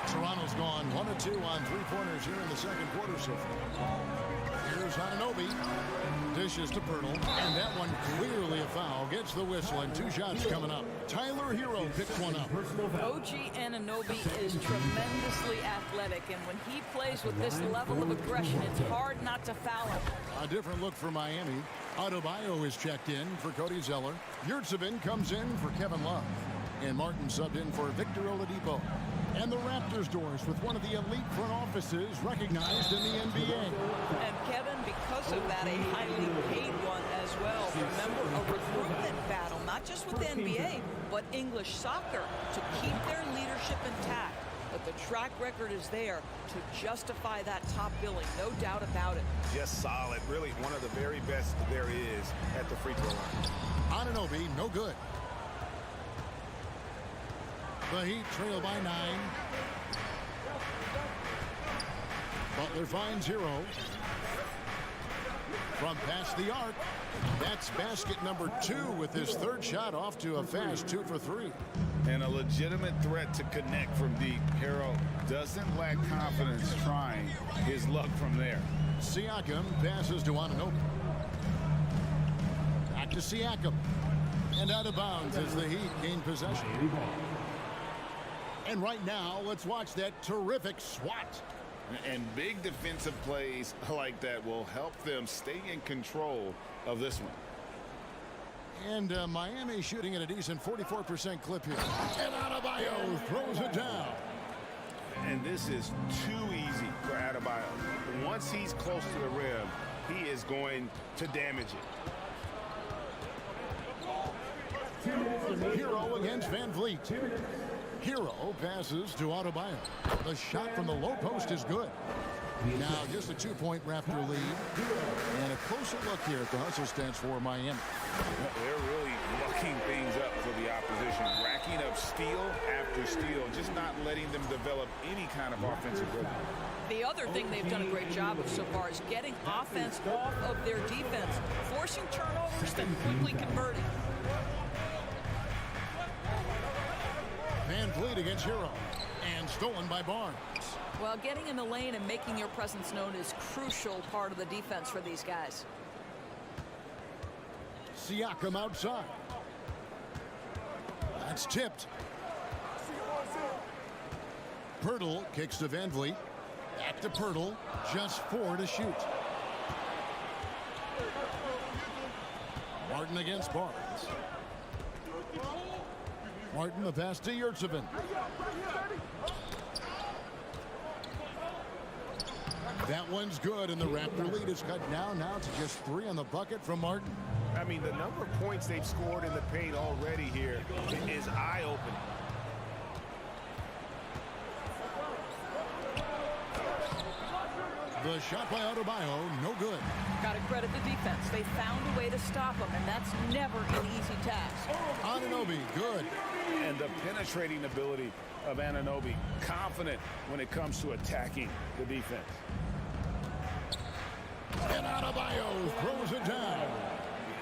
Toronto's gone 1 of 2 on 3-pointers here in the second quarter so far. Here's Anunoby. Dishes to Pirtle. And that one clearly a foul. Gets the whistle and 2 shots coming up. Tyler Hero picks one up. OG Anunoby is tremendously athletic. And when he plays with this level of aggression, it's hard not to foul him. A different look for Miami. Adebayo is checked in for Cody Zeller. Yurtseven comes in for Kevin Love. And Martin subbed in for Victor Oladipo. And the Raptors doors with one of the elite front offices recognized in the NBA. And Kevin, because of that, a highly paid one as well. Remember, a recruitment battle, not just with the NBA, but English soccer, to keep their leadership intact. But the track record is there to justify that top billing, no doubt about it. Just solid, really one of the very best there is at the free throw line. Anunoby, no good. The Heat trail by 9. Butler finds Hero. From past the arc. That's basket number 2 with his third shot off to a fast 2 for 3. And a legitimate threat to connect from deep. Hero doesn't lack confidence trying his luck from there. Siakam passes to Anunoby. Back to Siakam. And out of bounds as the Heat gain possession. And right now, let's watch that terrific swat. And big defensive plays like that will help them stay in control of this one. And Miami shooting at a decent 44% clip here. And Adebayo throws it down. And this is too easy for Adebayo. Once he's close to the rim, he is going to damage it. Hero against Van Vliet. Hero passes to Adebayo. The shot from the low post is good. Now just a 2-point Raptor lead. And a closer look here at the hustle stats for Miami. They're really mucking things up for the opposition. Racking up steal after steal. Just not letting them develop any kind of offensive rhythm. The other thing they've done a great job of so far is getting offense off of their defense. Forcing turnovers, then quickly converting. Van Vliet against Hero. And stolen by Barnes. Well, getting in the lane and making your presence known is crucial part of the defense for these guys. Siakam outside. That's tipped. Pirtle kicks to Van Vliet. Back to Pirtle. Just 4 to shoot. Martin against Barnes. Martin the pass to Yurtsevin. That one's good, and the Raptor lead is cut down now to just 3 on the bucket from Martin. I mean, the number of points they've scored in the paint already here is eye-opening. The shot by Adebayo, no good. Got to credit the defense. They found a way to stop him, and that's never an easy task. Anunoby, good. And the penetrating ability of Anunoby, confident when it comes to attacking the defense. And Adebayo throws it down.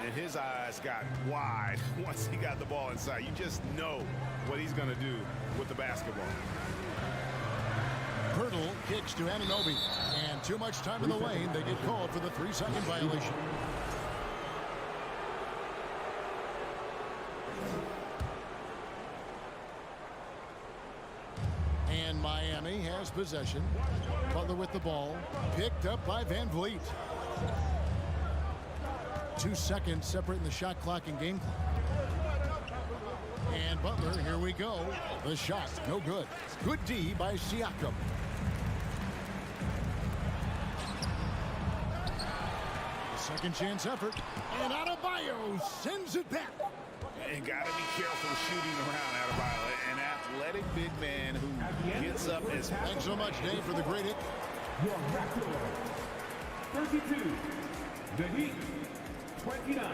And his eyes got wide once he got the ball inside. You just know what he's going to do with the basketball. Pirtle kicks to Anunoby. And too much time in the lane. They get called for the 3-second violation. And Miami has possession. Butler with the ball. Picked up by Van Vliet. 2 seconds separating the shot clock and game clock. And Butler, here we go. The shot, no good. Good D by Siakam. Second chance effort. And Adebayo sends it back. And got to be careful shooting around Adebayo. An athletic big man who gets up as... Thanks so much, Dave, for the great hit. Your Raptor, 32, the Heat, 29.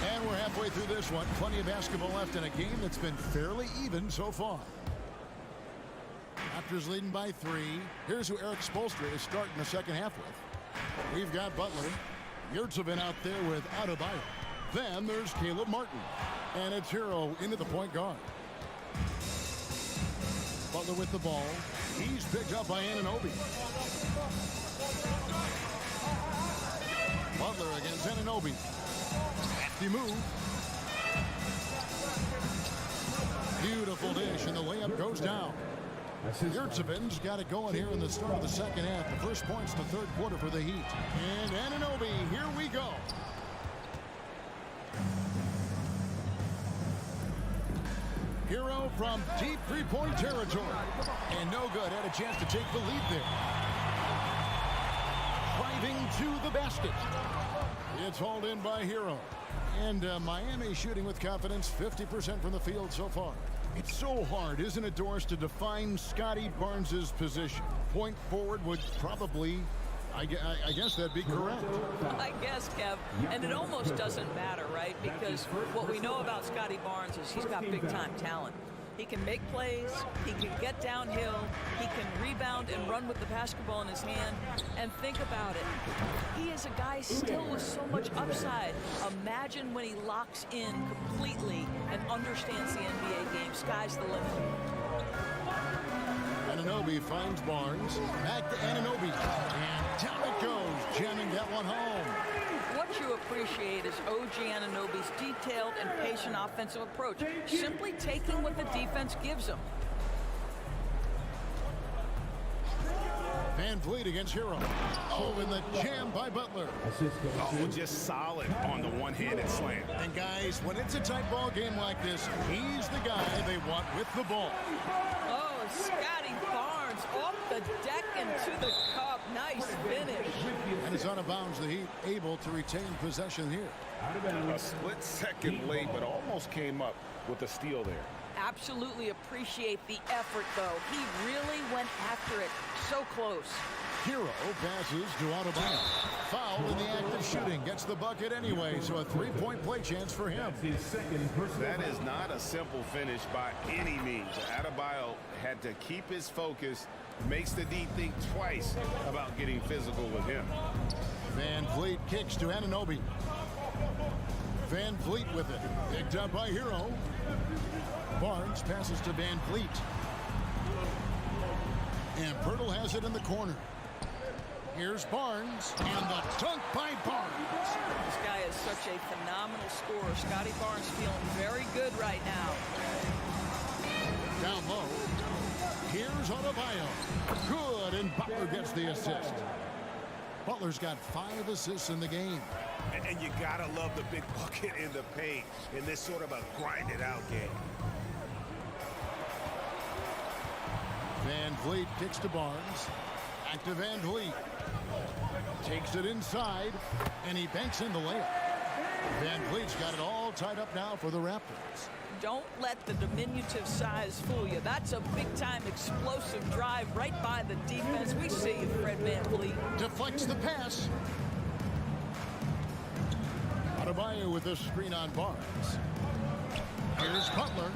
And we're halfway through this one. Plenty of basketball left in a game that's been fairly even so far. Raptors leading by 3. Here's who Eric Spoelstra is starting the second half with. We've got Butler. Yurtsevin out there with Adebayo. Then there's Caleb Martin. And it's Hero into the point guard. Butler with the ball. He's picked up by Anunoby. Butler against Anunoby. Hefty move. Beautiful dish, and the layup goes down. Yurtsevin's got it going here in the start of the second half. The first points the third quarter for the Heat. And Anunoby, here we go. Hero from deep three-point territory. And no good. Had a chance to take the lead there. Driving to the basket. It's hauled in by Hero. And Miami shooting with confidence, 50% from the field so far. It's so hard, isn't it, Doris, to define Scotty Barnes' position? Point forward would probably I guess that'd be correct. I guess, Kev. And it almost doesn't matter, right? Because what we know about Scotty Barnes is he's got big-time talent. He can make plays, he can get downhill, he can rebound and run with the basketball in his hand. And think about it. He is a guy still with so much upside. Imagine when he locks in completely and understands the NBA game. Sky's the limit. Anunoby finds Barnes. Back to Anunoby. And down it goes, jamming that one home. What you appreciate is OG Anunoby's detailed and patient offensive approach, simply taking what the defense gives him. Van Vliet against Hero. Oh, and the jam by Butler. Oh, just solid on the one-handed slam. And guys, when it's a tight ball game like this, he's the guy they want with the ball. Oh, Scotty Barnes off the deck into the cup. Nice finish. And it's out of bounds. The Heat able to retain possession here. A split second late, but almost came up with a steal there. Absolutely appreciate the effort, though. He really went after it. So close. Hero passes to Adebayo. Foul in the act of shooting. Gets the bucket anyway, so a three-point play chance for him. That is not a simple finish by any means. Adebayo had to keep his focus, makes the D think twice about getting physical with him. Van Vliet kicks to Anunoby. Van Vliet with it. Picked up by Hero. Barnes passes to Van Vliet. And Pirtle has it in the corner. Here's Barnes, and the dunk by Barnes. This guy is such a phenomenal scorer. Scotty Barnes feeling very good right now. Down low. Here's Adebayo. Good, and Butler gets the assist. Butler's got 5 assists in the game. And you gotta love the big bucket in the paint in this sort of a grinded-out game. Van Vliet kicks to Barnes. Back to Van Vliet. Takes it inside, and he banks in the layup. Van Vliet's got it all tied up now for the Raptors. Don't let the diminutive size fool you. That's a big-time explosive drive right by the defense. We see you, Fred Van Vliet. Deflects the pass. Adebayo with a screen on Barnes. Here's Butler.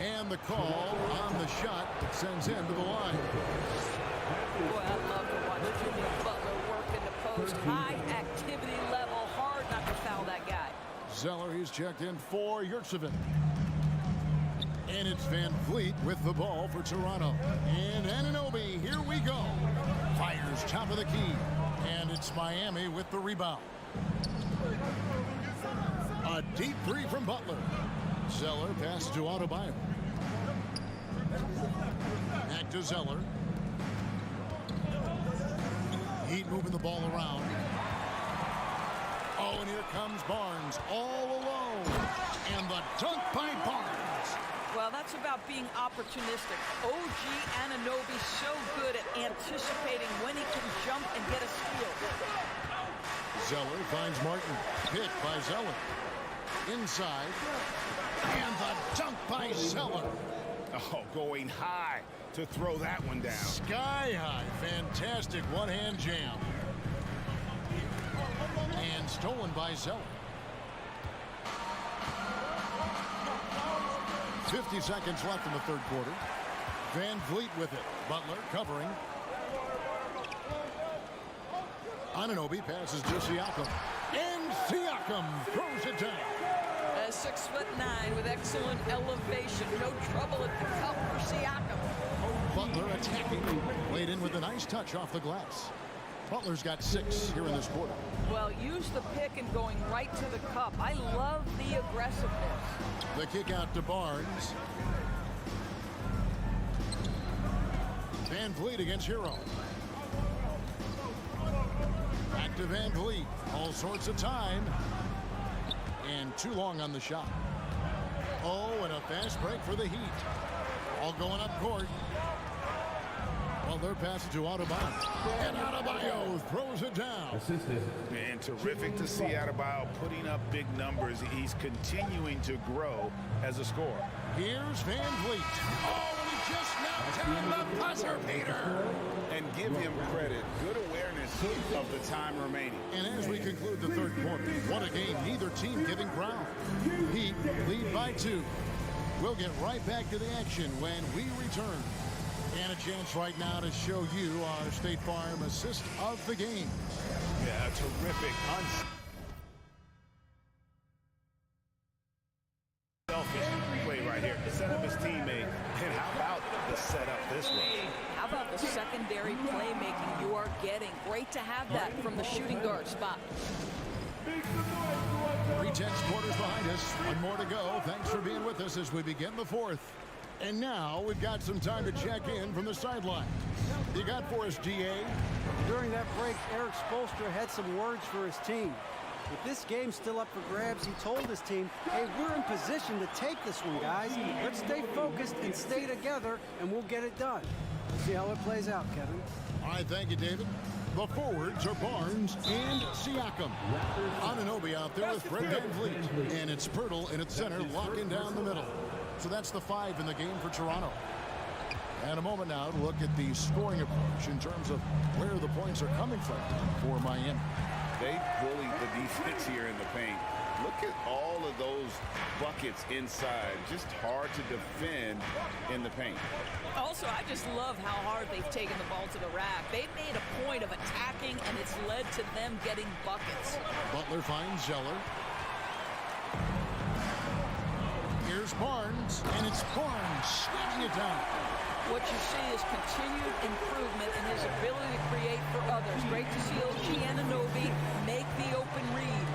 And the call on the shot that sends him to the line. Boy, I love to watch Jimmy Butler work in the post. High activity level. Hard not to foul that guy. Zeller, he's checked in for Yurtseven. And it's Van Vliet with the ball for Toronto. And Anunoby, here we go. Fires top of the key. And it's Miami with the rebound. A deep three from Butler. Zeller passes to Adebayo. Back to Zeller. Heat moving the ball around. Oh, and here comes Barnes all alone. And the dunk by Barnes. Well, that's about being opportunistic. OG Anunoby so good at anticipating when he can jump and get a steal. Zeller finds Martin. Picked by Zeller. Inside. And the dunk by Zeller. Oh, going high to throw that one down. Sky high. Fantastic one-hand jam. And stolen by Zeller. 50 seconds left in the third quarter. Van Vliet with it. Butler covering. Anunoby passes to Siakam. And Siakam throws it down. 6'9" with excellent elevation. No trouble at the cup for Siakam. Butler attacking. Laid in with a nice touch off the glass. Butler's got 6 here in this quarter. Well, use the pick and going right to the cup. I love the aggressiveness. The kick out to Barnes. Van Vliet against Hero. Back to Van Vliet. All sorts of time. And too long on the shot. Oh, and a fast break for the Heat. All going up court. Well, they're passing to Adebayo. And Adebayo throws it down. And terrific to see Adebayo putting up big numbers. He's continuing to grow as a scorer. Here's Van Vliet. Oh, and he just knocked down the buzzer beater. And give him credit. Good awareness of the time remaining. And as we conclude the third quarter, what a game. Neither team giving ground. Heat lead by 2. We'll get right back to the action when we return. And a chance right now to show you our State Farm assist of the game. Yeah, terrific. Unselfish play right here. Set up his teammate. And how about the setup this way? How about the secondary playmaking you are getting? Great to have that from the shooting guard spot. 3/10 quarters behind us. One more to go. Thanks for being with us as we begin the fourth. And now we've got some time to check in from the sideline. You got for us, DA? During that break, Eric Spoelstra had some words for his team. With this game still up for grabs, he told his team, hey, we're in position to take this one, guys. Let's stay focused and stay together, and we'll get it done. We'll see how it plays out, Kevin. All right, thank you, David. The forwards are Barnes and Siakam. Anunoby out there with Fred VanVleet. And it's Pirtle in its center, locking down the middle. So that's the 5 in the game for Toronto. And a moment now to look at the scoring approach in terms of where the points are coming from for Miami. They bullied the defense here in the paint. Look at all of those buckets inside. Just hard to defend in the paint. Also, I just love how hard they've taken the ball to the rack. They've made a point of attacking, and it's led to them getting buckets. Butler finds Zeller. Here's Barnes, and it's Barnes slamming it down. What you see is continued improvement in his ability to create for others. Great to see OG Anunoby make the open read.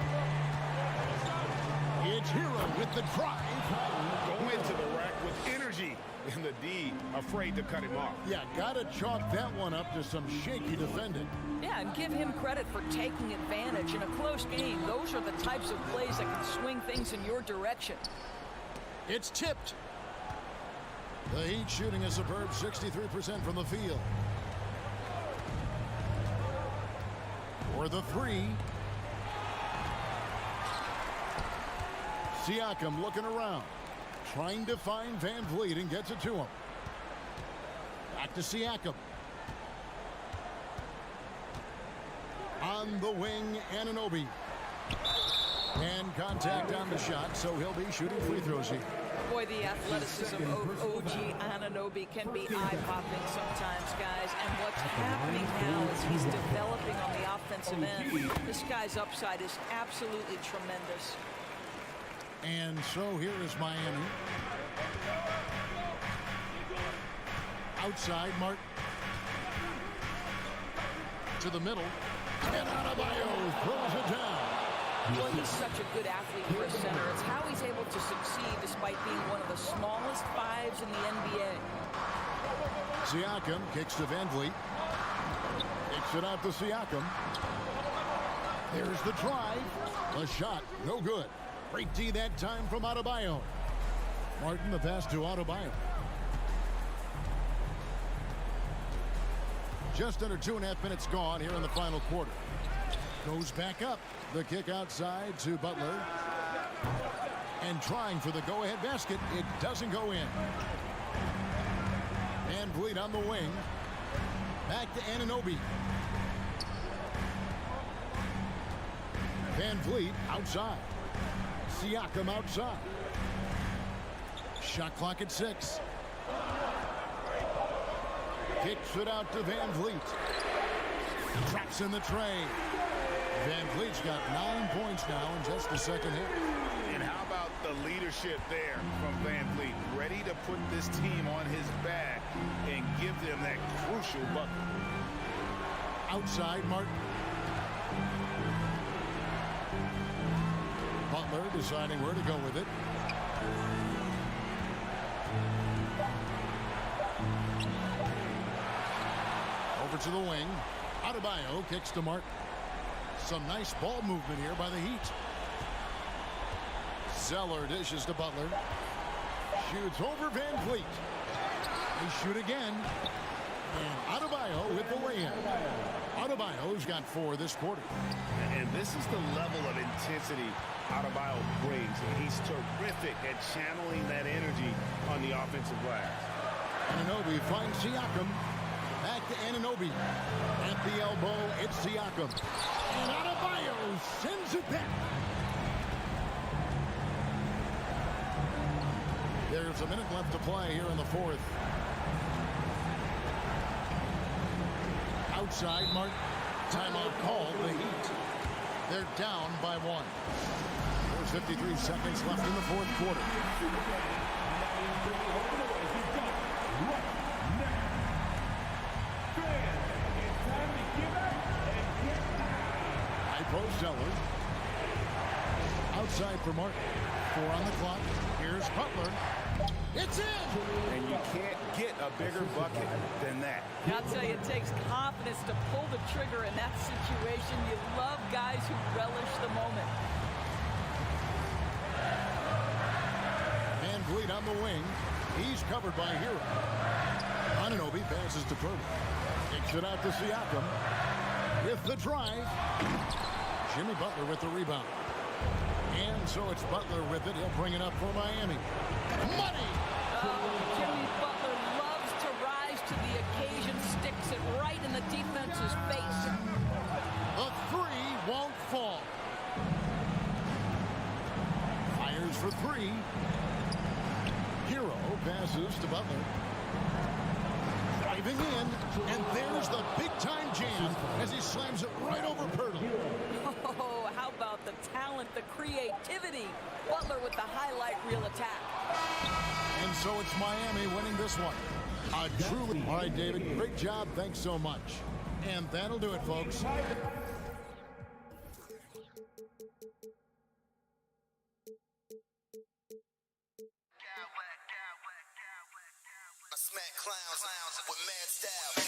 It's Hero with the drive. Go into the rack with energy. And the D afraid to cut him off. Yeah, gotta chalk that one up to some shaky defending. Yeah, and give him credit for taking advantage in a close game. Those are the types of plays that can swing things in your direction. It's tipped. The Heat shooting a superb 63% from the field. For the 3. Siakam looking around. Trying to find VanVleet and gets it to him. Back to Siakam. On the wing, Anunoby. And contact on the shot, so he'll be shooting free throws here. Boy, the athleticism of OG Anunoby can be eye-popping sometimes, guys. And what's happening now is he's developing on the offensive end. This guy's upside is absolutely tremendous. And so here is Miami. Outside, Martin. To the middle. And Adebayo throws it down. Well, he's such a good athlete for a center. It's how he's able to succeed despite being one of the smallest 5s in the NBA. Siakam kicks to VanVleet. Kicks it out to Siakam. There's the drive. The shot, no good. Great D that time from Adebayo. Martin, the pass to Adebayo. Just under 2.5 minutes gone here in the final quarter. Goes back up. The kick outside to Butler. And trying for the go-ahead basket. It doesn't go in. VanVleet on the wing. Back to Anunoby. VanVleet outside. Siakam outside. Shot clock at 6. Kicks it out to VanVleet. Traps in the tray. VanVleet's got 9 points now in just the second hit. And how about the leadership there from VanVleet? Ready to put this team on his back and give them that crucial bucket. Outside, Martin. Butler deciding where to go with it. Over to the wing. Adebayo kicks to Martin. Some nice ball movement here by the Heat. Zeller dishes to Butler. Shoots over VanVleet. They shoot again. And Adebayo with the lay-in. Adebayo's got 4 this quarter. And this is the level of intensity Adebayo brings. And he's terrific at channeling that energy on the offensive glass. Anunoby finds Siakam. Back to Anunoby. At the elbow, it's Siakam. And Adebayo sends it back. There's a minute left to play here in the fourth. Outside, Martin. Timeout called. The Heat. They're down by 1. There's 53 seconds left in the fourth quarter. High post Zeller. Outside for Martin. 4 on the clock. Here's Butler. It's in! And you can't get a bigger bucket than that. I'll tell you, it takes confidence to pull the trigger in that situation. You love guys who relish the moment. Van Vliet on the wing. He's covered by Hero. Anunoby passes to Purdy. Kicks it out to Siakam. With the drive. Jimmy Butler with the rebound. And so it's Butler with it. He'll bring it up for Miami. Money! Jimmy Butler loves to rise to the occasion. Sticks it right in the defense's face. The three won't fall. Fires for 3. Hero passes to Butler. Driving in, and there's the big-time jam as he slams it right over Purtle. Oh, how about the talent, the creativity? Butler with the highlight reel attack. And so it's Miami winning this one. Truly. All right, David, great job. Thanks so much. And that'll do it, folks. Smack clowns with mad style.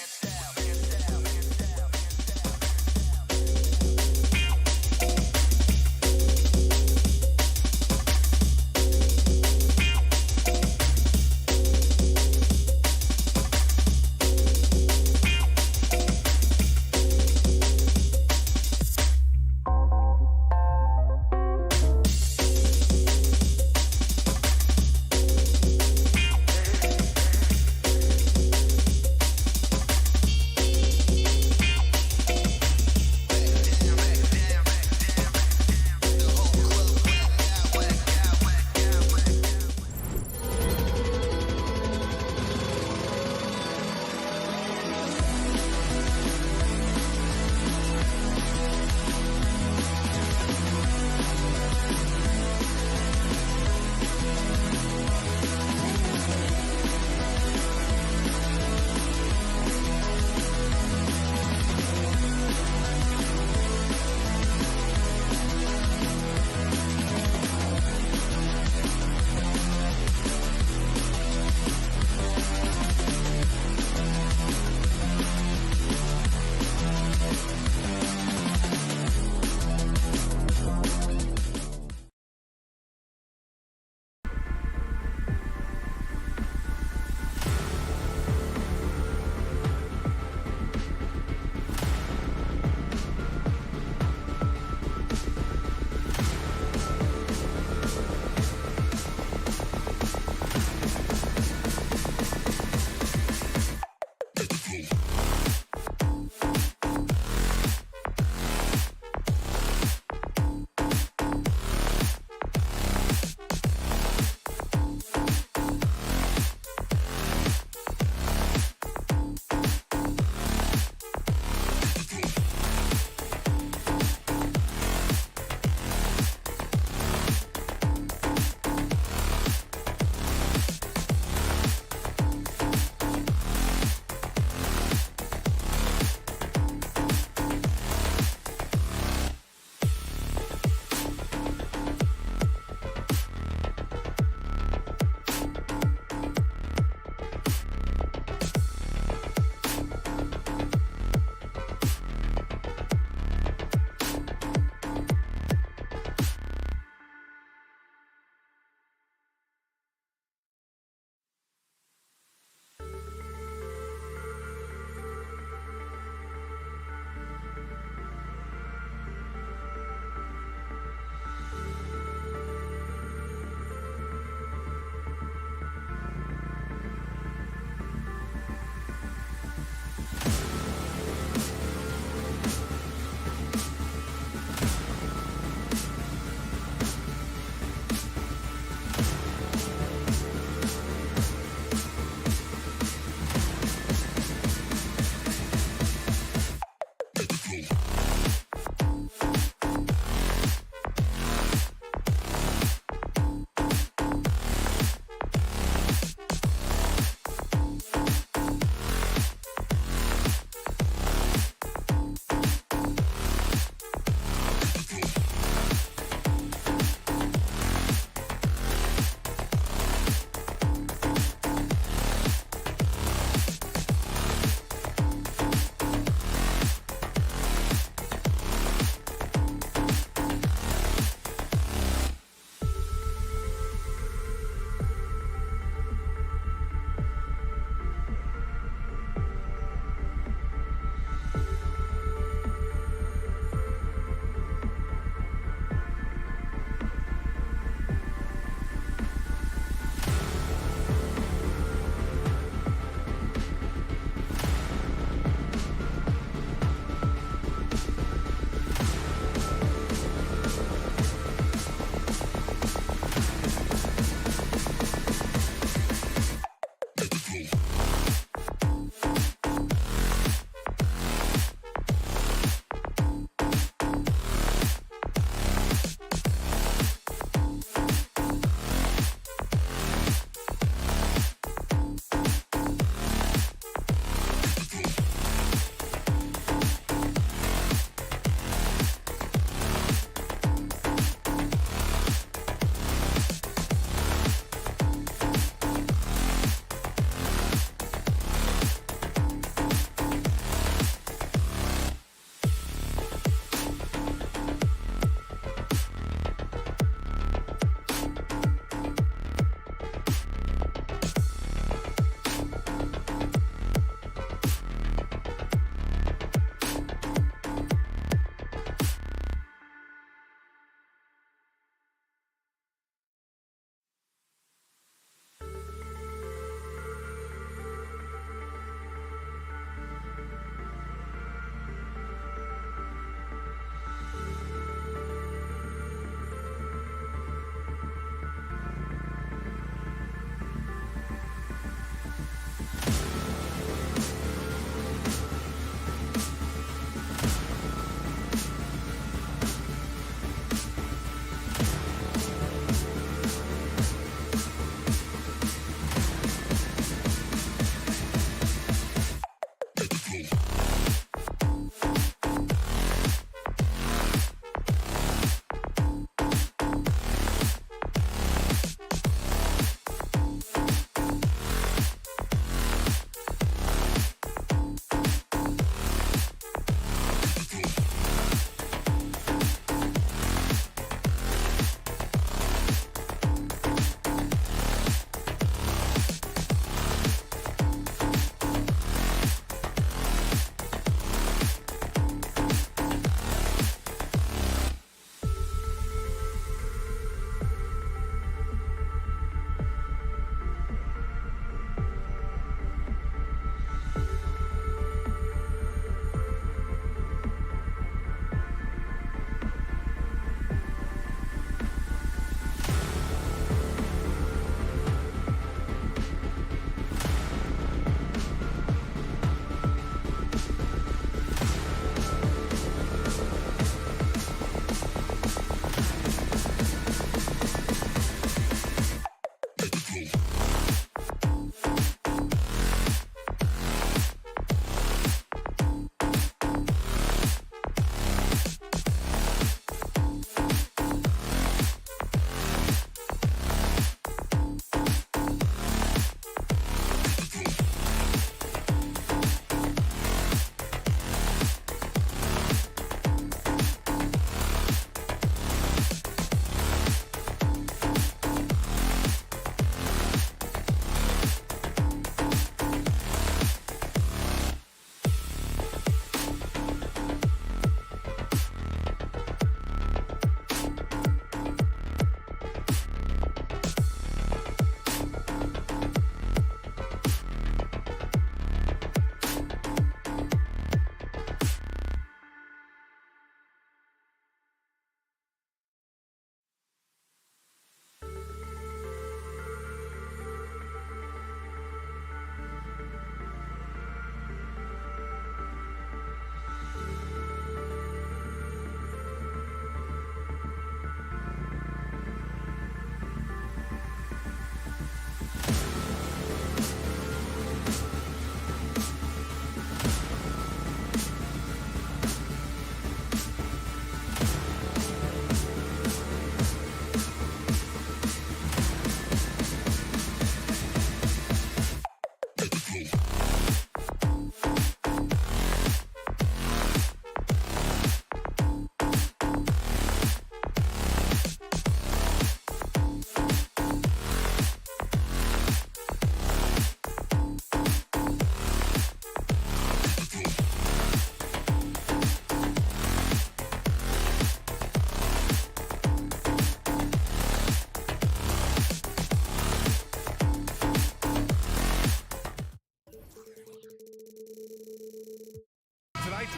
right.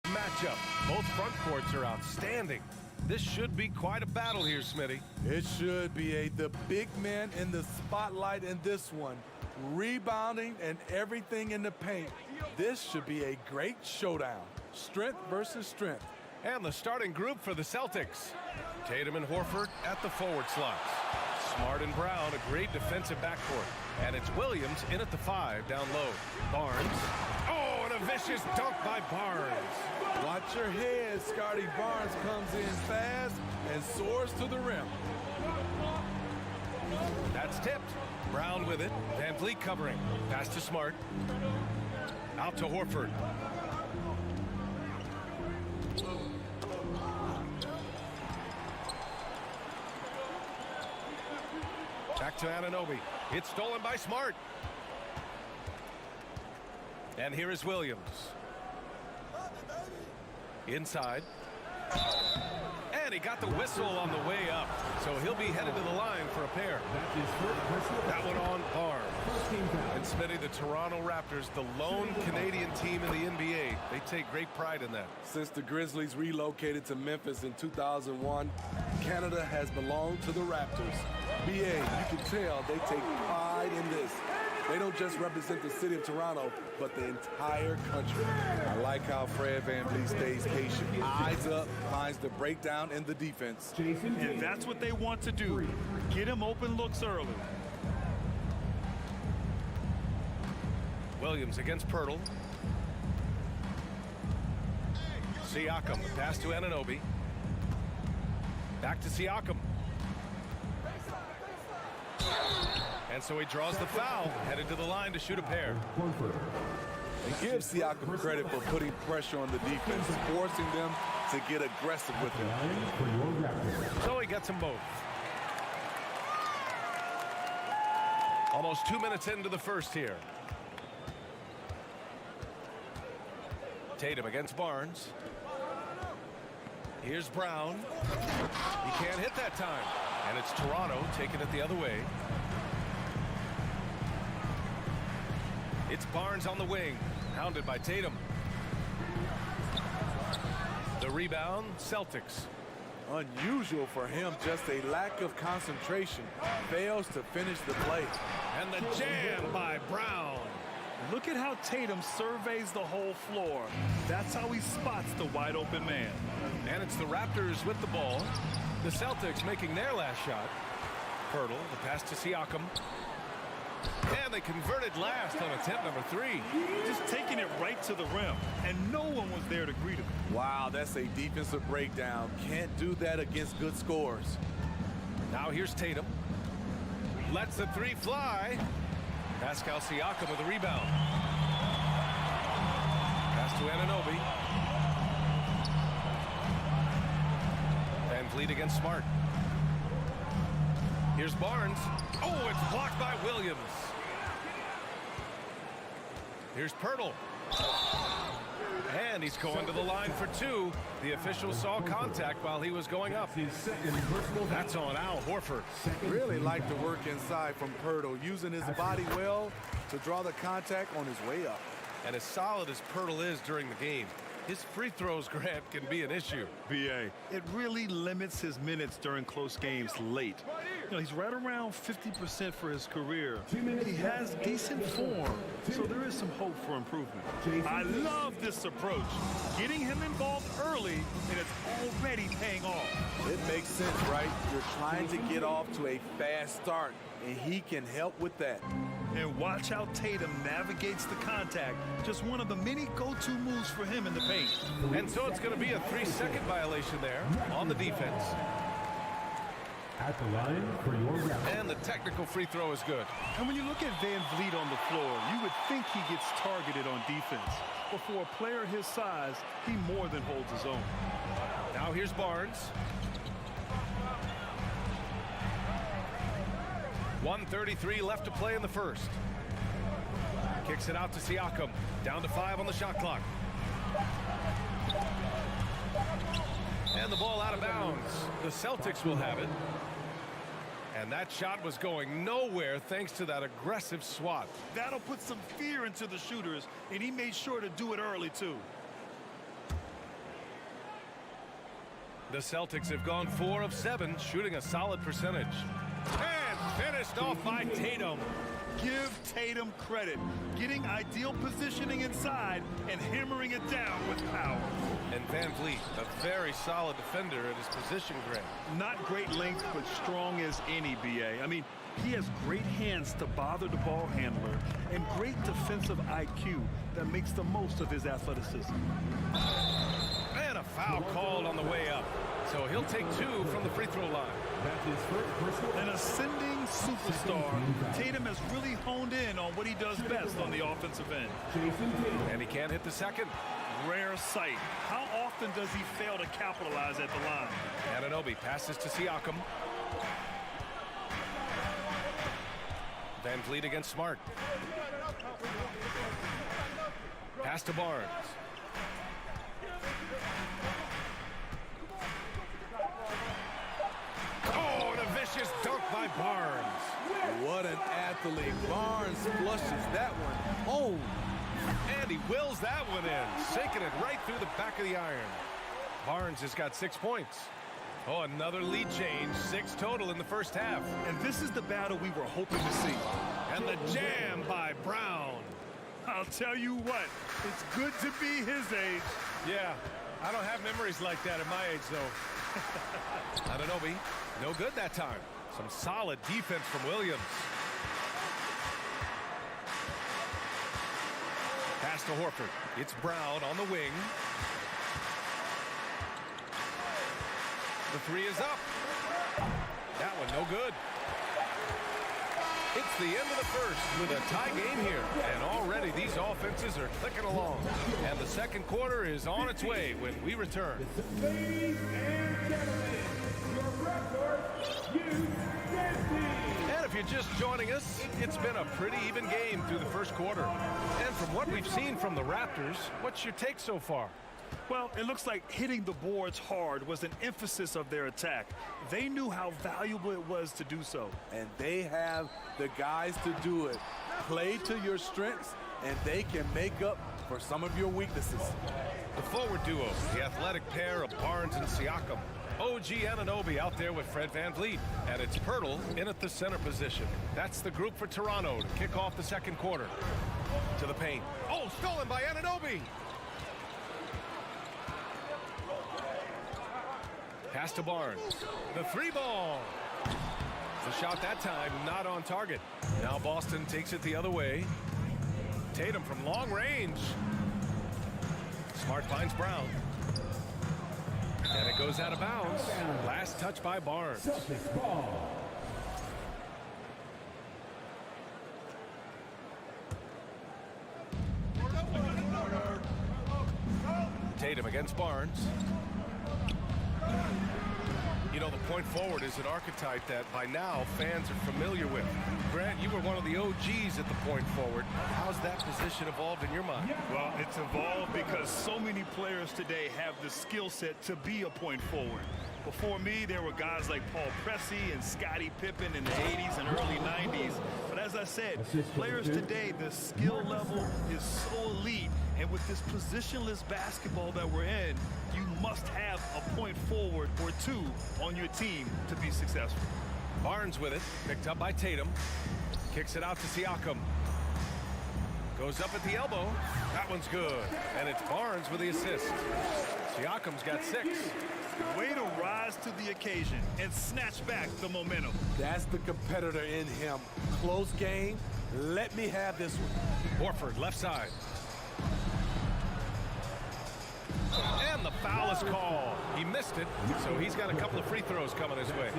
Matchup. Both front courts are outstanding. This should be quite a battle here, Smitty. It should be. The big man in the spotlight in this one. Rebounding and everything in the paint. This should be a great showdown. Strength versus strength. And the starting group for the Celtics. Tatum and Horford at the forward slots. Smart and Brown, a great defensive backcourt. And it's Williams in at the 5 down low. Barnes. Oh, and a vicious dunk by Barnes. Watch your head. Scotty Barnes comes in fast and soars to the rim. That's tipped. Brown with it. Van Vliet covering. Pass to Smart. Out to Horford. Back to Anunoby. It's stolen by Smart. And here is Williams. Inside. And he got the whistle on the way up. So he'll be headed to the line for a pair. That one on Barnes. And Smitty, the Toronto Raptors, the lone Canadian team in the NBA. They take great pride in that. Since the Grizzlies relocated to Memphis in 2001, Canada has belonged to the Raptors. BA, you can tell they take pride in this. They don't just represent the city of Toronto, but the entire country. I like how Fred VanVleet stays patient. Eyes up, finds the breakdown in the defense. And that's what they want to do. Get him open looks early. Williams against Pirtle. Siakam, the pass to Anunoby. Back to Siakam. And so he draws the foul, headed to the line to shoot a pair. And give Siakam credit for putting pressure on the defense, forcing them to get aggressive with him. So he gets them both. Almost 2 minutes into the first here. Tatum against Barnes. Here's Brown. He can't hit that time. And it's Toronto taking it the other way. It's Barnes on the wing, hounded by Tatum. The rebound, Celtics. Unusual for him, just a lack of concentration. Fails to finish the play. And the jam by Brown. Look at how Tatum surveys the whole floor. That's how he spots the wide open man. And it's the Raptors with the ball. The Celtics making their last shot. Pirtle, the pass to Siakam. And they converted last on attempt number 3. Just taking it right to the rim, and no one was there to greet him. Wow, that's a defensive breakdown. Can't do that against good scores. Now here's Tatum. Lets the 3 fly. Pascal Siakam with the rebound. Pass to Anunoby. Van Vliet against Smart. Here's Barnes. Oh, it's blocked by Williams. Here's Pirtle. And he's going to the line for 2. The official saw contact while he was going up. That's on Al Horford. Really like the work inside from Pirtle, using his body well to draw the contact on his way up. And as solid as Pirtle is during the game, his free throws, Grant, can be an issue. BA, it really limits his minutes during close games late. You know, he's right around 50% for his career. He has decent form, so there is some hope for improvement. I love this approach. Getting him involved early, and it's already paying off. It makes sense, right? You're trying to get off to a fast start, and he can help with that. And watch how Tatum navigates the contact. Just one of the many go-to moves for him in the paint. And so it's going to be a 3-second violation there on the defense. At the line for your round. And the technical free throw is good. And when you look at Van Vliet on the floor, you would think he gets targeted on defense. But for a player his size, he more than holds his own. Now here's Barnes. 1:33 left to play in the first. Kicks it out to Siakam. Down to 5 on the shot clock. And the ball out of bounds. The Celtics will have it. And that shot was going nowhere thanks to that aggressive swat. That'll put some fear into the shooters, and he made sure to do it early, too. The Celtics have gone 4 of 7, shooting a solid percentage. And finished off by Tatum. Give Tatum credit. Getting ideal positioning inside and hammering it down with power. And Van Vliet, a very solid defender at his position grade. Not great length, but strong as any, B.A. I mean, he has great hands to bother the ball handler and great defensive IQ that makes the most of his athleticism. And a foul called on the way up. So he'll take 2 from the free throw line. An ascending superstar, Tatum has really honed in on what he does best on the offensive end. And he can't hit the second. Rare sight. How often does he fail to capitalize at the line? Anunoby passes to Siakam. Van Vliet against Smart. Pass to Barnes. Oh, and a vicious dunk by Barnes. What an athlete. Barnes flushes that one home. And he wills that one in, sinking it right through the back of the iron. Barnes has got 6 points. Oh, another lead change, 6 total in the first half. And this is the battle we were hoping to see. And the jam by Brown. I'll tell you what, it's good to be his age. Yeah, I don't have memories like that at my age, though. Anunoby, no good that time. Some solid defense from Williams. Pass to Horford. It's Brown on the wing. The 3 is up. That one no good. It's the end of the first with a tie game here. And already these offenses are clicking along. And the second quarter is on its way when we return. Ladies and gentlemen, your Raptors, And if you're just joining us, it's been a pretty even game through the first quarter. And from what we've seen from the Raptors, what's your take so far? Well, it looks like hitting the boards hard was an emphasis of their attack. They knew how valuable it was to do so. And they have the guys to do it. Play to your strengths, and they can make up for some of your weaknesses. The forward duo, the athletic pair of Barnes and Siakam. OG Anunoby out there with Fred Van Vliet. And it's Pirtle in at the center position. That's the group for Toronto to kick off the second quarter. To the paint. Oh, stolen by Anunoby. Pass to Barnes. The 3 ball. The shot that time not on target. Now Boston takes it the other way. Tatum from long range. Smart finds Brown. And it goes out of bounds. Last touch by Barnes. Tatum against Barnes. You know, the point forward is an archetype that by now fans are familiar with. Grant, you were one of the OGs at the point forward. How's that position evolved in your mind? Well, it's evolved because so many players today have the skill set to be a point forward. Before me, there were guys like Paul Pressey and Scottie Pippen in the 80s and early 90s. But as I said, players today, the skill level is so elite. And with this positionless basketball that we're in, you must have a point forward or 2 on your team to be successful. Barnes with it, picked up by Tatum. Kicks it out to Siakam. Goes up at the elbow. That one's good. And it's Barnes with the assist. Siakam's got 6. Way to rise to the occasion and snatch back the momentum. That's the competitor in him. Close game. Let me have this one. Horford, left side. And the foul is called. He missed it, so he's got a couple of free throws coming his way.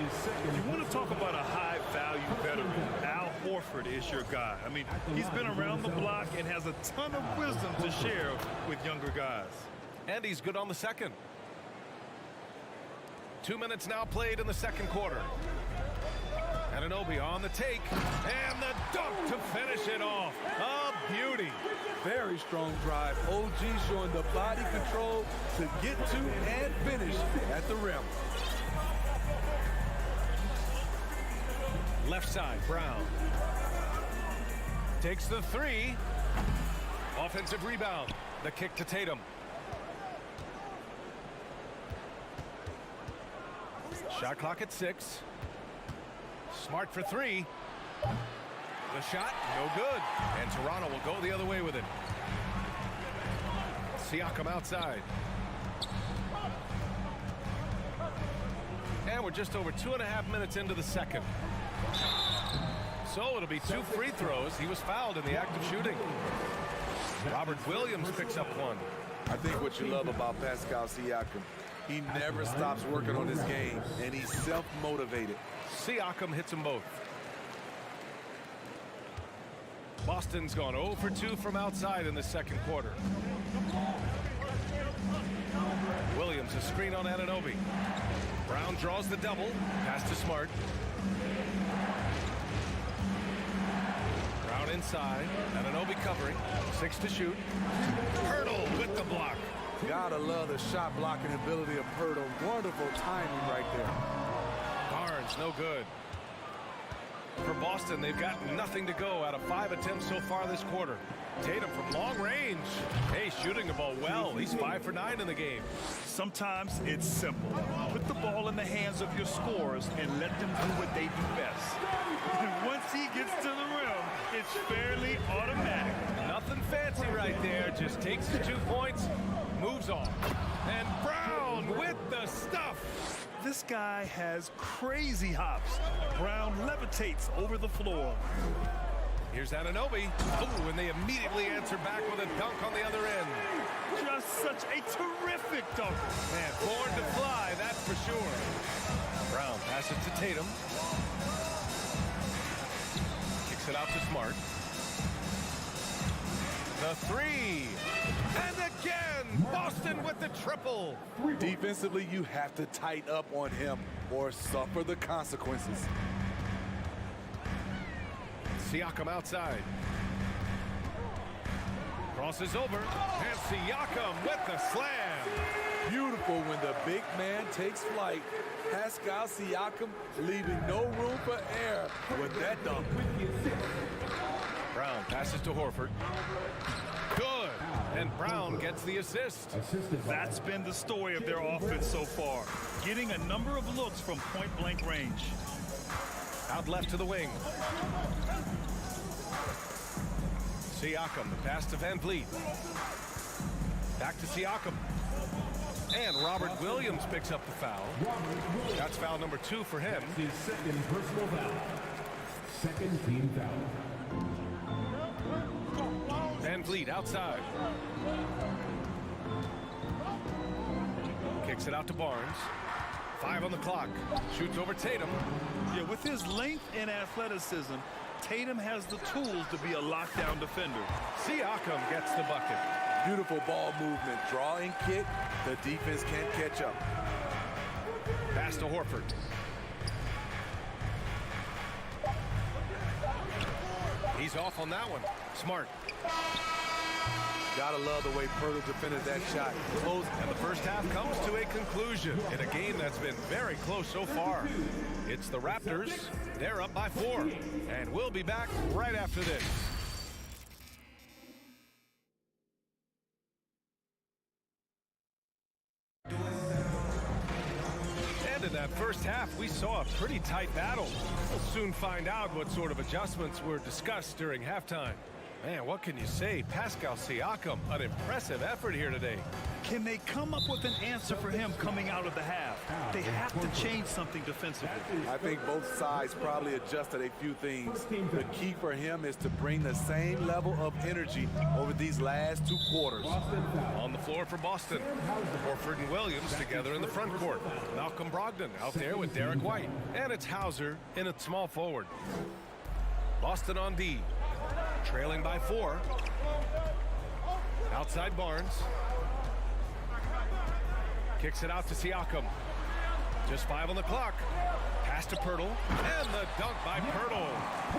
You want to talk about a high-value veteran. Al Horford is your guy. I mean, he's been around the block and has a ton of wisdom to share with younger guys. And he's good on the second. 2 minutes now played in the second quarter. Anunoby on the take. And the dunk to finish it off. A beauty. Very strong drive. OG showing the body control to get to and finish at the rim. Left side, Brown. Takes the three. Offensive rebound. The kick to Tatum. Shot clock at 6. Smart for 3. The shot, no good. And Toronto will go the other way with it. Siakam outside. And we're just over 2.5 minutes into the second. So it'll be 2 free throws. He was fouled in the act of shooting. Robert Williams picks up 1. I think what you love about Pascal Siakam, he never stops working on his game, and he's self-motivated. Siakam hits them both. Boston's gone 0 for 2 from outside in the second quarter. Williams a screen on Anunoby. Brown draws the double. Pass to Smart. Brown inside. Anunoby covering. 6 to shoot. Pirtle with the block. Gotta love the shot blocking ability of Pirtle. Wonderful timing right there. Barnes no good. For Boston, they've got nothing to go out of 5 attempts so far this quarter. Tatum from long range. Hey, shooting the ball well. He's 5 for 9 in the game. Sometimes it's simple. Put the ball in the hands of your scorers and let them do what they do best. And once he gets to the rim, it's fairly automatic. Nothing fancy right there. Just takes his 2 points, moves on. And Brown with the stuff. This guy has crazy hops. Brown levitates over the floor. Here's Anunoby. Oh, and they immediately answer back with a dunk on the other end. Just such a terrific dunk. Man, born to fly, that's for sure. Brown passes to Tatum. Kicks it out to Smart. The 3. And again, Boston with the triple. Defensively, you have to tighten up on him or suffer the consequences. Siakam outside. Crosses over. And Siakam with the slam. Beautiful when the big man takes flight. Pascal Siakam leaving no room for error with that dunk. Brown passes to Horford. Good. And Brown gets the assist. That's been the story of their offense so far. Getting a number of looks from point-blank range. Out left to the wing. Siakam, the pass to Van Vliet. Back to Siakam. And Robert Williams picks up the foul. That's foul number 2 for him. His second personal foul. Second team foul. Van Vliet outside. Kicks it out to Barnes. 5 on the clock. Shoots over Tatum. Yeah, with his length and athleticism, Tatum has the tools to be a lockdown defender. Siakam gets the bucket. Beautiful ball movement. Draw and kick. The defense can't catch up. Pass to Horford. He's off on that one. Smart. Gotta love the way Pirtle defended that shot. Close. And the first half comes to a conclusion in a game that's been very close so far. It's the Raptors. They're up by 4. And we'll be back right after this. And in that first half, we saw a pretty tight battle. We'll soon find out what sort of adjustments were discussed during halftime. Man, what can you say? Pascal Siakam, an impressive effort here today. Can they come up with an answer for him coming out of the half? They have to change something defensively. I think both sides probably adjusted a few things. The key for him is to bring the same level of energy over these last 2 quarters. On the floor for Boston, Horford and Williams together in the front court. Malcolm Brogdon out there with Derek White. And it's Hauser in at small forward. Boston on D. Trailing by 4. Outside Barnes. Kicks it out to Siakam. Just 5 on the clock. Pass to Pirtle, and the dunk by Pirtle.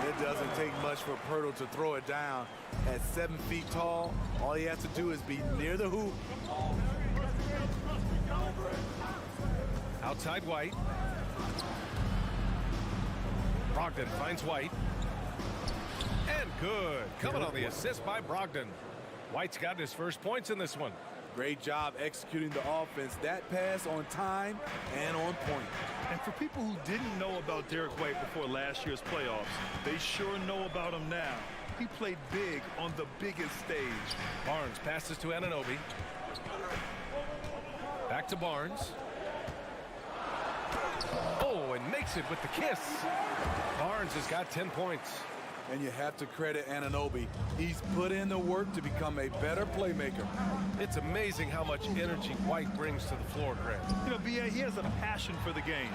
It doesn't take much for Pirtle to throw it down. At 7 feet tall, all he has to do is be near the hoop. Outside White. Brogdon finds White. And good. Coming on the assist by Brogdon. White's got his first points in this one. Great job executing the offense. That pass on time and on point. And for people who didn't know about Derek White before last year's playoffs, they sure know about him now. He played big on the biggest stage. Barnes passes to Anunoby. Back to Barnes. Oh, and makes it with the kiss. Barnes has got 10 points. And you have to credit Anunoby. He's put in the work to become a better playmaker. It's amazing how much energy White brings to the floor, Greg. You know, B.A., he has a passion for the game.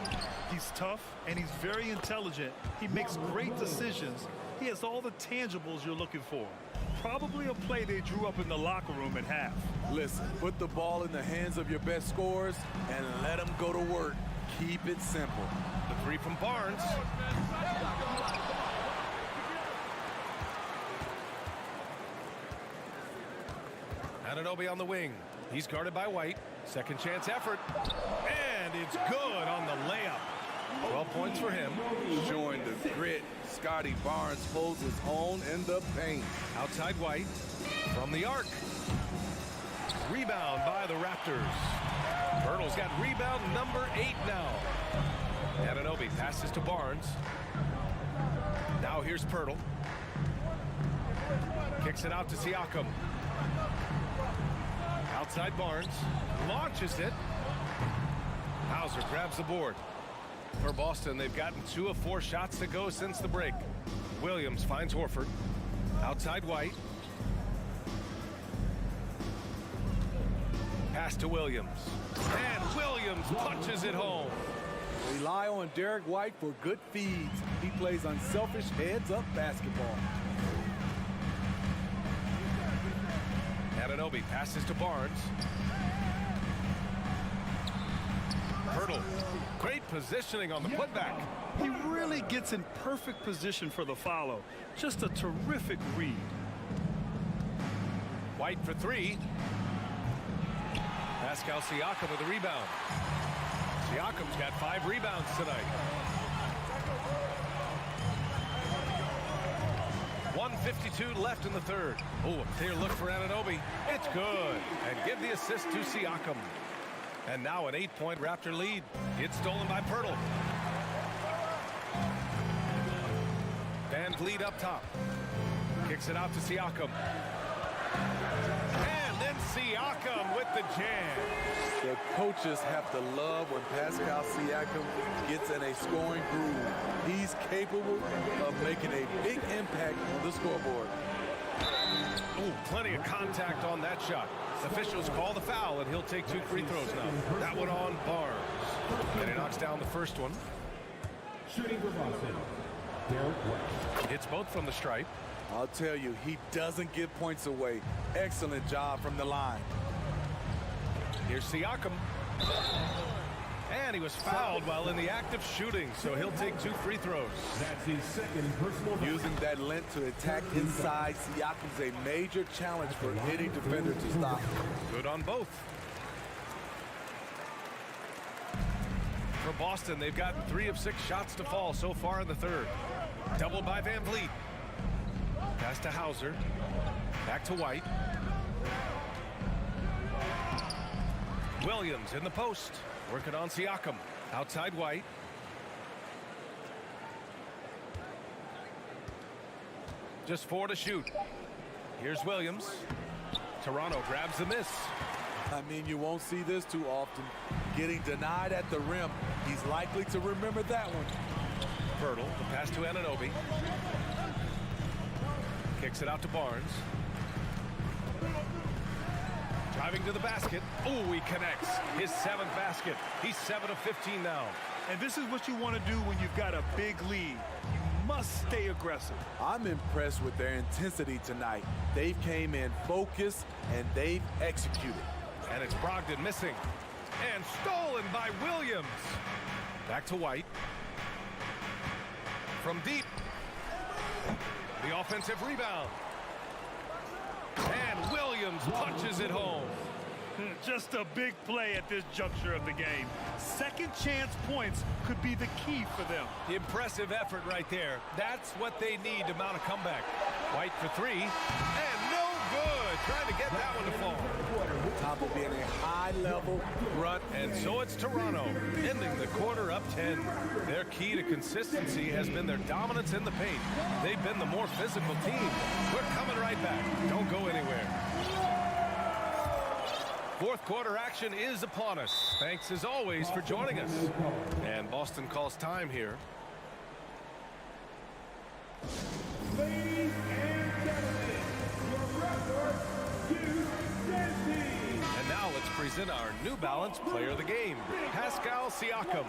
He's tough, and he's very intelligent. He makes great decisions. He has all the tangibles you're looking for. Probably a play they drew up in the locker room at half. Listen, put the ball in the hands of your best scorers and let them go to work. Keep it simple. The three from Barnes. Anunoby on the wing. He's guarded by White. Second chance effort. And it's good on the layup. 12 points for him. Showing the grit. Scotty Barnes holds his own in the paint. Outside White. From the arc. Rebound by the Raptors. Pirtle's got rebound number 8 now. Anunoby passes to Barnes. Now here's Pirtle. Kicks it out to Siakam. Outside Barnes. Launches it. Hauser grabs the board. For Boston, they've gotten 2 of 4 shots to go since the break. Williams finds Horford. Outside White. Pass to Williams. And Williams punches it home. Rely on Derek White for good feeds. He plays unselfish heads-up basketball. Anunoby passes to Barnes. Pirtle. Great positioning on the putback. He really gets in perfect position for the follow. Just a terrific read. White for 3. Pascal Siakam with a rebound. Siakam's got 5 rebounds tonight. 1:52 left in the third. Oh, a clear look for Anunoby. It's good. And give the assist to Siakam. And now an 8-point Raptor lead. It's stolen by Pirtle. Van Vliet up top. Kicks it out to Siakam. And then Siakam with the jam. The coaches have to love when Pascal Siakam gets in a scoring groove. He's capable of making a big impact on the scoreboard. Oh, plenty of contact on that shot. Officials call the foul, and he'll take 2 free throws now. That one on Barnes. And he knocks down the first one. Shooting for Boston, Derek White. It's both from the stripe. I'll tell you, he doesn't give points away. Excellent job from the line. Here's Siakam. And he was fouled while in the act of shooting, so he'll take 2 free throws. That's his second personal. Using that length to attack inside, Siakam's a major challenge for any defender to stop. Good on both. For Boston, they've gotten 3 of 6 shots to fall so far in the third. Doubled by Van Vliet. Pass to Hauser. Back to White. Williams in the post. Working on Siakam. Outside White. Just 4 to shoot. Here's Williams. Toronto grabs the miss. I mean, you won't see this too often. Getting denied at the rim. He's likely to remember that one. Pirtle, the pass to Anunoby. Kicks it out to Barnes. Driving to the basket. Oh, he connects. His 7th basket. He's 7 of 15 now. And this is what you want to do when you've got a big lead. You must stay aggressive. I'm impressed with their intensity tonight. They came in focused, and they've executed. And it's Brogdon missing. And stolen by Williams. Back to White. From deep. The offensive rebound. And Williams punches it home. Just a big play at this juncture of the game. Second chance points could be the key for them. Impressive effort right there. That's what they need to mount a comeback. White for three. And no good. Trying to get that one to fall. Top will be in a high-level run. And so it's Toronto, ending the quarter up 10. Their key to consistency has been their dominance in the paint. They've been the more physical team. We're coming right back. Don't go anywhere. Fourth quarter action is upon us. Thanks as always for joining us. And Boston calls time here. Ladies and gentlemen, your Raptors, And now let's present our New Balance Player of the Game, Pascal Siakam.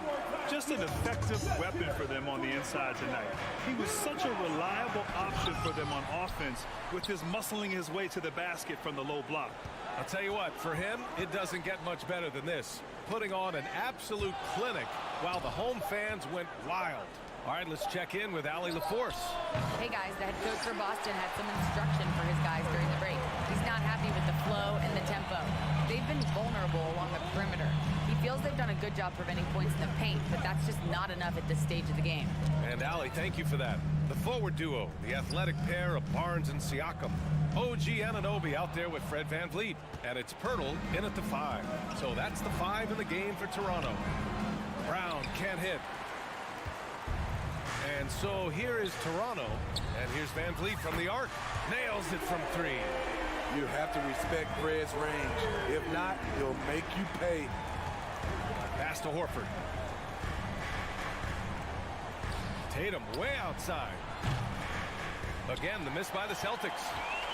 Just an effective weapon for them on the inside tonight. He was such a reliable option for them on offense with his muscling his way to the basket from the low block. I'll tell you what, for him, it doesn't get much better than this. Putting on an absolute clinic while the home fans went wild. All right, let's check in with Allie LaForce. Hey, guys, the head coach for Boston had some instruction for his guys during the break. He's not happy with the flow and the tempo. They've been vulnerable along the perimeter. He feels they've done a good job preventing points in the paint, but that's just not enough at this stage of the game. And Allie, thank you for that. The forward duo, the athletic pair of Barnes and Siakam. OG Anunoby out there with Fred VanVleet. And it's Pirtle in at the 5. So that's the 5 in the game for Toronto. Brown can't hit. And so here is Toronto. And here's VanVleet from the arc. Nails it from 3. You have to respect Fred's range. If not, he'll make you pay. Pass to Horford. Tatum way outside. Again, the miss by the Celtics.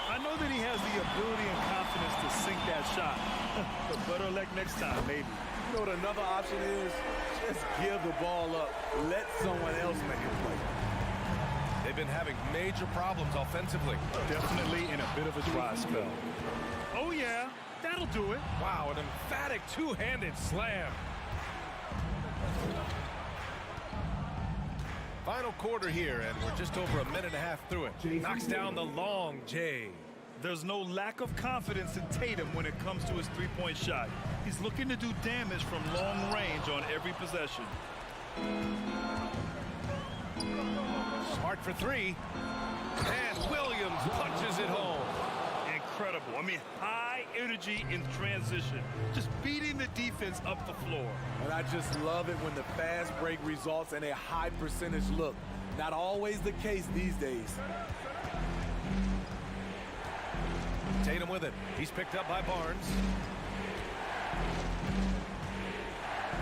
I know that he has the ability and confidence to sink that shot. But better luck next time, maybe. You know what another option is? Just give the ball up. Let someone else make a play. They've been having major problems offensively. Definitely in a bit of a dry spell. Oh, yeah. That'll do it. Wow, an emphatic two-handed slam. Final quarter here, and we're just over a minute and a half through it. Knocks down the long J. There's no lack of confidence in Tatum when it comes to his three-point shot. He's looking to do damage from long range on every possession. Smart for 3. And Williams punches it home. Incredible. I mean, high energy in transition. Just beating the defense up the floor. And I just love it when the fast break results in a high percentage look. Not always the case these days. Tatum with it. He's picked up by Barnes.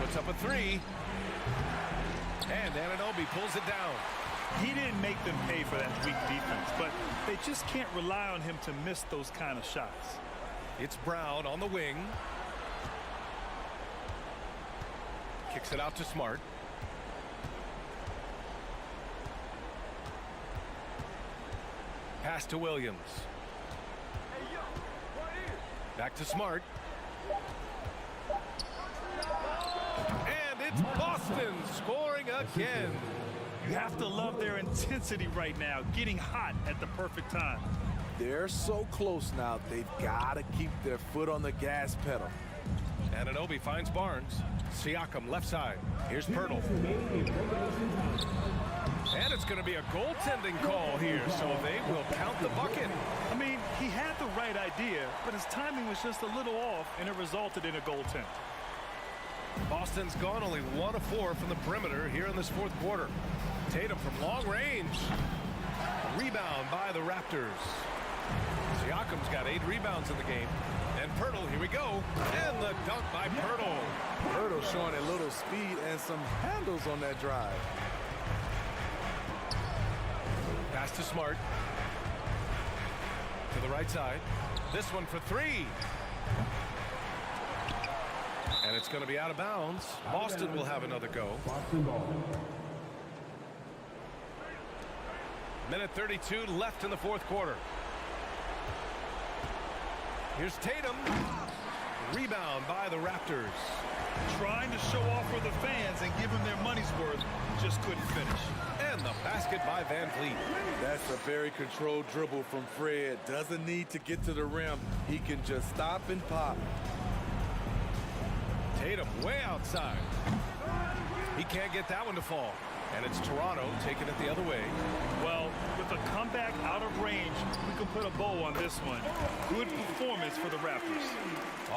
Puts up a 3. And Anunoby pulls it down. He didn't make them pay for that weak defense, but they just can't rely on him to miss those kind of shots. It's Brown on the wing. Kicks it out to Smart. Pass to Williams. Back to Smart. And it's Boston scoring again. You have to love their intensity right now, getting hot at the perfect time. They're so close now, they've got to keep their foot on the gas pedal. Anunoby finds Barnes. Siakam left side. Here's Pirtle. And it's going to be a goaltending call here, so they will count the bucket. I mean, he had the right idea, but his timing was just a little off, and it resulted in a goaltend. Boston's gone only 1 of 4 from the perimeter here in this fourth quarter. Tatum from long range. Rebound by the Raptors. Siakam's got 8 rebounds in the game. And Pirtle, here we go. And the dunk by Pirtle. Pirtle showing a little speed and some handles on that drive. Pass to Smart. To the right side. This one for 3. And it's going to be out of bounds. Boston will have another go. Minute 32 left in the fourth quarter. Here's Tatum. Rebound by the Raptors. Trying to show off for the fans and give them their money's worth, just couldn't finish. And the basket by Van Vliet. That's a very controlled dribble from Fred. Doesn't need to get to the rim. He can just stop and pop. Tatum way outside. He can't get that one to fall. And it's Toronto taking it the other way. Well, with a comeback out of range, we can put a bow on this one. Good performance for the Raptors.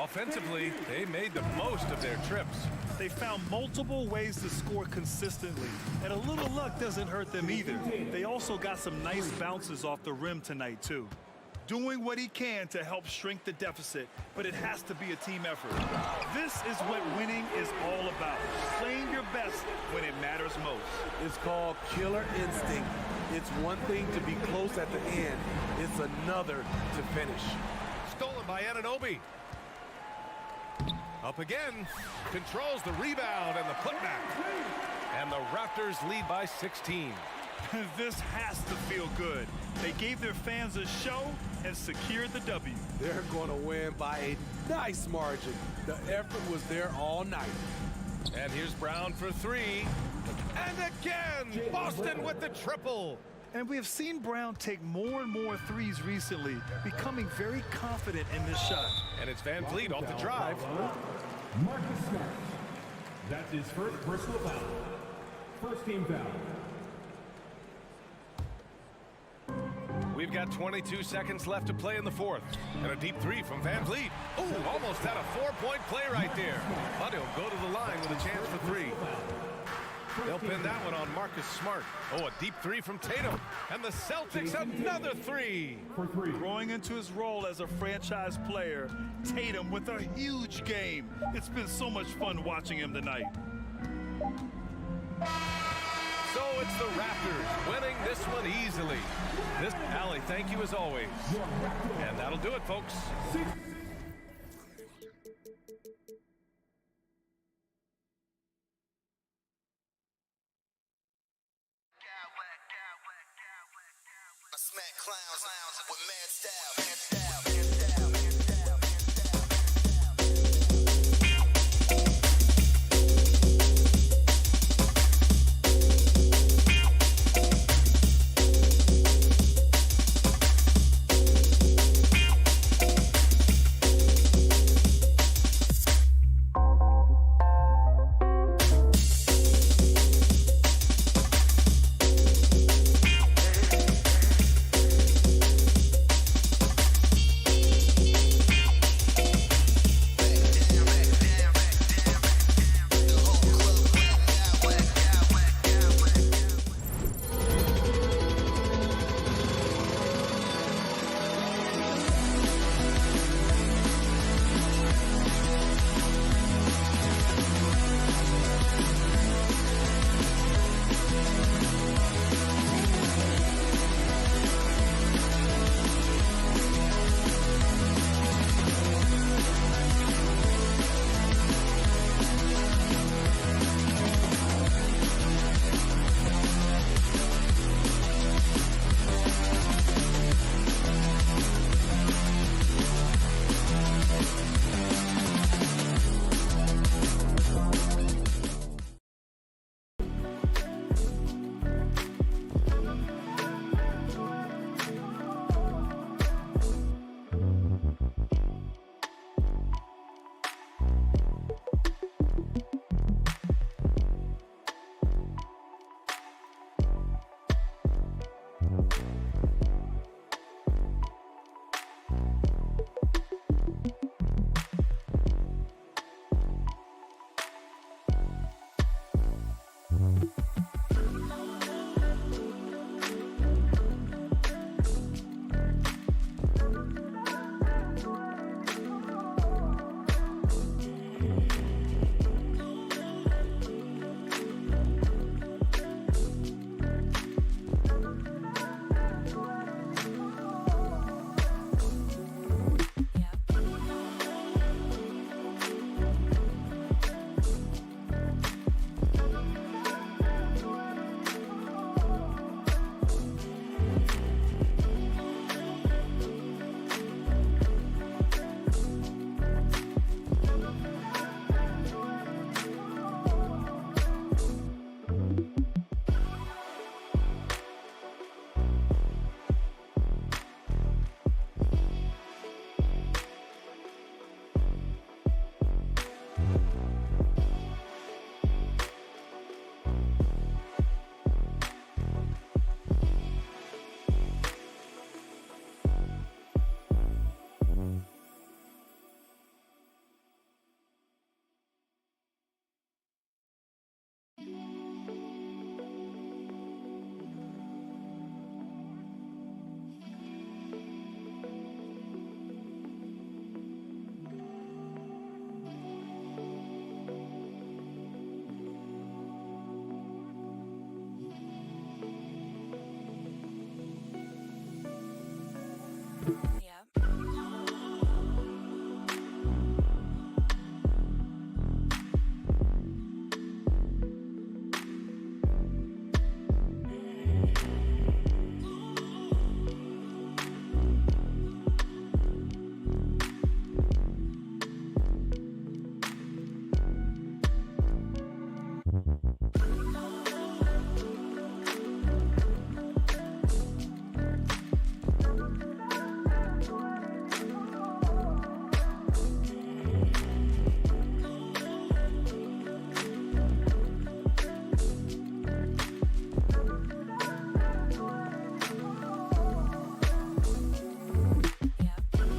Offensively, they made the most of their trips. They found multiple ways to score consistently, and a little luck doesn't hurt them either. They also got some nice bounces off the rim tonight, too. Doing what he can to help shrink the deficit, but it has to be a team effort. This is what winning is all about, playing your best when it matters most. It's called killer instinct. It's one thing to be close at the end. It's another to finish. Stolen by Anunoby. Up again, controls the rebound and the putback. And the Raptors lead by 16. This has to feel good. They gave their fans a show and secured the W. They're going to win by a nice margin. The effort was there all night. And here's Brown for three. And again, Boston with the triple. And we have seen Brown take more and more threes recently, becoming very confident in this shot. And it's Van Vliet off the drive. Marcus Smart. That's his first personal foul. First team foul. We've got 22 seconds left to play in the fourth. And a deep three from Van Vliet. Ooh, almost had a four-point play right there. But he'll go to the line with a chance for three. They'll pin that one on Marcus Smart. Oh, a deep three from Tatum. And the Celtics another three. Growing into his role as a franchise player, Tatum with a huge game. It's been so much fun watching him tonight. So it's the Raptors winning this one easily. Allie, thank you as always. And that'll do it, folks. I smack clowns with mad style.